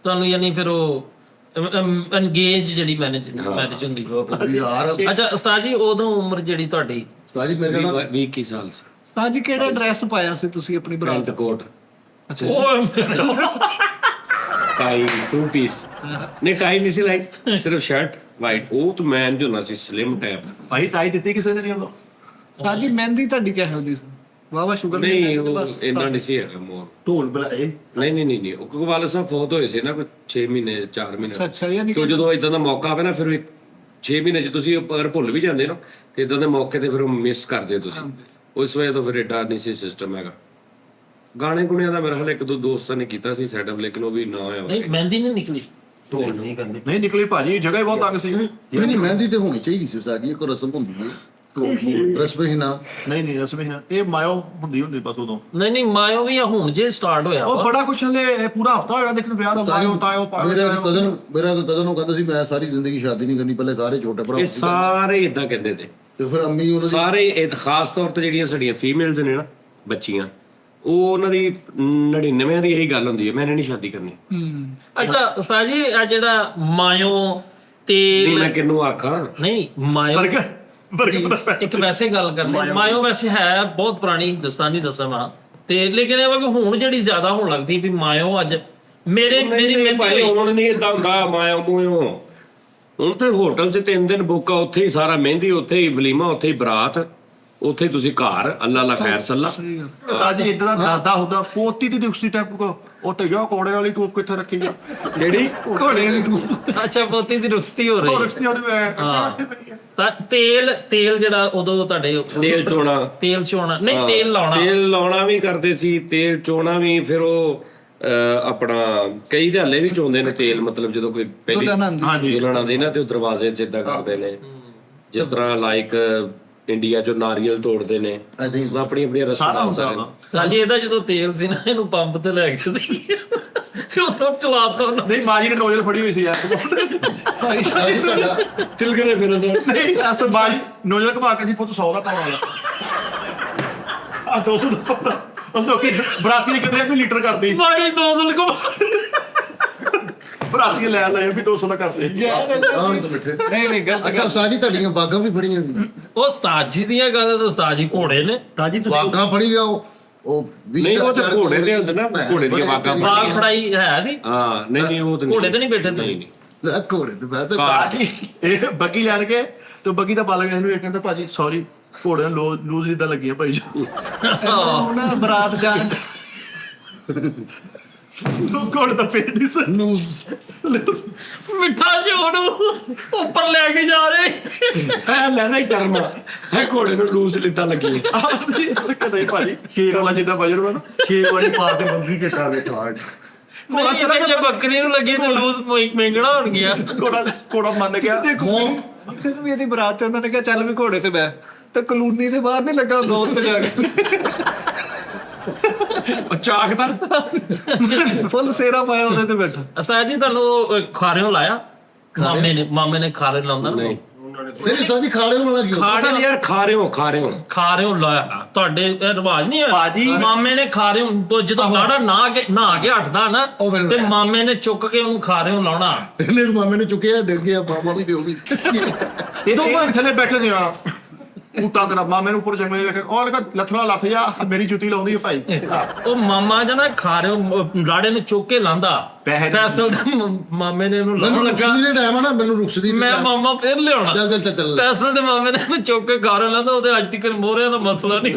ਤੁਹਾਨੂੰ ਯਾਨੀ ਫਿਰ ਉਹ ਐਨਗੇਜ ਜਿਹੜੀ ਮੈਨੇਜ ਹੁੰਦੀ ਉਹ। ਯਾਰ ਅੱਛਾ ਉਸਤਾਦ ਜੀ ਉਦੋਂ ਉਮਰ ਜਿਹੜੀ ਤੁਹਾਡੀ ਸਾਜੀ ਮੇਰੇ ਨਾਲ 20 ਸਾਲ ਸੀ। ਤਾਂ ਜੀ ਕਿਹੜਾ ਡਰੈਸ ਪਾਇਆ ਸੀ ਤੁਸੀਂ ਆਪਣੀ ਬਰਾਤ ਪੈਂਟ ਕੋਟ ਅੱਛਾ ਟਾਈ 2 ਪੀਸ ਨਹੀਂ ਟਾਈ ਨਹੀਂ ਸੀ ਲਾਈਕ ਸਿਰਫ ਸ਼ਰਟ ਵਾਈਟ ਉਹ ਤਾਂ ਮੈਨ ਜੋ ਨਾ ਸੀ ਸਲਿਮ ਟਾਈਪ ਭਾਈ ਟਾਈ ਦਿੱਤੀ ਕਿਸੇ ਨੇ ਨਹੀਂ ਉਦੋਂ ਤਾਂ ਜੀ ਮਹਿੰਦੀ ਤੁਹਾਡੀ ਕਿਹੋ ਜਿਹੀ ਸੀ ਵਾਵਾ ਸ਼ੂਗਰ ਨਹੀਂ ਉਹ ਇੰਨਾ ਨਹੀਂ ਸੀ ਹੈਗਾ ਮੋਰ ਢੋਲ ਬੁਲਾਏ ਨਹੀਂ ਉਹ ਕਿਉਂਕਿ ਵਾਲਾ ਸਾਹਿਬ ਫੌਤ ਹੋਏ ਸੀ ਨਾ ਕੋਈ 6 ਮਹੀਨੇ 4 ਮਹੀਨੇ ਅੱਛਾ ਯਾਨੀ ਤੋਂ ਜਦੋਂ ਇਦਾਂ ਦਾ ਮੌਕਾ ਆਵੇ ਨਾ ਫਿਰ 6 ਮਹੀਨੇ ਚ ਤੁਸੀਂ ਅਗਰ ਭੁੱਲ ਵੀ ਜਾਂਦੇ ਨਾ ਤੇ ਇਦਾਂ ਦੇ ਮੌਕੇ ਤੇ ਫਿਰ ਮਿਸ ਕਰਦੇ ਹੋ ਤੁਸੀਂ ਉਸ ਵਜ੍ਹਾ ਤੋਂ ਫਿਰ ਏਡਾ ਨਹੀਂ ਸੀ ਸਿਸਟਮ ਹੈਗਾ ਗਾਣੇ ਗੁਣਿਆਂ ਦਾ ਮੇਰੇ ਹਾਲ ਇੱਕ ਦੋ ਦੋਸਤਾਂ ਨੇ ਕੀਤਾ ਸੀ ਸੈਟਅਪ ਲੇਕਿਨ ਉਹ ਵੀ ਨਾ ਹੋਇਆ ਨਹੀਂ ਮਹਿੰਦੀ ਨਹੀਂ ਨਿਕਲੀ ਢੋਲ ਨਹੀਂ ਕਰਨੇ ਨਹੀਂ ਨਿਕਲੀ ਭਾਜੀ ਜਗ੍ਹਾ ਹੀ ਬਹੁਤ ਤੰਗ ਸੀ ਨਹੀਂ ਮਹਿੰਦੀ ਤੇ ਹੋਣੀ ਚਾਹੀਦੀ ਸੀ ਸਾਜੀ ਇੱਕ ਰਸਮ ਹੁੰਦੀ ਹੈ ਰਸਮ ਹੀ ਨਾ ਨਹੀਂ ਰਸਮੇ ਇਹ ਮਾਇਓ ਹੁੰਦੀ ਬਸ ਉਦੋਂ ਨਹੀਂ ਮਾਇਓ ਵੀ ਆ ਹੁਣ ਜੇ ਸਟਾਰਟ ਹੋਇਆ ਉਹ ਵਾ। ਬੜਾ ਕੁਛ ਹਲੇ ਪੂਰਾ ਹਫਤਾ ਹੋਇਆ ਦੇਖਣ ਵਿਆਹ ਦਾ ਮਾਇਓ ਤਾਇਓ ਮੇਰਾ ਕਜ਼ਨ ਉਹ ਕਹਿੰਦਾ ਸੀ ਮੈਂ ਸਾਰੀ ਜ਼ਿੰਦਗੀ ਸ਼ਾਦੀ ਨਹੀਂ ਕਰਨੀ ਪਹਿਲੇ ਸਾਰੇ ਛੋਟੇ ਭਰਾ ਇਹ ਸਾਰੇ ਇਦਾਂ ਕਹਿੰਦੇ ਤੇ ਤੇ ਫਿਰ ਅੰਮੀ ਉਹਨਾਂ ਦੀ ਸਾਰੇ ਇਹ ਖਾਸ ਤੌਰ ਤੇ ਜਿਹੜੀਆਂ ਸਾਡੀਆਂ ਫੀਮੇਲਸ ਨੇ ਨਾ ਬੱਚੀਆਂ ਉਹ ਉਹਨਾਂ ਦੀ 99 ਦੀ ਇਹੀ ਗੱਲ ਹੁੰਦੀ ਹੈ ਮੈਂ ਨਹੀਂ ਸ਼ਾਦੀ ਕਰਨੀ ਅੱਛਾ ਉਸਤਾਦ ਜੀ ਆ ਜਿਹੜਾ ਮਾਇਓ ਨਹੀਂ ਤੇਲ ਮੈਂ ਕਿਹਨੂੰ ਆਖਾਂ ਨਹੀਂ ਮਾਇਓ ਬਰਗਰ ਇੱਕ ਵੈਸੇ ਗੱਲ ਕਰਨੀ ਮਾਇਓ ਵੈਸੇ ਹੈ ਬਹੁਤ ਪੁਰਾਣੀ ਹਿੰਦੁਸਤਾਨੀ ਰਸਮ ਆ ਤੇ ਲੇਕਿਨ ਇਹ ਵਾ ਕਿ ਹੁਣ ਜਿਹੜੀ ਜ਼ਿਆਦਾ ਹੋਣ ਲੱਗਦੀ ਵੀ ਮਾਇਓ ਅੱਜ ਮੇਰੀ ਭਾਈ ਮਹਿੰਦੀ ਹੁਣ ਨਹੀਂ ਇਦਾਂ ਹੁੰਦਾ ਮਾਇਆ ਮੂਇਓ ਹੁਣ ਤੇ ਹੋਟਲ 'ਚ 3 ਦਿਨ ਬੁੱਕ ਆ ਉੱਥੇ ਹੀ ਸਾਰਾ ਮਹਿੰਦੀ ਉੱਥੇ ਹੀ ਵਲੀਮਾ ਉੱਥੇ ਹੀ ਬਰਾਤ ਉੱਥੇ ਤੁਸੀਂ ਘਰ ਅੱਲਾ ਲਾ ਖੈਰ ਸੱਲਾ ਅੱਜ ਇਦਾਂ ਦਾ ਦਾਦਾ ਹੁੰਦਾ ਪੋਤੀ ਦੀ ਦੁਖਸੀ ਟੈਪ ਕੋ ਉੱਤੇ ਜਾ ਕੋੜੇ ਵਾਲੀ ਟੂਪ ਕਿੱਥੇ ਰੱਖੀ ਜਾ ਕਿਹੜੀ ਕੋੜੇ ਵਾਲੀ ਟੂਪ ਅੱਛਾ ਪੋਤੀ ਦੀ ਰੁਸਤੀ ਹੋ ਰਹੀ ਰੁਕਸਤੀ ਉਹਦੇ ਮੈਂ ਤਾਂ ਤੇਲ ਜਿਹੜਾ ਉਦੋਂ ਤੁਹਾਡੇ ਤੇਲ ਚੋਣਾ ਤੇਲ ਚੋਣਾ ਨਹੀਂ ਤੇਲ ਲਾਉਣਾ ਤੇਲ ਲਾਉਣਾ ਵੀ ਕਰਦੇ ਸੀ ਤੇਲ ਚੋਣਾ ਵੀ ਫਿਰ ਉਹ ਆਪਣਾ ਕਈ ਦੇ ਹੱਲੇ ਵੀ ਚੋਂਦੇ ਨੇ ਤੇਲ ਮਤਲਬ ਜਦੋਂ ਕੋਈ ਪਹਿਲੀ ਦੁਲਹਨ ਆਉਂਦੀ ਨਾ ਤੇ ਉਹ ਦਰਵਾਜ਼ੇ 'ਚ ਇਦਾਂ ਕਰਦੇ ਨੇ ਜਿਸ ਤਰ੍ਹਾਂ ਲਾਈਕ ਇੰਡੀਆ 'ਚੋਂ ਨਾਰੀਅਲ ਤੋੜਦੇ ਨੇ ਆਪਣੀ ਆਪਣੀ ਸਾਰਾ ਹੁੰਦਾ ਰਸਮਾਂ ਵਾ ਹਾਂਜੀ ਇਹਦਾ ਜਦੋਂ ਤੇਲ ਸੀ ਨਾ ਇਹਨੂੰ ਪੰਪ ਤੇ ਲੈ ਕੇ ਸੀ ਉਦੋਂ ਚਲਾਤਾ ਉਹਨੂੰ ਨਹੀਂ ਮਾਜੀ ਨੇ ਨੋਜ਼ਲ ਫੜੀ ਹੋਈ ਸੀ ਯਾਰ ਤਿਲਕਦੇ ਫਿਰਦੇ ਨਹੀਂ ਅਸਲ ਮਾਜੀ ਨੋਜ਼ਲ ਘੁਮਾ ਕੇ ਜੀ ਪੁੱਤ 100 ਦਾ ਪਾਉਣਾ ਵਾਲਾ ਆ 200 ਦਾ ਪਾਉਣਾ ਉਹ ਲੋਕੀ ਬਰਾਤੀ ਨੇ ਕਿੰਨੇ ਵੀ ਲੀਟਰ ਕਰਦੇ ਮਾਰੀ ਦੋਜ਼ਲ ਕੋ ਬਰਾਤੀ ਲੈ ਵੀ 200 ਦਾ ਕਰਦੇ ਨਹੀਂ ਗਲਤ ਅੱਛਾ ਸਾਜੀ ਤੁਹਾਡੀਆਂ ਬਾਗਾਂ ਵੀ ਫੜੀਆਂ ਸੀ ਉਹ ਉਸਤਾਦ ਜੀ ਦੀਆਂ ਗੱਲਾਂ ਤਾਂ ਉਸਤਾਦ ਜੀ ਘੋੜੇ ਨੇ ਤਾਜੀ ਤੁਸੀਂ ਬਾਗਾਂ ਫੜੀ ਗਿਆ ਉਹ ਨਹੀਂ ਉਹ ਤੇ ਘੋੜੇ ਦੇ ਹੁੰਦੇ ਨਾ ਘੋੜੇ ਦੀਆਂ ਵਾਗਾਂ ਬਾਗ ਫੜਾਈ ਹੈ ਸੀ ਹਾਂ ਨਹੀਂ ਉਹ ਤੇ ਘੋੜੇ ਤੇ ਨਹੀਂ ਬੈਠੇ ਤੁਸੀਂ ਲੈ ਘੋੜੇ ਤੇ ਵੈਸੇ ਭਾਜੀ ਇਹ ਬੱਗੀ ਲੈਣ ਕੇ ਤੇ ਬੱਗੀ ਦਾ ਬਾਲਗ ਇਹਨੂੰ ਇਹ ਕਹਿੰਦਾ ਭਾਜੀ ਸੌਰੀ ਘੋੜੇ ਨੂੰ ਲੂਜ਼ ਇਦਾਂ ਲੱਗੀਆਂ ਭਾਈ ਜੀ ਉਹਨਾਂ ਬਰਾਤ ਜਾਣ ਘੋੜੇ ਦਾ ਪੇਟ ਨਹੀਂ ਸਰ ਲੂਜ਼ ਮਿੱਠਾ ਜੋੜ ਉੱਪਰ ਲੈ ਕੇ ਜਾ ਰਹੇ ਹੈ ਲੈਦਾ ਹੀ ਟਰਮ ਹੈ ਘੋੜੇ ਨੂੰ ਲੂਸ ਲਿੱਤਾ ਲੱਗੀ ਨਹੀਂ ਭਾਜੀ ਸ਼ੇਰ ਵਾਲਾ ਜਿੱਦਾਂ ਵਜਰ ਵਾ ਨਾ ਸ਼ੇਰ ਵਾਲੀ ਪਾ ਕੇ ਬੰਦੀ ਕੇ ਸਾਰੇ ਠਾੜ ਨਹੀਂ ਜੇ ਬੱਕਰੀ ਨੂੰ ਲੱਗੀ ਤੇ ਲੂਜ਼ ਮਹਿੰਗਣਾ ਹੋਣ ਗਿਆ ਘੋੜਾ ਮੰਨ ਗਿਆ ਵੀ ਇਹਦੀ ਬਰਾਤ ਤੇ ਉਹਨਾਂ ਨੇ ਕਿਹਾ ਚੱਲ ਵੀ ਘੋੜੇ ਤੇ ਬੈ ਤੇ ਕਲੋਨੀ ਦੇ ਬਾਹਰ ਨਹੀਂ ਲੱਗਾ ਗੌਰ ਤੇ ਜਾ ਕੇ ਚਾਕਦਾ ਫੁੱਲ ਸੇਰਾ ਪਾਇਆ ਉਹਦੇ ਤੇ ਬੈਠਾ ਉਸਤਾਦ ਜੀ ਤੁਹਾਨੂੰ ਖਾਰਿਓ ਲਾਇਆ ਮਾਮੇ ਨੇ ਖਾਰੇ ਲਾਉਂਦਾ ਨਾ ਨਹੀਂ ਤੇਰੀ ਸਾਡੀ ਖਾੜੇ ਹੋਣ ਲੱਗੀ ਪਤਾ ਨਹੀਂ ਯਾਰ ਖਾ ਰਹੇ ਹੋ ਖਾਰਿਓ ਲਾਇਆ ਤੁਹਾਡੇ ਇਹ ਰਿਵਾਜ ਨਹੀਂ ਭਾਜੀ। ਹੈ ਮਾਮੇ ਨੇ ਖਾਰਿਓ ਜਦੋਂ ਦਾੜਾ ਨਹਾ ਕੇ ਹਟਦਾ ਨਾ ਤੇ ਮਾਮੇ ਨੇ ਚੁੱਕ ਕੇ ਉਹਨੂੰ ਖਾਰਿਓ ਲਾਉਣਾ ਇਹਨੇ ਮਾਮੇ ਨੇ ਚੁੱਕਿਆ ਡਿੱਗ ਗਿਆ ਮਾਮਾ ਵੀ ਦਿਓ ਵੀ ਇਹ ਥੱਲੇ ਬੈਠੇ ਨੇ ਆ ਉਤਾਂ ਤੇਰਾ ਮਾਮੇ ਨੂੰ ਉੱਪਰ ਜੰਗਲੇ ਵੇਖ ਉਹ ਲਗਾ ਲੱਥਣਾ ਲੱਥ ਜਾ ਮੇਰੀ ਜੁੱਤੀ ਲਾਉਂਦੀ ਹੈ ਭਾਈ ਉਹ ਮਾਮਾ ਜਨਾ ਖਾਰਿਓ ਲਾੜੇ ਨੂੰ ਚੁੱਕ ਕੇ ਲਾਂਦਾ ਪੈਸੇ ਫੈਸਲ ਦੇ ਮਾਮੇ ਨੇ ਇਹਨੂੰ ਲਾਉਣ ਮੈਨੂੰ ਲੱਗਾ ਰੁਕਸਦੀ ਦੇ ਟਾਈਮ ਆ ਨਾ ਮੈਨੂੰ ਰੁਕਸਦੀ ਮੈਂ ਮਾਮਾ ਫੇਰ ਲਿਆਉਣਾ ਚੱਲ ਫੈਸਲ ਦੇ ਮਾਮੇ ਨੇ ਇਹਨੂੰ ਚੁੱਕ ਕੇ ਖਾਰਿਓ ਲਾਂਦਾ ਉਹਦੇ ਅੱਜ ਤੱਕ ਮੋਹਰਿਆਂ ਦਾ ਮਸਲਾ ਨਹੀਂ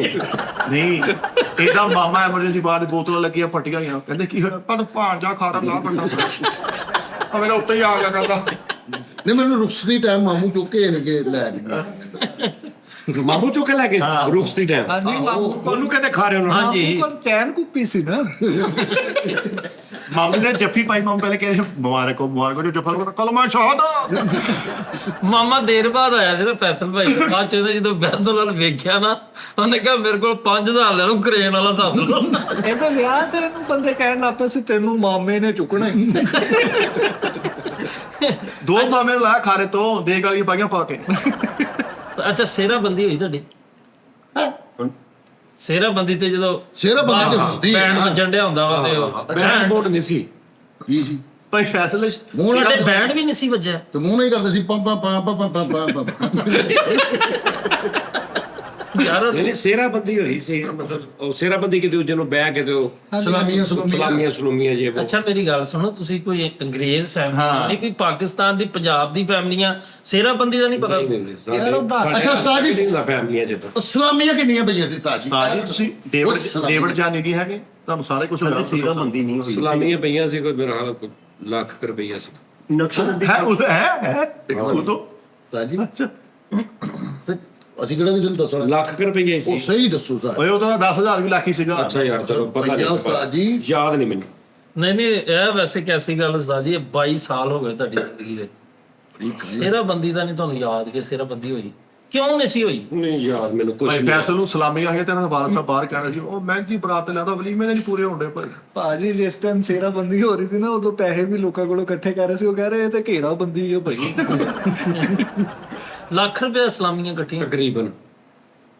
ਨਹੀਂ ਇਹਦਾ ਮਾਮਾ ਐਮਰਜੈਂਸੀ ਬਾਅਦ ਬੋਤਲਾਂ ਲੱਗੀਆਂ ਫਟੀਆਂ ਹੋਈਆਂ ਕਹਿੰਦੇ ਕੀ ਹੋਇਆ ਪਰ ਭਾਂਜਾ ਖਾਰਾ ਲਾ ਬੰਦਾ ਆ ਮੇਰਾ ਉੱਤੇ ਹੀ ਆ ਗਿਆ ਕਹਿੰਦਾ ਨਹੀਂ ਮੈਨੂੰ ਰੁਕਸਦੀ ਟਾਈਮ ਮਾਮੂ ਚੁੱਕ ਕੇ ਇਹਨੇ ਲੈ ਗਿਆ ਮਾਮੂ ਚੁੱਕ ਕੇ ਲੈ ਕੇ ਰੁਕਸ ਦੀ ਟਾਈਮ ਹਾਂਜੀ ਮਾਮੂ ਉਹਨੂੰ ਕਹਿੰਦੇ ਖਾ ਰਹੇ ਹੋ ਹਾਂਜੀ ਕੋਲ ਚੈਨ ਕੁੱਪੀ ਸੀ ਨਾ ਮਾਮੇ ਨੇ ਜੱਫੀ ਪਾਈ ਮਾਮੂ ਪਹਿਲੇ ਕਹਿੰਦੇ ਮੁਬਾਰਕ ਹੋ ਜੋ ਜੱਫਾ ਕਲਮਾ ਸ਼ਹਾਦਾ ਮਾਮਾ ਦੇਰ ਬਾਅਦ ਆਇਆ ਸੀ ਨਾ ਫੈਸਲ ਭਾਈ ਬਾਅਦ ਚ ਜਦੋਂ ਫੈਸਲ ਵਾਲ ਵੇਖਿਆ ਨਾ ਉਹਨੇ ਕਿਹਾ ਮੇਰੇ ਕੋਲ 5000 ਲੈ ਲਓ ਕਰੇਨ ਵਾਲਾ ਸੱਦ ਲਓ ਇਹਦੇ ਵਿਆਹ ਤੇ ਇਹਨੂੰ ਬੰਦੇ ਕਹਿਣ ਲੱਗ ਪਏ ਸੀ ਤੈਨੂੰ ਮਾਮੇ ਨੇ ਚੁੱਕਣਾ ਹੀ ਦੋ ਮਾਮੇ ਨੂੰ ਲਾਇਆ ਖਾਰੇ ਤੋਂ ਦੇਖ ਵਾਲੀਆਂ ਪਾਈਆਂ ਪਾ ਕੇ ਅੱਛਾ ਸੇਰਾ ਬੰਦੀ ਹੋਈ ਤੁਹਾਡੀ ਸੇਰਾ ਬੰਦੀ ਤੇ ਜਦੋਂ ਸ਼ੇਰਾਬੰਦੀ ਤੇ ਹੁੰਦੀ ਹੈ ਬੈਂਡ ਵੱਜਣ ਡਿਆ ਹੁੰਦਾ ਵਾ ਤੇ ਉਹ ਬੈਂਡ ਬੋਰਡ ਨਹੀਂ ਸੀ ਕੀ ਸੀ ਭਾਈ ਫੈਸਲੇ ਮੂੰਹ ਨਾਲ ਸਾਡੇ ਬੈਂਡ ਵੀ ਨਹੀਂ ਸੀ ਵੱਜਿਆ ਤੇ ਮੂੰਹ ਨਹੀਂ ਕਰਦੇ ਸੀ ਪੰਪ ਪੰਪ ਪੰਪ ਪੰਪ ਯਾਰ ਨਹੀਂ ਸੇਰਾਬੰਦੀ ਹੋਈ ਸੀ, ਮਤਲਬ ਉਹ ਸੇਰਾਬੰਦੀ ਕਿਤੇ ਦੂਜੇ ਨੂੰ ਬਹਿ ਕੇ ਤੇ ਉਹ ਸਲਾਮੀਆਂ ਸਲਾਮੀਆਂ ਜੇ ਉਹ ਅੱਛਾ ਮੇਰੀ ਗੱਲ ਸੁਣੋ, ਤੁਸੀਂ ਕੋਈ ਅੰਗਰੇਜ਼ ਫੈਮਿਲੀ ਨਹੀਂ, ਕੋਈ ਪਾਕਿਸਤਾਨ ਦੀ ਪੰਜਾਬ ਦੀ ਫੈਮਲੀਆਂ ਸੇਰਾਬੰਦੀ ਦਾ ਨਹੀਂ ਪਤਾ? ਅੱਛਾ ਉਸਤਾਦ ਜੀ, ਫੈਮਲੀਆਂ ਚ ਤਾਂ ਸਲਾਮੀਆਂ ਕਿੰਨੀਆਂ ਪਈਆਂ ਸੀ ਉਸਤਾਦ ਜੀ? ਤਾਂ ਜੀ ਤੁਸੀਂ ਡੇਵਿਡ ਜਾਨੀ ਦੀ ਹੈਗੇ, ਤੁਹਾਨੂੰ ਸਾਰੇ ਕੁਝ ਸੀਰਾ ਬੰਦੀ ਨਹੀਂ ਹੋਈ ਸਲਾਮੀਆਂ ਪਈਆਂ ਸੀ, ਕੋਈ ਮੇਰਾ ਹਾਲ ਲੱਖ ਕੁ ਰੁਪਈਆ ਸੀ। ਨਕਸ਼ਬੰਦੀ ਹੈ ਉਦੋਂ ਉਸਤਾਦ ਜੀ ਅਸੀਂ ਕਿਹੜਾ ਕਿਸੇ ਨੂੰ ਦੱਸਣਾ, ਲੱਖ ਕੁ ਰੁਪਈਆ ਉਹ ਸੀ। ਸਹੀ ਦੱਸੋ ਉਸਤਾਦ। ਓਏ ਉਦੋਂ 10,000 ਵੀ ਲੱਖੀ ਸੀਗਾ। ਅੱਛਾ ਯਾਰ ਚਲੋ ਪਤਾ ਭਈਆ ਨਹੀਂ ਉਸਤਾਦ ਜੀ, ਯਾਦ ਨਹੀਂ ਮੈਨੂੰ। ਨਹੀਂ ਇਹ ਵੈਸੇ ਕੈਸੀ ਗੱਲ ਉਸਤਾਦ ਜੀ, 22 ਸਾਲ ਹੋ ਗਏ ਤੁਹਾਡੀ ਜ਼ਿੰਦਗੀ ਦੇ, ਸੇਰਾਬੰਦੀ ਦਾ ਨਹੀਂ ਤੁਹਾਨੂੰ ਯਾਦ ਕਿ ਸੇਰਾਬੰਦੀ ਹੋਈ? ਕਿਉਂ ਨਹੀਂ ਸੀ ਹੋਈ? ਨਹੀਂ ਯਾਦ ਮੈਨੂੰ ਕੁਝ ਭਾਈ ਨਹੀਂ। ਫੈਸਲ ਨੂੰ ਸਲਾਮੀ ਆਗੇ ਤੇ ਇਹਨਾਂ ਦਾ ਵਾਲਦ ਸਾਹਿਬ ਬਾਹਰ ਕਹਿਣਾ ਸੀ, ਉਹ ਮਹਿੰਗੀ ਬਰਾਤ ਲੈਦਾ ਵਲੀਮੇ ਦੇ ਨਹੀਂ ਪੂਰੇ ਹੁੰਦੇ ਭਾਈ। ਭਾਜੀ ਜਿਸ ਟਾਈਮ ਸੇਰਾ ਬੰਦੀ ਹੋ ਰਹੀ ਸੀ ਨਾ, ਉਦੋਂ ਪੈਸੇ ਵੀ ਲੋਕਾਂ ਕੋਲੋਂ ਇਕੱਠੇ ਕਰ ਰਹੇ ਸੀ। ਉਹ ਕਹਿ ਰਹੇ ਇਹ ਤੇ ਘੇਰਾ ਬੰਦੀ ਹੈ ਭਾਈ। ਲੱਖ ਰੁਪਏ ਇਸਲਾਮੀਆਂ ਇਕੱਠੀਆਂ, ਤਕਰੀਬਨ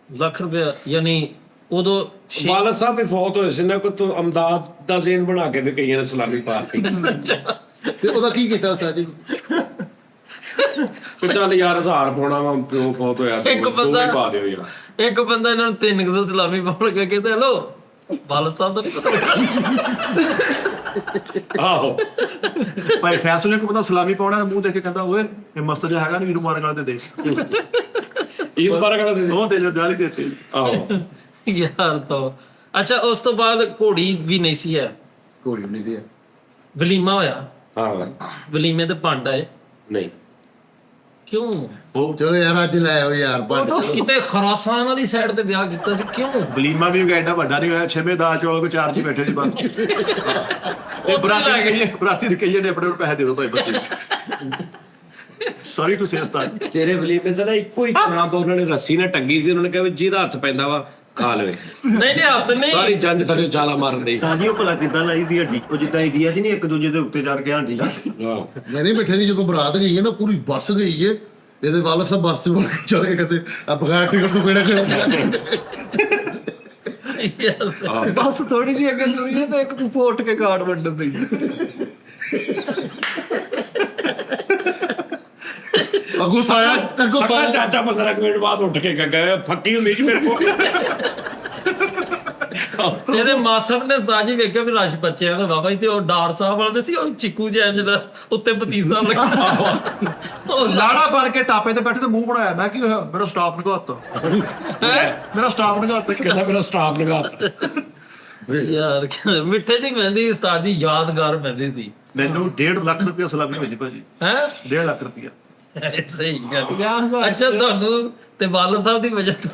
ਲੱਖ ਰੁਪਏ ਯਾਨੀ ਉਦੋਂ ਵਾਲਦ ਸਾਹਿਬ ਵੀ ਫੌਤ ਹੋਏ ਸੀ ਨਾ, ਕੋਈ ਤੋਂ ਅਮਦਾਦ ਦਾ ਜ਼ੇਨ ਬਣਾ ਕੇ ਤੇ ਕਈਆਂ ਨੇ ਸਲਾਮੀ ਪਾਰਟੀ ਤੇ ਉਹਦਾ ਕੀ ਕੀਤਾ ਉਸਤਾਦ ਜੀ? ਤੇ ਚੱਲ ਯਾਰ 1000 ਪਾਉਣਾ ਵਾ, ਪਿਓ ਫੌਤ ਹੋਇਆ ਇੱਕ ਦੋ ਬੰਦਾ ਹੀ ਪਾ ਦਿਓ ਯਾਰ। ਇੱਕ ਬੰਦਾ ਇਹਨਾਂ ਨੂੰ 300 ਸਲਾਮੀ ਪਾਉਣ ਕੇ ਕਹਿੰਦਾ ਹੈਲੋ ਵਾਲਦ ਸਾਹਿਬ ਦਾ ਨਹੀਂ ਪਤਾ। ਆਹੋ ਭਾਈ ਫੈਸਲ ਨੇ ਕੋਈ ਬੰਦਾ ਸਲਾਮੀ ਪਾਉਣਾ ਮੂੰਹ ਦੇਖ ਕੇ ਕਹਿੰਦਾ ਓਏ ਇਹ ਮਸਤ ਜਿਹਾ ਹੈਗਾ ਨਹੀਂ ਵੀਰੂ ਮਾਰਨ ਵਾਲੇ ਦੇ ਇਹ ਬਾਰੇ ਕਰਾ ਦੇ ਉਹ ਦੇ ਜੋ ਡਾਲੀ ਦੇਤੇ। ਆਹੋ ਯਾਰ ਤਾਂ ਅੱਛਾ, ਉਸ ਤੋਂ ਬਾਅਦ ਘੋੜੀ ਵੀ ਨਹੀਂ ਸੀ ਹੈ, ਕੋਈ ਨਹੀਂ ਸੀ ਵਲੀਮਾ ਹੋਇਆ, ਹਾਂ ਵਲੀਮੇ ਤੇ ਭੰਡ ਆਏ, ਨਹੀਂ ਕਿਉਂ? ਚਲੋ ਯਾਰ ਅੱਜ ਲੈ ਆਓ ਯਾਰ ਪੰਜ ਕਿਤੇ ਖਰਾਸਾਨ ਵਾਲੀ ਸਾਈਡ ਤੇ ਵਿਆਹ ਕੀਤਾ ਸੀ, ਕਿਉਂ? ਬਲੀਮਾ ਵੀ ਐਡਾ ਵੱਡਾ ਨਹੀਂ ਹੋਇਆ, ਛੇਵੇਂ ਦਾਲ ਚੌਲ ਕੋ ਚਾਰ ਜੀ ਬੈਠੇ ਸੀ ਬਸ। ਇਹ ਬਰਾਤੀ ਰੁਕਈਏ ਨੇ ਆਪਣੇ ਪੈਸੇ ਦੇ ਦੋ ਭਾਈ ਬੱਚੇ। ਸੌਰੀ ਟੂ ਸੇ ਉਸਤਾਦ। ਤੇਰੇ ਵਲੀਮੇ ਤੇ ਨਾ ਇੱਕੋ ਹੀ ਚਨਾਬ ਉਹਨਾਂ ਨੇ ਰੱਸੀ ਨਾਲ ਟੰਗੀ ਸੀ, ਉਹਨਾਂ ਨੇ ਕਿਹਾ ਵੀ ਜਿਹਦਾ ਹੱਥ ਪੈਂਦਾ ਵਾ ਖਾ ਲਵੇ। ਨਹੀਂ ਹੱਥ ਨਹੀਂ, ਸਾਰੀ ਜੰਜ ਥੱਲੇ ਚਾਲਾ ਮਾਰਨ ਦੀ। ਤਾਂ ਜੀ ਉਹ ਭਲਾ ਕਿੱਦਾਂ ਲਾਈ ਦੀ ਹੱਡੀ? ਉਹ ਜਿੱਦਾਂ ਇੰਡੀਆ 'ਚ ਨਹੀਂ ਇੱਕ ਦੂਜੇ ਦੇ ਉੱਤੇ ਚੜ ਕੇ ਹੱਡੀ ਲਾਈ। ਆਹੋ ਨਹੀਂ ਬੈਠੇ ਦੀ ਜਦੋਂ ਬਰਾਤ ਗਈ ਹੈ ਨਾ, ਪੂਰੀ ਬੱਸ ਗਈ ਹੈ, ਇਹਦੇ ਵਾਲਦ ਸਾਹਿਬ ਬੱਸ 'ਚ ਬਣ ਕੇ ਚਲੇ ਗਏ, ਕਹਿੰਦੇ ਆ ਬਗੈਰ ਟਿਕਟ ਤੋਂ ਕਿਹੜਾ ਯਾਰ ਬਸ ਥੋੜੀ ਜਿਹੀ ਅੱਗੇ ਤੁਰੀ ਹੈ ਤੇ ਇੱਕ ਫੋਟ ਕੇ ਕਾਰਡ ਵੰਡਣ ਪਈ। ਅੱਗੋਂ ਪਾਇਆ ਸਾਡਾ ਚਾਚਾ 15 ਮਿੰਟ ਬਾਅਦ ਉੱਠ ਕੇ ਗਿਆ, ਫੱਕੀ ਹੁੰਦੀ ਜੀ ਮੇਰੇ ਕੋਲ। ਇਹਦੇ ਮਾਸੜ ਨੇ ਉਸਤਾਦ ਜੀ ਵੇਖਿਆ ਵੀ ਰਸ਼ ਬੱਚਿਆਂ ਦਾ ਬਾਬਾ ਜੀ, ਤੇ ਉਹ ਡਾਰ ਸਾਹਿਬ ਵਾਲੇ ਸੀ, ਉਹ ਚਿੱਕੂ ਜਿਹਾ ਜਿਹੜਾ ਉੱਤੇ ਪਤੀਸਾ ਲੱਗਾ ਉਹ ਲਾੜਾ ਬਣ ਕੇ ਟਾਪੇ ਤੇ ਬੈਠੇ ਤੇ ਮੂੰਹ ਬਣਾਇਆ। ਮੈਂ ਕੀ ਹੋਇਆ? ਮੇਰਾ ਸਟਾਫ ਨਗਾਤਾ, ਮੇਰਾ ਸਟਾਫ ਨਗਾਤਾ। ਕਹਿੰਦਾ ਮੇਰਾ ਸਟਾਫ ਲਗਾ ਯਾਰ ਮਿੱਠੇ ਦੀ ਮਹਿੰਦੀ ਉਸਤਾਦ ਦੀ ਯਾਦਗਾਰ ਮਹਿੰਦੀ ਸੀ। ਮੈਨੂੰ 1.5 ਲੱਖ ਰੁਪਇਆ ਸਲਾਮੀ ਭੇਜੀ ਭਾਜੀ, ਹੈ 1.5 ਲੱਖ ਰੁਪਇਆ। ਸਹੀ ਗੱਲ। ਅੱਛਾ ਤੁਹਾਨੂੰ ਤੇ ਵਾਲਦ ਸਾਹਿਬ ਦੀ ਵਜ੍ਹਾ ਤੋਂ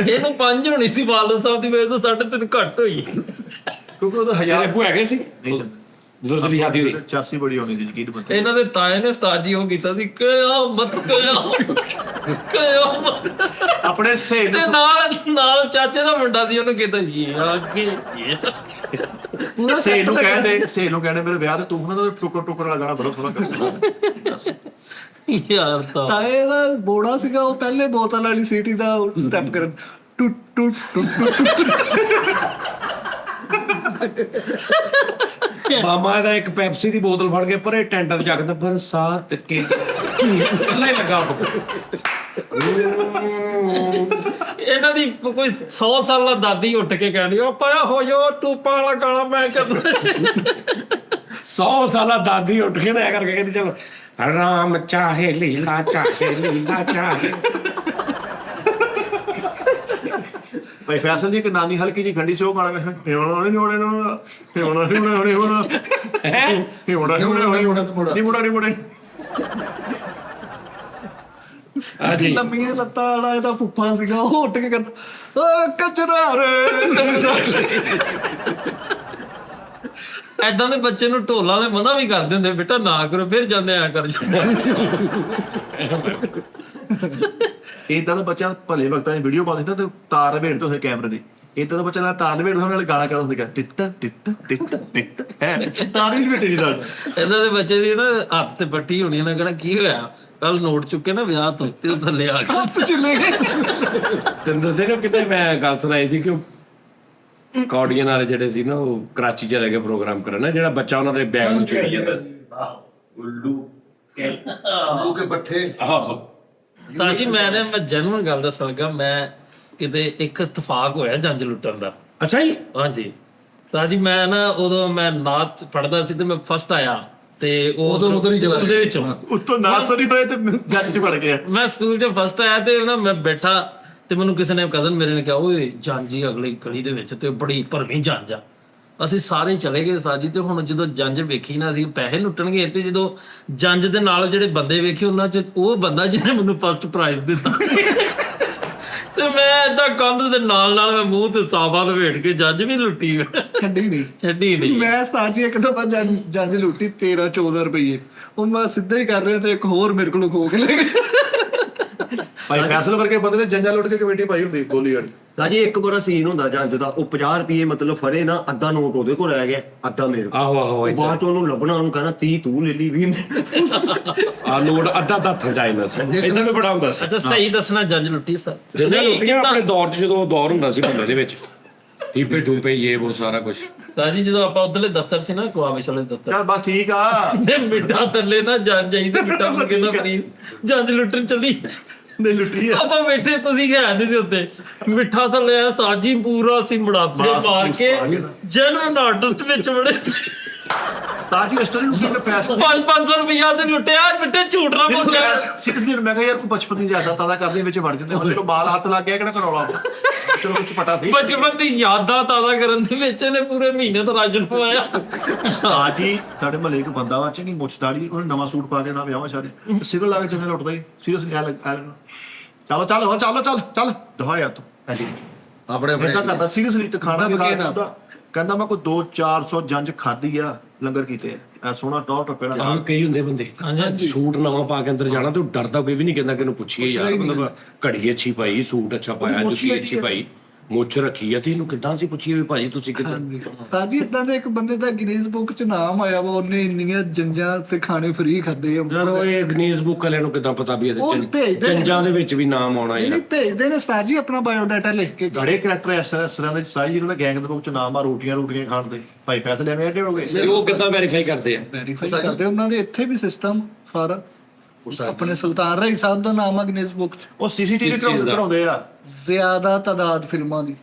ਇਹਨੂੰ 5 ਹੋਣੀ ਸੀ, ਵਾਲਦ ਸਾਹਿਬ ਦੀ ਵਜ੍ਹਾ ਤੋਂ 3.5 ਘੱਟ ਹੋਈ। ਕਿਉਂਕਿ ਉਹਦਾ ਯਾਰ 1000 ਭੂ ਹੈਗੇ ਸੀ ਜਦੋਂ ਤੇਰੀ ਸ਼ਾਦੀ ਹੋਈ। 86 ਬੜੀ ਹੋਣੀ ਸੀ ਯਕੀਨ ਮੰਨ। ਇਹਨਾਂ ਦੇ ਤਾਏ ਨੇ ਉਸਤਾਦ ਜੀ ਉਹ ਕੀਤਾ ਸੀ ਕਿਆਮਤ ਆਪਣੇ ਸਹੀ ਤੇ ਨਾਲ ਚਾਚੇ ਦਾ ਮੁੰਡਾ ਸੀ, ਉਹਨੂੰ ਕਹਿੰਦਾ ਜੀ ਅੱਗੇ ਸਹੀ ਨੂੰ ਕਹਿੰਦੇ ਮੇਰੇ ਵਿਆਹ ਤੇ ਤੂੰ ਉਹਨਾਂ ਦਾ ਟੁਕਰ ਲਗਾਣਾ ਬੜਾ ਸੋਹਣਾ ਕਰਦਾ। ਯਾਰ ਤਾਂ ਤਾਏ ਦਾ ਬੋੜਾ ਸੀਗਾ, ਉਹ ਪਹਿਲੇ ਬੋਤਲ ਵਾਲੀ ਸੀਟੀ ਦਾ ਸਟੈਪ ਕਰਨ ਟੁੱਟ ਟੁੱਟ ਟੁੱਟ ਮਾਮਾ ਦਾ ਇੱਕ ਪੈਪਸੀ ਦੀ ਬੋਤਲ ਫੜ ਕੇ ਪਰੇ ਟੈਂਟ ਤੇ ਚੱਕਦਾ, ਫਿਰ ਸਾਹ ਤੱਕੇ ਕੱਲਾ ਹੀ ਲੱਗਾ। ਇਹਨਾਂ ਦੀ ਕੋਈ 100 ਸਾਲਾ ਦਾਦੀ ਉੱਠ ਕੇ ਕਹਿੰਦੀ ਉਹ ਪਾਇਆ ਹੋ ਜੋ ਟੂਪਾਂ ਵਾਲਾ ਗਾਣਾ ਮੈਂ ਕਰਨਾ। 100 ਸਾਲਾ ਦਾਦੀ ਉੱਠ ਕੇ ਨਾ ਐਂ ਕਰਕੇ ਕਹਿੰਦੀ ਚਲ ਰਾਮ ਚਾਹੇ ਲੀਲਾ ਚਾਹੇ। ਭਾਈ ਫੈਸਲ ਦੀ ਇੱਕ ਨਾਨੀ ਹਲਕੀ ਜੀ ਖੰਡੀ ਸੀ, ਉਹ ਗਾਣਾ ਲੰਮੀਆਂ ਲੱਤਾਂ ਵਾਲਾ ਇਹਦਾ ਫੁੱਫਾ ਸੀਗਾ, ਉਹ ਉੱਠ ਕੇ ਕਹਿੰਦਾ ਓ ਕਚਰਾ ਰੇ। ਐਦਾਂ ਦੇ ਬੱਚੇ ਨੂੰ ਢੋਲਾਂ ਦੇ ਮਨਾ ਵੀ ਕਰ ਦਿੰਦੇ, ਬੇਟਾ ਨਾ ਕਰੋ, ਫਿਰ ਜਾਂਦੇ ਆ ਕਰ ਜਾਂਦੇ। ਇਦਾਂ ਦਾ ਬੱਚਾ ਭਲੇ ਵਕਤਾਂ ਦੀ ਵੀਡੀਓ ਪਾਉਂਦੇ ਨਾ ਤੇ ਤਾਰ ਲਪੇਟ ਤੋਂ ਕੈਮਰੇ ਦੀ, ਇਦਾਂ ਦਾ ਬੱਚਾ ਨਾਲ ਤਾਰ ਲਪੇਟ ਨਾਲ ਗਾਣਾ ਕਰਦਾ ਹੁੰਦਾ, ਟਿੱਟਾ ਟਿੱਟਾ ਟਿੱਟਾ ਟਿੱਟਾ ਤਾਰ ਵੀ ਲਪੇਟੇ ਨਹੀਂ ਨਾਲ। ਇਹਨਾਂ ਦੇ ਬੱਚੇ ਦੀ ਨਾ ਹੱਥ ਤੇ ਪੱਟੀ ਹੋਣੀ, ਨਾ ਕਹਿਣਾ ਕੀ ਹੋਇਆ ਕੱਲ ਨੋਟ ਚੁੱਕੇ ਨਾ ਵਿਆਹ ਤੋਂ, ਤੇ ਉਹ ਥੱਲੇ ਆ ਗਿਆ ਹੱਥ ਚਲੇ ਗਏ। ਤੈਨੂੰ ਦੱਸਿਆ ਕਿਤੇ ਮੈਂ ਗੱਲ ਸੁਣਾਈ ਸੀ ਕਿ ਕੌਡੀਅਨ ਵਾਲੇ ਜਿਹੜੇ ਸੀ ਨਾ, ਉਹ ਕਰਾਚੀ ਚ ਰਹਿ ਕੇ ਪ੍ਰੋਗਰਾਮ ਕਰਨਾ, ਜਿਹੜਾ ਬੱਚਾ ਉਹਨਾਂ ਦੇ ਬੈਗ ਨੂੰ ਚੜੀ ਜਾਂਦਾ ਸੀ। ਉੱਲੂ ਕੇ ਪੱਠੇ। ਆਹੋ ਸਾਜੀ ਮੈਂ ਜਨਰਲ ਗੱਲ ਦੱਸਣ ਲੱਗਾ, ਮੈਂ ਕਿਤੇ ਇੱਕ ਇਤਫਾਕ ਹੋਇਆ ਜੰਜ ਲੁੱਟਣ ਦਾ। ਅੱਛਾ ਜੀ। ਹਾਂਜੀ ਸਾਹ ਜੀ, ਮੈਂ ਨਾ ਉਦੋਂ ਮੈਂ ਨਾਤ ਪੜ੍ਹਦਾ ਸੀ ਤੇ ਮੈਂ ਫਸਟ ਆਇਆ ਤੇ ਉਦੋਂ ਹੀ ਚਲਾ ਉਹਦੇ ਵਿੱਚੋਂ ਉੱਤੋਂ ਨਾ ਤੋਂ ਨਹੀਂ ਹੋਏ ਤੇ ਜੱਜ ਚ ਵੜ ਗਿਆ। ਮੈਂ ਸਕੂਲ 'ਚ ਫਸਟ ਆਇਆ ਤੇ ਨਾ ਮੈਂ ਬੈਠਾ ਤੇ ਮੈਨੂੰ ਕਿਸੇ ਨੇ ਕਜ਼ਨ ਮੇਰੇ ਨੇ ਕਿਹਾ ਓਏ ਜੰਜ ਹੀ ਅਗਲੀ ਗਲੀ ਦੇ ਵਿੱਚ ਤੇ ਬੜੀ ਭਰਵੀਂ ਜੰਜ ਆ। ਅਸੀਂ ਸਾਰੇ ਚਲੇ ਗਏ ਸਾਜੀ ਤੇ ਹੁਣ ਜਦੋਂ ਜੰਜ ਵੇਖੀ ਨਾ ਅਸੀਂ ਪੈਸੇ ਲੁੱਟਣਗੇ ਤੇ ਜਦੋਂ ਜੰਜ ਦੇ ਨਾਲ ਜਿਹੜੇ ਬੰਦੇ ਵੇਖੇ ਉਹਨਾਂ 'ਚ ਉਹ ਬੰਦਾ ਜਿਹਨੇ ਮੈਨੂੰ ਫਸਟ ਪ੍ਰਾਈਜ਼ ਦਿੱਤਾ ਤੇ ਮੈਂ ਏਦਾਂ ਕੰਧ ਦੇ ਨਾਲ ਮੈਂ ਮੂੰਹ ਤੇ ਸਾਫਾ ਲਪੇਟ ਕੇ ਜੰਜ ਵੀ ਲੁੱਟੀ ਛੱਡੀ ਨਹੀਂ। ਛੱਡੀ ਨਹੀਂ। ਮੈਂ ਸਾਜੀ ਇੱਕ ਦਫਾ ਜੰਜ ਲੁੱਟੀ 13-14 ਰੁਪਏ, ਉਹ ਮੈਂ ਸਿੱਧਾ ਹੀ ਕਰ ਰਿਹਾ ਤੇ ਇੱਕ ਹੋਰ ਮੇਰੇ ਕੋਲੋਂ ਖੋ ਕੇ ਲੈ ਗਿਆ। ਭਾਈ ਫੈਸਲਾ ਕਰਕੇ ਬੰਦੇ ਨੇ ਜੰਜਾ ਲੁੱਟ ਕੇ ਕਮੇਟੀ ਪਾਈ ਹੁੰਦੀ ਗੋਲੀ ਵਾਲੀ। ਸਾਜੀ ਇੱਕ ਬੜਾ ਸੀਨ ਹੁੰਦਾ ਜੰਜ ਦਾ, ਉਹ 50 ਰੁਪਏ ਮਤਲਬ ਫੜੇ ਨਾ, ਅੱਧਾ ਨੋਟ ਉਹਦੇ ਕੋਲ ਰਹਿ ਗਿਆ, ਅੱਧਾ ਮੇਰੇ ਕੋਲ। ਆਹੋ ਆਹੋ ਉਹ ਬਾਅਦ ਚ ਉਹਨੂੰ ਲੱਭਣਾ, ਉਹਨੂੰ ਕਹਿਣਾ 30 ਤੂੰ ਲੈ ਲਈ 20 ਆ ਨੋਟ ਅੱਧਾ ਹੱਥਾਂ ਚ ਆ ਜਾਂਦਾ ਸੀ। ਇਦਾਂ ਵੀ ਬੜਾ ਹੁੰਦਾ ਸੀ। ਅੱਛਾ ਸਹੀ ਦੱਸਣਾ ਜੰਜ ਲੁੱਟੀ ਸਰ ਜਿੰਨੇ ਲੁੱਟੀਆਂ ਆਪਣੇ ਦੌਰ 'ਚ, ਜਦੋਂ ਦੌਰ ਹੁੰਦਾ ਸੀ ਮੁੰਡੇ ਦੇ ਵਿੱਚ ਟੀਪੇ ਟੂਪੇ ਇਹ ਉਹ ਸਾਰਾ ਕੁਝ। ਸਾਜੀ ਜਦੋਂ ਆਪਾਂ ਉਧਰਲੇ ਦਫ਼ਤਰ ਸੀ ਨਾ ਕੁਆਵੇਸ਼ ਵਾਲੇ ਦਫ਼ਤਰ ਚੱਲ ਬਸ ਠੀਕ ਆ। ਤੇ ਮਿੱਠਾ ਥੱਲੇ ਨਾ ਜੰਜ ਆਈ ਤੇ ਮਿੱਠਾ ਮੁੜ ਕੇ ਨਾ ਫਰੀ ਜੰਜ ਲੁੱਟਣ ਚੱਲੀ। ਨਹੀਂ ਲੁੱਟੀ ਆ। ਆਪਾਂ ਬੈਠੇ, ਤੁਸੀਂ ਹੈ ਨਹੀਂ ਸੀ ਉੱਤੇ, ਮਿੱਠਾ ਥੱਲੇ ਆ ਸਾਜੀ ਪੂਰਾ ਸੀ ਮੜਾਸੇ ਮਾਰ ਕੇ ਜਨਮ ਆਰਟਿਸਟ ਵਿੱਚ ਬੜੇ ਤਾਜੀ ਸਟੋਰੀ ਨੂੰ ਕਿੰਨੇ ਪੈਸੇ 500 ਰੁਪਇਆ ਤੇ ਲੁੱਟਿਆ ਮਿੱਠੇ ਝੂਠ ਨਾ ਬੋਲਿਆ। ਸੀਰੀਅਸਲੀ ਮੈਂ ਕਿਹਾ ਯਾਰ ਕੋਈ ਬਚਪਨ ਦੀ ਯਾਦਾਂ ਤਾਜ਼ਾ ਕਰਦੇ ਵਿੱਚ ਵੜ ਜਾਂਦੇ ਹੁਣ ਜਦੋਂ ਬਾਲ ਹੱਥ ਲੱਗ ਗਿਆ ਕਿਹੜਾ ਕਰੌਲਾ। ਚਲੋ ਕੁਝ ਪਤਾ ਸੀ। ਬਚਪਨ ਦੀ ਯਾਦਾਂ ਤਾਜ਼ਾ ਕਰਨ ਦੇ ਵਿੱਚ ਇਹਨੇ ਪੂਰੇ ਮਹੀਨੇ ਦਾ ਰਾਸ਼ਨ ਪਵਾਇਆ। ਤਾਜੀ ਸਾਡੇ ਮਹੱਲੇ ਇੱਕ ਬੰਦਾ ਵਾ ਚੰਗੀ ਮੁੱਛ ਦਾੜੀ, ਉਹਨੇ ਨਵਾਂ ਸੂਟ ਪਾ ਕੇ ਨਾ ਵਿਆਹਾਂ ਸ਼ਾਦੀ ਸਿਵਲ ਲਾ ਕੇ ਜਿਵੇਂ ਲੁੱਟਦਾ ਹੀ ਸੀਰੀਅਸਲੀ ਆ ਲੱਗ। ਚਲੋ ਚੱਲ ਚੱਲ ਚੱਲ ਚੱਲ ਦਵਾ ਯਾਰ ਤੂੰ ਐਡੀ ਆਪਣੇ ਏਦਾਂ ਕਰਦਾ ਸੀਰੀਅਸਲੀ ਤੇ ਖਾਣਾ ਵੀ ਖਾਦਾ। ਕਹਿੰਦਾ ਮੈਂ ਕੋਈ 200-400 ਜੰਜ ਖਾਧੀ ਆ, ਲੰਗਰ ਕੀਤੇ ਆ ਸੋਹਣਾ ਟੌਪ ਟੱਪੇ ਨਾਲ। ਆਹ ਕਈ ਹੁੰਦੇ ਬੰਦੇ ਸੂਟ ਨਵਾਂ ਪਾ ਕੇ ਅੰਦਰ ਜਾਣਾ ਤੇ ਉਹ ਡਰਦਾ ਕੋਈ ਵੀ ਨਹੀਂ ਕਹਿੰਦਾ ਕਿ ਇਹਨੂੰ ਪੁੱਛੀਏ ਯਾਰ, ਮਤਲਬ ਘੜੀ ਅੱਛੀ ਪਾਈ, ਸੂਟ ਅੱਛਾ ਪਾਇਆ, ਜੁੱਤੀ ਅੱਛੀ ਪਾਈ, ਮੁੱਛ ਰੱਖੀ ਆ, ਤੇ ਇਹਨੂੰ ਕਿੱਦਾਂ ਅਸੀਂ ਪੁੱਛੀਏ ਵੀ ਭਾਜੀ ਤੁਸੀਂ ਕਿੱਦਾਂ। ਸਾਜੀ ਇਦਾਂ ਦੇ ਇੱਕ ਬੰਦੇ ਦਾ ਗਿਨੀਜ਼ ਬੁੱਕ ਚ ਨਾਮ ਆਇਆ ਵਾ, ਉਹਨੇ ਇੰਨੀਆਂ ਜੰਜਾਂ ਤੇ ਖਾਣੇ ਫ੍ਰੀ ਖਾਦੇ ਆ। ਯਾਰ ਉਹ ਇਹ ਗਨੀਜ਼ ਬੁੱਕ ਵਾਲਿਆਂ ਨੂੰ ਕਿੱਦਾਂ ਪਤਾ ਵੀ ਉਹ ਇਹਦੇ ਭੇਜਦੇ ਨੇ। ਜੰਜਾਂ ਦੇ ਵਿੱਚ ਵੀ ਨਾਮ ਆਉਣਾ ਯਾਰ। ਨਹੀਂ ਭੇਜਦੇ ਨੇ ਸਾਜੀ ਆਪਣਾ ਬਾਇਓਡਾਟਾ ਲਿਖ ਕੇ। ਗੜੇ ਕਰੈਕਟਰ ਇਸ ਤਰ੍ਹਾਂ ਦੇ ਸਾਈ ਜਿਹਨਾਂ ਦਾ ਗੈਂਗ ਦੇ ਵਿੱਚ ਨਾਮ ਆ, ਰੋਟੀਆਂ ਖਾਣ ਦੇ ਭਾਈ ਪੈਸੇ ਲੈਵੇਂ ਐਡੇ ਹੋ ਗਏ। ਤੇ ਉਹ ਕਿੱਦਾਂ ਵੈਰੀਫਾਈ ਕਰਦੇ ਆ? ਵੈਰੀਫਾਈ ਕਰਦੇ ਉਹਨਾਂ ਦੇ ਇੱਥੇ ਵੀ ਸਿਸਟਮ ਸਾਰਾ। ਆਪਣੇ ਸੁਲਤਾਨ ਰਾਈ ਸਾਹਿਬ ਦਾ ਨਾਮ ਆ ਗਿਨੀਜ਼ ਬੁੱਕ ਚ। ਉਹ ਸੀਸੀਟੀਵੀ ਕਢਾਉਂਦੇ ਆ। ਜ਼ਿਆਦਾ ਤਾਦਾਦ ਫਿਲਮਾਂ ਦੀ,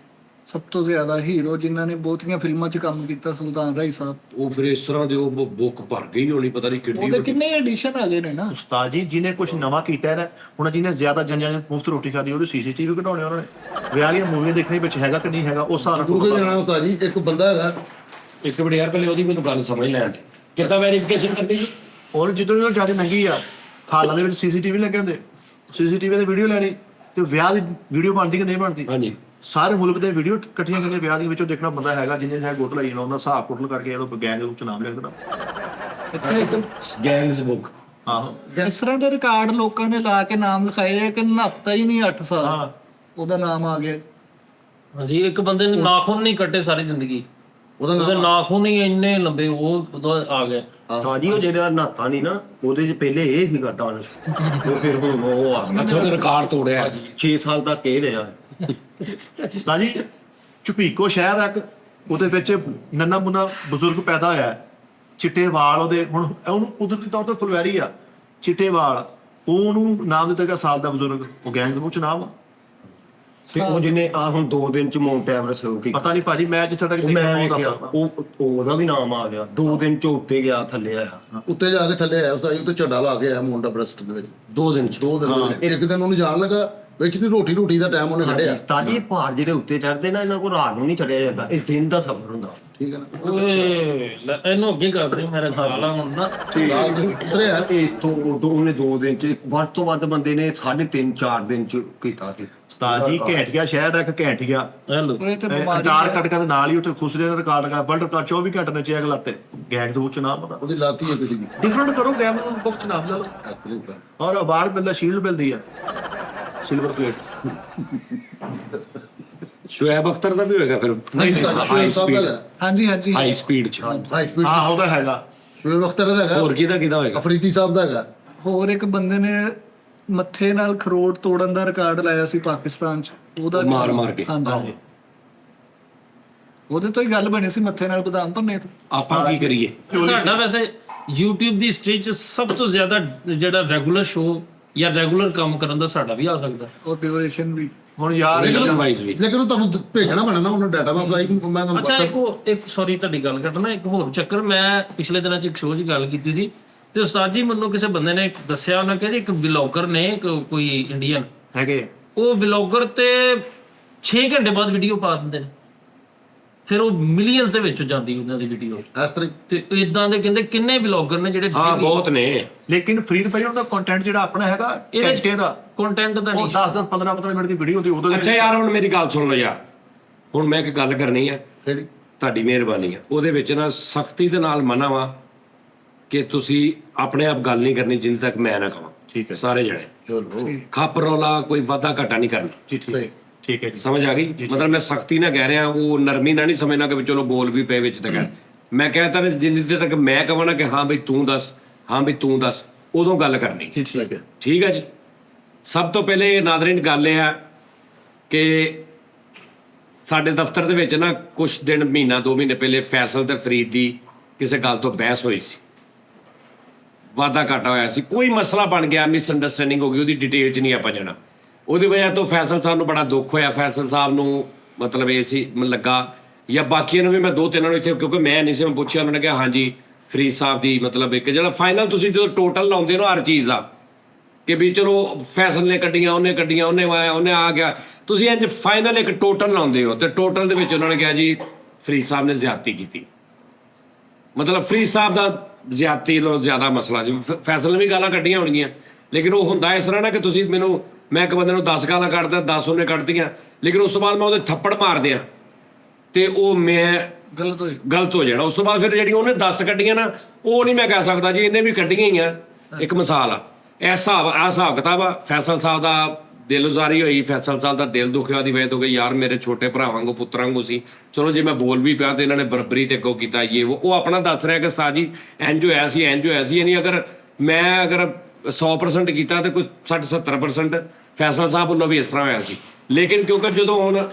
ਸਭ ਤੋਂ ਜ਼ਿਆਦਾ ਹੀਰੋ ਜਿਨ੍ਹਾਂ ਨੇ ਬਹੁਤੀਆਂ ਫਿਲਮਾਂ 'ਚ ਕੰਮ ਕੀਤਾ, ਸੁਲਤਾਨ ਰਾਈ ਸਾਹਿਬ। ਉਹ ਫਿਰ ਇਸ ਤਰ੍ਹਾਂ ਦੇ ਉਹ ਬੁੱਕ ਭਰ ਗਈ ਹੋਣੀ, ਪਤਾ ਨਹੀਂ ਕਿੰਨੀ ਉਹਦੇ ਕਿੰਨੇ ਐਡੀਸ਼ਨ ਆ ਗਏ ਨੇ ਨਾ। ਉਸਤਾਦ ਜੀ ਜਿਹਨੇ ਕੁਝ ਨਵਾਂ ਕੀਤਾ ਹੈ ਨਾ, ਹੁਣ ਜਿਹਨੇ ਜ਼ਿਆਦਾ ਜੰਜਾਂ ਨੂੰ ਮੁਫਤ ਰੋਟੀ ਖਾਦੀ ਉਹਦੇ ਸੀਸੀਟੀਵੀ ਕਢਾਉਣੇ ਉਹਨਾਂ ਨੇ। ਵਿਆਹ ਵਾਲੀਆਂ ਮੂਵੀਆਂ ਦੇਖਣੇ ਵਿੱਚ ਹੈਗਾ ਕਿ ਨਹੀਂ ਹੈਗਾ ਉਹ ਸਾਰਾ ਗੁਰੂ ਕੇ ਜਾਣਾ ਉਸਤਾਦ ਜੀ। ਇੱਕ ਬੰਦਾ ਹੈਗਾ, ਇੱਕ ਮਿੰਟ ਯਾਰ, ਪਹਿਲੇ ਉਹਦੀ ਮੈਨੂੰ ਗੱਲ ਸਮਝ ਲੈਣ ਦੇ। ਕਿੱਦਾਂ ਵੈਰੀਫਿਕੇਸ਼ਨ ਕਰਨੀ ਜੀ? ਔਰ ਜਦੋਂ ਉਹ ਜ਼ਿਆਦਾ ਮਹਿੰਗੀ ਆ, ਹਾਲਾਂ ਦੇ ਵਿੱਚ ਸੀਸੀਟੀਵੀ ਲੱਗੇ ਹੁੰਦੇ, ਸੀਸੀਟੀਵੀ ਦੀ ਵੀਡੀਓ ਲੈਣੀ ਤੇ ਵਿਆਹ ਦੀ ਵੀਡੀਓ ਬਣਦੀ ਕਿ ਨਹੀਂ ਬਣਦੀ, ਹਾਂਜੀ ਸਾਰੇ ਮੁਲਕ ਦੇ ਵੀਡੀਓ ਇਕੱਠੀਆਂ ਕਰਕੇ ਵਿਆਹ ਦੇ ਵਿੱਚੋਂ ਦੇਖਣਾ ਬੰਦਾ ਹੈਗਾ ਜਿਹਨੇ ਹੈ ਗੋਟ ਲਾਈ ਜਾਣਾ, ਉਹਨਾਂ ਹਿਸਾਬ ਕੁੱਟਲ ਕਰਕੇ ਉਹ ਗੈਂਗ ਦੇ ਵਿੱਚ ਨਾਮ ਲਿਖ ਦੇਣਾ। ਇੱਥੇ ਇੱਕ ਗੈਂਗਸ ਬੁੱਕ। ਆਹੋ ਇਸ ਤਰ੍ਹਾਂ ਦੇ ਰਿਕਾਰਡ ਲੋਕਾਂ ਨੇ ਲਾ ਕੇ ਨਾਮ ਲਿਖਾਏ ਆ ਕਿ ਨਹਾਤਾ ਹੀ ਨਹੀਂ 8 ਸਾਲ, ਉਹਦਾ ਨਾਮ ਆ ਗਿਆ। ਹਾਂਜੀ ਇੱਕ ਬੰਦੇ ਨੇ ਨਾਖੂਨ ਨਹੀਂ ਕੱਟੇ ਸਾਰੀ ਜ਼ਿੰਦਗੀ, ਉਹਦਾ ਉਹਦੇ ਨਾਖੂਨ ਹੀ ਇੰਨੇ ਲੰਬੇ ਉਹ ਉਹਦਾ ਆ ਗਿਆ। ਸਾਜੀ ਉਹ ਜਿਹੜਾ ਨਹਾਤਾ ਨਹੀਂ ਨਾ, ਉਹਦੇ ਚ ਪਹਿਲੇ ਇਹ ਸੀਗਾ ਦਾਨਸ਼, ਉਹ ਫਿਰ ਹੁਣ ਉਹ ਆ ਅੱਛਾ ਉਹਨੇ ਰਿਕਾਰਡ ਤੋੜਿਆ। 6 ਸਾਲ ਤੱਕ ਇਹ ਰਿਹਾ। ਉਸਤਾਦ ਜੀ ਚੁਪੀਕੋ ਸ਼ਹਿਰ ਆ ਇੱਕ, ਉਹਦੇ ਵਿੱਚ ਨੰਨਾ ਮੁੰਨਾ ਬਜ਼ੁਰਗ ਪੈਦਾ ਹੋਇਆ ਹੈ, ਚਿੱਟੇ ਵਾਲ ਉਹਦੇ, ਹੁਣ ਉਹਨੂੰ ਕੁਦਰਤੀ ਤੌਰ ਤੇ ਫੁਲਵੈਰੀ ਆ, ਚਿੱਟੇ ਵਾਲ, ਉਹਨੂੰ ਨਾਮ ਦਿੱਤਾ ਗਿਆ ਸਾਲ ਦਾ ਬਜ਼ੁਰਗ। ਉਹ ਗੈਂਗ ਦੇ ਵਿੱਚ ਨਾਮ ਆ। ਤੇ ਉਹ ਜਿਹਨੇ ਆ ਹੁਣ 2 ਦਿਨ ਚ ਮਾਊਂਟ ਐਵਰੈਸਟ ਹੋ ਗਿਆ, ਪਤਾ ਨਹੀਂ ਭਾਜੀ, ਮੈਂ ਜਿੱਥੇ ਤੱਕ ਮੈਂ ਦੇਖਿਆ ਉਹ ਦੱਸ ਵੇਖਿਆ ਸਕਦਾ। ਉਹਦਾ ਵੀ ਨਾਮ ਆ ਗਿਆ। 2 ਦਿਨ ਚ ਉੱਤੇ ਗਿਆ, ਥੱਲੇ ਆਇਆ। ਉੱਤੇ ਜਾ ਕੇ ਥੱਲੇ ਆਇਆ ਉਸਤਾਦ ਜੀ, ਉੱਤੇ ਝੰਡਾ ਲਾ ਕੇ ਆਇਆ ਮਾਊਂਟ ਐਵਰੈਸਟ ਦੇ ਵਿੱਚ 2 ਦਿਨ ਚ। 2 ਦਿਨ ਦੇ ਵਿੱਚ। ਇੱਕ ਦਿਨ ਉਹਨੂੰ ਜਾਣ ਲੱਗਾ, ਵਿੱਚ ਦੀ ਰੋਟੀ ਦਾ ਟਾਈਮ ਉਹਨੇ ਕੱਢਿਆ। ਤਾਜੀ ਪਹਾੜ ਜਿਹੜੇ ਉੱਤੇ ਚੜਦੇ ਨਾ, ਇਹਨਾਂ ਕੋਲ ਰਾਤ ਨੂੰ ਨਹੀਂ ਚੜਿਆ ਜਾਂਦਾ, ਇਹ ਦਿਨ ਦਾ ਸਫ਼ਰ ਹੁੰਦਾ। ਠੀਕ ਹੈ ਨਾ। ਓਏ ਲੈ ਇਹਨੂੰ ਅੱਗੇ ਕਰਦੇ ਮੇਰੇ ਖਿਆਲ ਆ ਹੁਣ ਨਾ। ਉਤਰਿਆ ਇਹ ਤੋਂ ਉਹਨੇ 2 ਦਿਨ ਚ ਵੱਧ ਤੋਂ ਵੱਧ ਬੰਦੇ ਨੇ 3.5-4 ਦਿਨ ਚ ਕੀਤਾ ਸੀ। ਉਸਤਾਦ ਜੀ ਘੈਂਟੀਆ ਸ਼ਹਿਰ ਦਾ ਇੱਕ ਘੈਂਟੀਆ ਹੈਲੋ ਉਹ ਤੇ ਬਿਮਾਰੀ ਰਿਕਾਰਡ ਕੱਟ ਕੇ ਨਾਲ ਹੀ ਉੱਥੇ ਖੁਸਰੇ ਨੇ ਰਿਕਾਰਡ ਕਰ ਵਰਲਡ ਰਿਕਾਰਡ 24 ਘੰਟੇ ਨੇ ਚੈੱਕ ਲਾਤੇ ਗੈਂਗ ਦੇ ਵਿੱਚ ਨਾਮ ਪਤਾ ਉਹਦੀ ਲਾਤੀ ਹੈ ਕਿਸੇ ਦੀ ਡਿਫਰੈਂਟ ਕਰੋ ਗੈਂਗ ਬੁੱਕ ਚ ਨਾਮ ਲੈ ਲਓ ਇਸ ਤਰੀਕੇ ਔਰ ਅਵਾਰਡ ਮਿਲਦਾ, ਸ਼ੀਲਡ ਮਿਲਦੀ ਆ, ਸਿਲਵਰ ਪਲੇਟ। ਸ਼ੁਐਬ ਅਖਤਰ ਦਾ ਵੀ ਹੋਏਗਾ ਫਿਰ। ਸ਼ੁਐਬ ਸਾਹਿਬ ਦਾ ਹਾਂਜੀ ਹਾਂਜੀ ਹਾਈ ਸਪੀਡ ਚ। ਹਾਈ ਸਪੀਡ ਹਾਂ ਉਹਦਾ ਹੈਗਾ। ਸ਼ੁਐਬ ਅਖਤਰ ਦਾ ਹੈਗਾ, ਹੋਰ ਕਿਹਦਾ ਹੋਏਗਾ? ਅਫਰੀਦੀ ਸਾਹਿਬ ਦਾ ਹੈਗਾ। ਹੋਰ ਇੱਕ ਬੰਦੇ ਨੇ ਮੱਥੇ ਨਾਲ ਖਰੋਟ ਤੋੜਨ ਦਾ ਰਿਕਾਰਡ ਲਾਇਆ ਸੀ ਪਾਕਿਸਤਾਨ ਚ, ਉਹਦਾ ਮਾਰ ਕੇ। ਹਾਂਜੀ ਉਹਦੇ ਤੋਂ ਹੀ ਗੱਲ ਬਣੀ ਸੀ, ਮੱਥੇ ਨਾਲ ਬਦਾਮ ਭੰਨੇ ਤੋਂ। ਆਪਾਂ ਕੀ ਕਰੀਏ? ਸਾਡਾ ਵੈਸੇ YouTube ਦੀ ਹਿਸਟਰੀ ਚ ਸਭ ਤੋਂ ਜ਼ਿਆਦਾ ਜਿਹੜਾ ਰੈਗੂਲਰ ਸ਼ੋ ਜਾਂ ਰੈਗੂਲਰ ਕੰਮ ਕਰਨ ਦਾ ਸਾਡਾ ਵੀ ਆ ਸਕਦਾ। ਉਹ ਡਿਊਰੇਸ਼ਨ ਵੀ ਹੁਣ ਯਾਰ Nation wise ਵੀ। ਲੇਕਿਨ ਉਹ ਤੁਹਾਨੂੰ ਭੇਜਣਾ ਪੈਣਾ ਨਾ ਉਹਨੂੰ ਡਾਟਾ ਮੈਂ ਸਾਈਟ ਮੈਂ ਤੁਹਾਨੂੰ ਅੱਛਾ WhatsApp ਇੱਕ ਸੌਰੀ ਤੁਹਾਡੀ ਗੱਲ ਕਰਨਾ, ਇੱਕ ਹੋਰ ਚੱਕਰ ਮੈਂ ਪਿਛਲੇ ਦਿਨਾਂ 'ਚ ਇੱਕ ਸ਼ੋਅ 'ਚ ਗੱਲ ਕੀਤੀ ਸੀ ਤੇ ਉਸਤਾਦ ਜੀ ਮੈਨੂੰ ਕਿਸੇ ਬੰਦੇ ਨੇ ਦੱਸਿਆ, ਉਹਨਾਂ ਕਹਿੰਦੇ ਇੱਕ ਵਲੌਗਰ ਨੇ ਕੋਈ ਇੰਡੀਅਨ ਹੈਗੇ ਉਹ ਵਲੌਗਰ ਤੇ 6 ਘੰਟੇ ਬਾਅਦ ਵੀਡੀਓ ਪਾ ਦਿੰਦੇ ਨੇ, ਫਿਰ ਉਹ ਮਿਲੀਅਨਸ ਦੇ ਵਿੱਚ ਜਾਂਦੀ ਉਹਨਾਂ ਦੀ ਵੀਡੀਓ। ਇਸ ਤਰ੍ਹਾਂ ਤੇ ਇਦਾਂ ਦੇ ਕਹਿੰਦੇ ਕਿੰਨੇ ਵਲੌਗਰ ਨੇ ਜਿਹੜੇ ਹਾਂ ਬਹੁਤ ਨੇ। ਲੇਕਿਨ ਫਰੀਦ ਭਾਈ ਉਹਨਾਂ ਦਾ ਕੰਟੈਂਟ ਜਿਹੜਾ ਆਪਣਾ ਹੈਗਾ ਘੰਟੇ ਦਾ, ਕੰਟੈਂਟ ਦਾ ਉਹ ਨਹੀਂ 10 15 ਮਿੰਟ ਦੀ ਵੀਡੀਓ ਹੁੰਦੀ ਉਹਦੇ ਅੱਛਾ ਯਾਰ ਹੁਣ ਮੇਰੀ ਗੱਲ ਸੁਣ ਲਓ ਯਾਰ, ਹੁਣ ਮੈਂ ਇੱਕ ਗੱਲ ਕਰਨੀ ਆ, ਕਿਹੜੀ ਤੁਹਾਡੀ ਮਿਹਰਬਾਨੀ ਆ। ਉਹਦੇ ਵਿੱਚ ਨਾ ਸਖਤੀ ਦੇ ਨਾਲ ਮਨਾ ਵਾ ਕਿ ਤੁਸੀਂ ਆਪਣੇ ਆਪ ਗੱਲ ਨਹੀਂ ਕਰਨੀ ਜਿੰਨ ਤੱਕ ਮੈਂ ਨਾ ਕਹਾਂ। ਠੀਕ ਹੈ। ਸਾਰੇ ਜਣੇ ਚਲੋ ਖੱਪ ਰੌਲਾ ਕੋਈ ਵਾਧਾ ਘਾਟਾ ਨਹੀਂ ਕਰਨਾ। ਜੀ ਠੀਕ ਹੈ ਜੀ। ਸਮਝ ਆ ਗਈ? ਮਤਲਬ ਮੈਂ ਸਖਤੀ ਨਾਲ ਕਹਿ ਰਿਹਾ, ਉਹ ਨਰਮੀ ਨਾਲ ਨਹੀਂ ਸਮਝਣਾ ਕਿ ਵੀ ਚਲੋ ਬੋਲ ਵੀ ਪਏ ਵਿੱਚ ਤੱਕ। ਮੈਂ ਕਹਿਤਾ ਕਿ ਜਿੰਨੀ ਦੇਰ ਤੱਕ ਮੈਂ ਕਹਾਂ ਨਾ ਕਿ ਹਾਂ ਬਈ ਤੂੰ ਦੱਸ, ਹਾਂ ਬਈ ਤੂੰ ਦੱਸ, ਉਦੋਂ ਗੱਲ ਕਰਨੀ। ਠੀਕ ਹੈ। ਠੀਕ ਹੈ ਜੀ। ਸਭ ਤੋਂ ਪਹਿਲੇ ਨਾਜ਼ਰੀਨ ਗੱਲ ਇਹ ਆ ਕਿ ਸਾਡੇ ਦਫ਼ਤਰ ਦੇ ਵਿੱਚ ਨਾ ਕੁਝ ਦਿਨ ਮਹੀਨਾ 2 ਮਹੀਨੇ ਪਹਿਲੇ ਫੈਸਲ ਤੇ ਫਰੀਦ ਦੀ ਕਿਸੇ ਗੱਲ ਤੋਂ ਬਹਿਸ ਹੋਈ ਸੀ, ਵਾਧਾ ਘਾਟਾ ਹੋਇਆ ਸੀ, ਕੋਈ ਮਸਲਾ ਬਣ ਗਿਆ, ਮਿਸਅੰਡਰਸਟੈਂਡਿੰਗ ਹੋ ਗਈ, ਉਹਦੀ ਡਿਟੇਲ 'ਚ ਨਹੀਂ ਆਪਾਂ ਜਾਣਾ। ਉਹਦੀ ਵਜ੍ਹਾ ਤੋਂ ਫੈਸਲ ਸਾਹਿਬ ਨੂੰ ਬੜਾ ਦੁੱਖ ਹੋਇਆ। ਫੈਸਲ ਸਾਹਿਬ ਨੂੰ ਮਤਲਬ ਇਹ ਸੀ ਲੱਗਾ, ਜਾਂ ਬਾਕੀਆਂ ਨੂੰ ਵੀ ਮੈਂ 2-3 ਨੂੰ ਇੱਥੇ, ਕਿਉਂਕਿ ਮੈਂ ਨਹੀਂ ਸੀ, ਮੈਂ ਪੁੱਛਿਆ, ਉਹਨਾਂ ਨੇ ਕਿਹਾ ਹਾਂਜੀ ਫਰੀਦ ਸਾਹਿਬ ਦੀ ਮਤਲਬ ਇੱਕ ਜਿਹੜਾ ਫਾਈਨਲ ਤੁਸੀਂ ਜਦੋਂ ਟੋਟਲ ਲਾਉਂਦੇ ਹੋ ਹਰ ਚੀਜ਼ ਦਾ ਕਿ ਵੀ ਚਲੋ ਫੈਸਲ ਨੇ ਕੱਢੀਆਂ, ਉਹਨੇ ਆ ਗਿਆ, ਤੁਸੀਂ ਇੰਜ ਫਾਈਨਲ ਇੱਕ ਟੋਟਲ ਲਾਉਂਦੇ ਹੋ ਤੇ ਟੋਟਲ ਦੇ ਵਿੱਚ ਉਹਨਾਂ ਨੇ ਕਿਹਾ ਜੀ ਫਰੀਦ ਸਾਹਿਬ ਨੇ ਜ਼ਿਆਦਤੀ ਕੀਤੀ। ਮਤਲਬ ਫਰੀਦ ਸਾਹਿਬ ਦਾ ਜ਼ਿਆਦਤੀ ਨਾਲੋਂ ਜ਼ਿਆਦਾ ਮਸਲਾ ਜੀ। ਫੈਸਲ ਨੇ ਵੀ ਗਾਲਾਂ ਕੱਢੀਆਂ ਹੋਣਗੀਆਂ, ਲੇਕਿਨ ਉਹ ਹੁੰਦਾ ਇਸ ਤਰ੍ਹਾਂ ਨਾ ਕਿ ਤੁਸੀਂ ਮੈਨੂੰ, ਮੈਂ ਇੱਕ ਬੰਦੇ ਨੂੰ 10 ਗਾਲਾਂ ਕੱਢਦਾ, 10 ਉਹਨੇ ਕੱਢਤੀਆਂ, ਲੇਕਿਨ ਉਸ ਤੋਂ ਬਾਅਦ ਮੈਂ ਉਹਦੇ ਥੱਪੜ ਮਾਰ ਦਿਆਂ ਤੇ ਉਹ ਮੈਂ ਗਲਤ ਹੋ ਜਾਣਾ। ਉਸ ਤੋਂ ਬਾਅਦ ਫਿਰ ਜਿਹੜੀਆਂ ਉਹਨੇ 10 ਕੱਢੀਆਂ ਨਾ, ਉਹ ਨਹੀਂ ਮੈਂ ਕਹਿ ਸਕਦਾ ਜੀ ਇਹਨੇ ਵੀ ਕੱਢੀਆਂ ਹੀ ਆ। ਇੱਕ ਮਿਸਾਲ ਆ, ਇਹ ਹਿਸਾਬ ਕਿਤਾਬ ਆ। ਫੈਸਲ ਸਾਹਿਬ ਦਾ ਦਿਲਜ਼ਾਰੀ ਹੋਈ, ਫੈਸਲ ਸਾਹਿਬ ਦਾ ਦਿਲ ਦੁਖਿਆ ਦੀ ਵਜ੍ਹਾ ਤੋਂ ਕਿ ਯਾਰ ਮੇਰੇ ਛੋਟੇ ਭਰਾ ਵਾਂਗੂ ਪੁੱਤਰ ਵਾਂਗੂ ਸੀ, ਚਲੋ ਜੇ ਮੈਂ ਬੋਲ ਵੀ ਪਿਆ ਤੇ ਇਹਨਾਂ ਨੇ ਬਰਬਰੀ ਤੇ ਅੱਗੋਂ ਕੀਤਾ ਉਹ ਆਪਣਾ ਦੱਸ ਰਿਹਾ ਕਿ ਸਾਜੀ ਇੰਜ ਹੋਇਆ ਸੀ ਯਾਨੀ ਅਗਰ 100% ਕੀਤਾ ਤੇ ਕੋਈ 60-70% ਫੈਸਲ ਸਾਹਿਬ ਵੱਲੋਂ ਵੀ ਇਸ ਤਰ੍ਹਾਂ ਹੋਇਆ ਸੀ। ਲੇਕਿਨ ਕਿਉਂਕਿ ਜਦੋਂ ਹੁਣ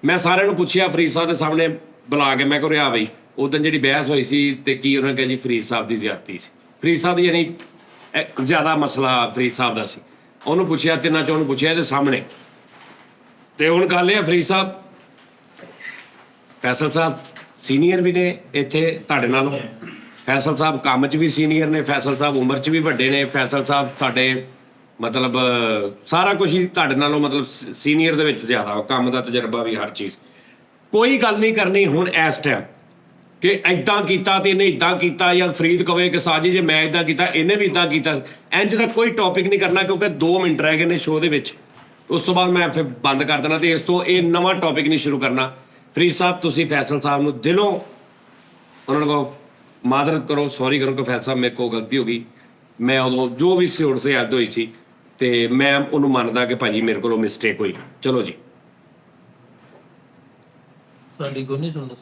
ਮੈਂ ਸਾਰਿਆਂ ਨੂੰ ਪੁੱਛਿਆ ਫਰੀਦ ਸਾਹਿਬ ਦੇ ਸਾਹਮਣੇ ਬੁਲਾ ਕੇ, ਮੈਂ ਕਿਹਾ ਬਈ ਉਦੋਂ ਜਿਹੜੀ ਬਹਿਸ ਹੋਈ ਸੀ ਤੇ ਕੀ ਉਹਨਾਂ ਨੇ ਕਿਹਾ ਜੀ ਫਰੀਦ ਸਾਹਿਬ ਦੀ ਜ਼ਿਆਦਤੀ ਸੀ, ਫਰੀਦ ਸਾਹਿਬ ਦੀ ਯਾਨੀ ਜ਼ਿਆਦਾ ਮਸਲਾ ਫਰੀਦ ਸਾਹਿਬ ਦਾ ਸੀ। ਉਹਨੂੰ ਪੁੱਛਿਆ, ਤਿੰਨਾਂ ਚੋਂ ਉਹਨੂੰ ਪੁੱਛਿਆ ਇਹਦੇ ਸਾਹਮਣੇ। ਤੇ ਹੁਣ ਗੱਲ ਇਹ ਆ, ਫਰੀਦ ਸਾਹਿਬ ਫੈਸਲ ਸਾਹਿਬ ਸੀਨੀਅਰ ਵੀ ਨੇ ਇੱਥੇ ਤੁਹਾਡੇ ਨਾਲੋਂ, ਫੈਸਲ ਸਾਹਿਬ ਕੰਮ 'ਚ ਵੀ ਸੀਨੀਅਰ ਨੇ, ਫੈਸਲ ਸਾਹਿਬ ਉਮਰ 'ਚ ਵੀ ਵੱਡੇ ਨੇ, ਫੈਸਲ ਸਾਹਿਬ ਤੁਹਾਡੇ ਮਤਲਬ ਸਾਰਾ ਕੁਝ ਹੀ ਤੁਹਾਡੇ ਨਾਲੋਂ ਮਤਲਬ ਸੀਨੀਅਰ ਦੇ ਵਿੱਚ ਜ਼ਿਆਦਾ, ਕੰਮ ਦਾ ਤਜਰਬਾ ਵੀ, ਹਰ ਚੀਜ਼। ਕੋਈ ਗੱਲ ਨਹੀਂ ਕਰਨੀ ਹੁਣ ਇਸ ਟਾਈਮ ਕਿ ਇੱਦਾਂ ਕੀਤਾ ਤੇ ਇਹਨੇ ਇੱਦਾਂ ਕੀਤਾ, ਜਾਂ ਫਰੀਦ ਕਵੇ ਕਿ ਸਾਜੀ ਜੇ ਮੈਂ ਇੱਦਾਂ ਕੀਤਾ ਇਹਨੇ ਵੀ ਇੱਦਾਂ ਕੀਤਾ, ਇੰਜ ਦਾ ਕੋਈ ਟੌਪਿਕ ਨਹੀਂ ਕਰਨਾ, ਕਿਉਂਕਿ 2 ਮਿੰਟ ਰਹਿ ਗਏ ਨੇ ਸ਼ੋਅ ਦੇ ਵਿੱਚ। ਉਸ ਤੋਂ ਬਾਅਦ ਮੈਂ ਫਿਰ ਬੰਦ ਕਰ ਦੇਣਾ ਤੇ ਇਸ ਤੋਂ ਇਹ ਨਵਾਂ ਟੌਪਿਕ ਨਹੀਂ ਸ਼ੁਰੂ ਕਰਨਾ। ਫਰੀਦ ਸਾਹਿਬ ਤੁਸੀਂ ਫੈਸਲ ਸਾਹਿਬ ਨੂੰ ਦਿਲੋਂ ਉਹਨਾਂ ਨੂੰ ਮਾਦਰਤ ਕਰੋ, ਸੌਰੀ ਕਰੋ ਕਿ ਫੈਸਲ ਸਾਹਿਬ ਮੇਰੇ ਕੋਲ ਗਲਤੀ ਹੋ ਗਈ, ਮੈਂ ਉਦੋਂ ਜੋ ਵੀ ਸਿਉੜ ਤੇ ਯਾਦ ਹੋਈ ਸੀ ਤੇ ਮੈਂ ਉਹਨੂੰ ਮੰਨਦਾ ਕਿ ਭਾਜੀ ਮੇਰੇ ਕੋਲੋਂ ਮਿਸਟੇਕ ਹੋਈ। ਚਲੋ ਜੀ। ਸਾਡੀ ਕੋਈ ਨਹੀਂ ਸੁਣਦਾ।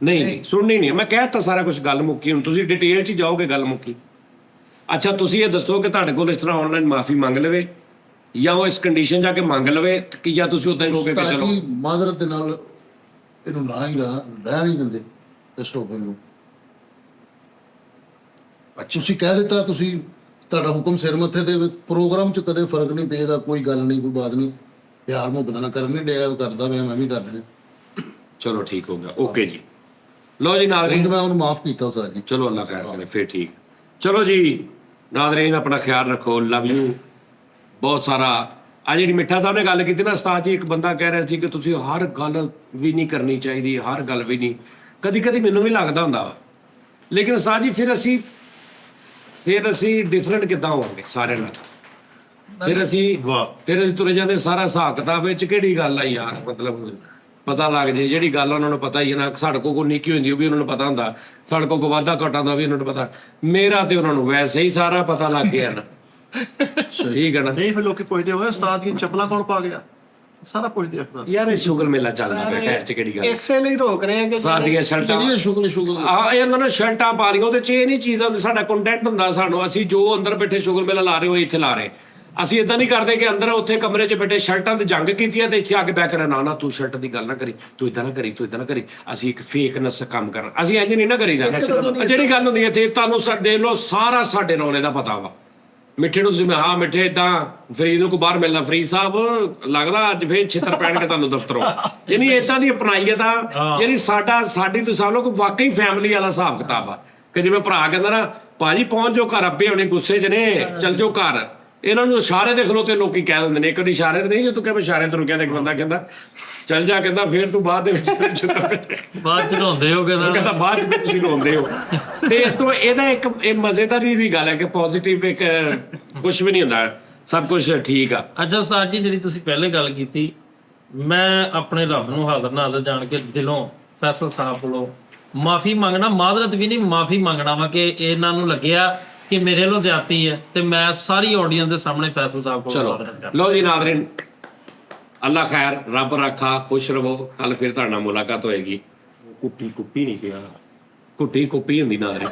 ਨਹੀਂ ਸੁਣਨੀ ਨਹੀਂ, ਮੈਂ ਕਹਿ ਤਾ ਸਾਰਾ ਕੁਝ, ਗੱਲ ਮੁੱਕੀ। ਹੁਣ ਤੁਸੀਂ ਡਿਟੇਲ 'ਚ ਜਾਓਗੇ, ਗੱਲ ਮੁੱਕੀ। ਅੱਛਾ ਤੁਸੀਂ ਇਹ ਦੱਸੋ ਕਿ ਤੁਹਾਡੇ ਕੋਲ ਇਸ ਤਰ੍ਹਾਂ ਆਨਲਾਈਨ ਮਾਫੀ ਮੰਗ ਲਵੇ ਜਾਂ ਉਹ ਇਸ ਕੰਡੀਸ਼ਨ ਜਾ ਕੇ ਮੰਗ ਲਵੇ ਕਿ ਜਾਂ ਤੁਸੀਂ ਉਦਾਂ ਹੀ ਕਹੋਗੇ ਕਿ ਚਲੋ ਮਾਦਰਤ ਦੇ ਨਾਲ ਇਹਨੂੰ ਨਾ ਹੀ ਰਹਿ ਨਹੀਂ ਦਿੰਦੇ ਇਸ ਟੋਪਿਕ ਨੂੰ। ਤੁਸੀਂ ਕਹਿ ਦਿੱਤਾ, ਤੁਸੀਂ ਤੁਹਾਡਾ ਹੁਕਮ ਸਿਰ ਮੱਥੇ ਤੇ, ਪ੍ਰੋਗਰਾਮ 'ਚ ਕਦੇ ਫਰਕ ਨਹੀਂ ਪਏਗਾ, ਕੋਈ ਗੱਲ ਨਹੀਂ, ਕੋਈ ਬਾਤ ਨਹੀਂ, ਪਿਆਰ ਮੁਹੱਬਤ ਨਾਲ ਕਰਨ ਨਹੀਂ ਡਿਆ, ਕਰਦਾ ਪਿਆ ਮੈਂ ਵੀ ਕਰ ਰਿਹਾ। ਚਲੋ ਠੀਕ ਹੋ ਗਿਆ, ਓਕੇ ਜੀ। ਲਓ ਜੀ ਨਾਜ਼ਰੀਨ, ਮੈਂ ਉਹਨੂੰ ਮਾਫ ਕੀਤਾ ਸਾਰਾ ਜੀ। ਚਲੋ ਅੱਲਾਹ ਖੈਰ ਕਰੇ, ਫਿਰ ਠੀਕ। ਚਲੋ ਜੀ ਨਾਜ਼ਰੀਨ, ਆਪਣਾ ਖਿਆਲ ਰੱਖੋ, ਲਵ ਯੂ ਬਹੁਤ ਸਾਰਾ। ਆ ਜਿਹੜੀ ਮਿੱਠਾ ਸਾਹਿਬ ਨੇ ਗੱਲ ਕੀਤੀ ਨਾ ਉਸਤਾਦ ਜੀ, ਇੱਕ ਬੰਦਾ ਕਹਿ ਰਿਹਾ ਸੀ ਕਿ ਤੁਸੀਂ ਹਰ ਗੱਲ ਵੀ ਨਹੀਂ ਕਰਨੀ ਚਾਹੀਦੀ, ਹਰ ਗੱਲ ਵੀ ਨਹੀਂ, ਕਦੀ ਕਦੀ ਮੈਨੂੰ ਵੀ ਲੱਗਦਾ ਹੁੰਦਾ ਵਾ, ਲੇਕਿਨ ਉਸਤਾਦ ਜੀ ਫਿਰ ਅਸੀਂ ਡਿਫਰੈਂਟ ਕਿੱਦਾਂ ਹੋਵਾਂਗੇ ਸਾਰਿਆਂ ਨਾਲ? ਫਿਰ ਅਸੀਂ ਤੁਰੇ ਜਾਂਦੇ ਸਾਰਾ ਹਿਸਾਬ ਕਿਤਾਬ ਵਿੱਚ ਕਿਹੜੀ ਗੱਲ ਆ ਯਾਰ, ਮਤਲਬ ਪਤਾ ਲੱਗ ਜੇ ਜਿਹੜੀ ਗੱਲ ਉਹਨਾਂ ਨੂੰ ਪਤਾ ਹੀ ਹੈ ਨਾ। ਸਾਡੇ ਕੋਲ ਕੋਈ ਨਿੱਕੀ ਹੁੰਦੀ ਉਹ ਵੀ ਉਹਨਾਂ ਨੂੰ ਪਤਾ ਹੁੰਦਾ, ਸਾਡੇ ਕੋਲ ਕੋਈ ਵਾਧਾ ਘਾਟਾ ਦਾ ਵੀ ਉਹਨਾਂ ਨੂੰ ਪਤਾ, ਮੇਰਾ ਤੇ ਉਹਨਾਂ ਨੂੰ ਵੈਸੇ ਹੀ ਸਾਰਾ ਪਤਾ ਲੱਗ ਗਿਆ ਨਾ। ਠੀਕ ਹੈ ਨਾ? ਨਹੀਂ ਫਿਰ ਲੋਕੀ ਪੁੱਛਦੇ ਹੋਏ ਉਸਤਾਦ ਦੀਆਂ ਚੱਪਲਾਂ ਕੌਣ ਪਾ ਗਿਆ, ਸਾਰਾ ਪੁੱਛਦੇ ਆ। ਯਾਰ ਇਹ ਸ਼ੁਗਰ ਮੇਲਾ ਚੱਲਦਾ ਪਿਆ, ਖੈਰ ਚ ਕਿਹੜੀ ਗੱਲ, ਇਸੇ ਲਈ ਰੋਕ ਰਹੇ ਆ ਕਿ ਸਾਡੀਆਂ ਸ਼ਰਟਾਂ ਸ਼ੁਗਲ ਇਹ ਉਹਨਾਂ ਨੇ ਸ਼ਰਟਾਂ ਪਾ ਰਹੀਆਂ, ਉਹਦੇ ਚ ਇਹ ਨਹੀਂ ਚੀਜ਼ਾਂ, ਸਾਡਾ ਕੰਟੈਂਟ ਹੁੰਦਾ ਸਾਨੂੰ, ਅਸੀਂ ਜੋ ਅੰਦਰ ਬੈਠੇ ਸ਼ੁਗਰ ਮੇਲਾ ਲਾ ਰਹੇ ਹੋ ਇੱਥੇ ਲਾ ਰਹੇ। ਅਸੀਂ ਇਦਾਂ ਨਹੀਂ ਕਰਦੇ ਕਿ ਅੰਦਰ ਉੱਥੇ ਕਮਰੇ 'ਚ ਬੈਠੇ ਸ਼ਰਟਾਂ ਤੇ ਜੰਗ ਕੀਤੀ ਹੈ ਤੇ ਇੱਥੇ ਆ ਕੇ ਬਹਿ ਕੇ ਨਾ ਤੂੰ ਸ਼ਰਟ ਦੀ ਗੱਲ ਨਾ ਕਰੀ, ਤੂੰ ਇਦਾਂ ਨਾ ਕਰੀ, ਤੂੰ ਇਦਾਂ ਨਾ ਕਰੀ। ਅਸੀਂ ਇੱਕ ਫੇਕਨੈਸ ਕੰਮ ਕਰਨਾ, ਅਸੀਂ ਇੰਜ ਨਹੀਂ ਨਾ ਕਰੀਦਾ। ਜਿਹੜੀ ਗੱਲ ਹੁੰਦੀ ਹੈ ਇੱਥੇ ਤੁਹਾਨੂੰ ਦੇਖ ਲਓ, ਸਾਰਾ ਸਾਡੇ ਰੌਲੇ ਦਾ ਪਤਾ ਵਾ, ਮਿੱਠੇ ਨੂੰ ਤੁਸੀਂ ਹਾਂ ਮਿੱਠੇ ਇਦਾਂ ਫਰੀਦ ਨੂੰ ਕੋ ਬਾਹਰ ਮਿਲਣਾ, ਫਰੀਦ ਸਾਹਿਬ ਲੱਗਦਾ ਅੱਜ ਫੇਰ ਛਿੱਤਰ ਪੈਣਗੇ ਤੁਹਾਨੂੰ ਦਫ਼ਤਰੋਂ। ਯਾਨੀ ਏਦਾਂ ਦੀ ਅਪਣਾਈਅਤ ਆ, ਯਾਨੀ ਸਾਡੀ ਤੁਸੀਂ ਸਮਝ ਲਓ ਕਿ ਵਾਕਈ ਫੈਮਿਲੀ ਵਾਲਾ ਹਿਸਾਬ ਕਿਤਾਬ ਆ ਕਿ ਜਿਵੇਂ ਭਰਾ ਕਹਿੰਦਾ ਨਾ ਭਾਜੀ ਪਹੁੰਚ ਜਾਓ ਘਰ, ਆਪੇ ਹੁਣੇ ਗੁੱਸੇ 'ਚ ਨੇ, ਚੱਲ ਜਾਓ ਘਰ। ਇਹਨਾਂ ਨੂੰ ਇਸ਼ਾਰੇ ਦੇ ਖਲੋਤੇ ਲੋਕੀ ਕਹਿ ਦਿੰਦੇ ਨੇ, ਇੱਕ ਵਾਰੀ ਇਸ਼ਾਰੇ ਤੇ ਨਹੀਂ, ਜੇ ਤੂੰ ਕਹੇ ਇਸ਼ਾਰੇ ਤੇ ਰੁਕਿਆ, ਤੇ ਇੱਕ ਬੰਦਾ ਕਹਿੰਦਾ ਚੱਲ ਜਾ, ਕਹਿੰਦਾ ਫੇਰ ਤੂੰ ਬਾਅਦ ਦੇ ਵਿੱਚ ਬਾਅਦ ਚ ਰੋਂਦੇ ਹੋ ਕਹਿੰਦਾ ਬਾਅਦ ਵਿੱਚ ਤੁਸੀਂ ਰੋਂਦੇ ਹੋ। ਤੇ ਇਸ ਤੋਂ ਇਹਦਾ ਇੱਕ ਇਹ ਮਜ਼ੇਦਾਰੀ ਵੀ ਗੱਲ ਹੈ ਕਿ ਪੋਜ਼ਿਟਿਵ ਇੱਕ ਕੁਝ ਵੀ ਨਹੀਂ ਹੁੰਦਾ, ਸਭ ਕੁਝ ਠੀਕ ਆ। ਅੱਛਾ ਉਸਤਾਦ ਜੀ, ਜਿਹੜੀ ਤੁਸੀਂ ਪਹਿਲੇ ਗੱਲ ਕੀਤੀ, ਮੈਂ ਆਪਣੇ ਰੱਬ ਨੂੰ ਹਾਜ਼ਰ ਨਾਜ਼ਰ ਜਾਣ ਕੇ ਦਿਲੋਂ ਫੈਸਲ ਸਾਹਿਬ ਕੋਲੋਂ ਮਾਫੀ ਮੰਗਣਾ, ਮਾਜ਼ਰਤ ਵੀ ਨਹੀਂ, ਮਾਫੀ ਮੰਗਣਾ ਵਾ ਕਿ ਇਹਨਾਂ ਨੂੰ ਲੱਗਿਆ ਕਿ ਮੇਰੇ ਵੱਲੋਂ ਜ਼ਿਆਦਤੀ ਹੈ, ਤੇ ਮੈਂ ਸਾਰੀ ਆਡੀਅנס ਦੇ ਸਾਹਮਣੇ ਫੈਸਲ ਸਾਹਿਬ ਕੋਲ ਚਲੋ ਲਓ ਜੀ ਨਾਜ਼ਰੀਨ, ਅੱਲਾ ਖੈਰ, ਰੱਬ ਰੱਖਾ, ਖੁਸ਼ ਰਹੋ, ਕੱਲ ਫਿਰ ਤੁਹਾਡੇ ਨਾਲ ਮੁਲਾਕਾਤ ਹੋਏਗੀ। ਕੁੱਪੀ ਨਹੀਂ ਕਿਹਾ। ਕੁੱਟੀ ਕੁੱਪੀ ਹੁੰਦੀ ਨਾਜ਼ਰੀਨ।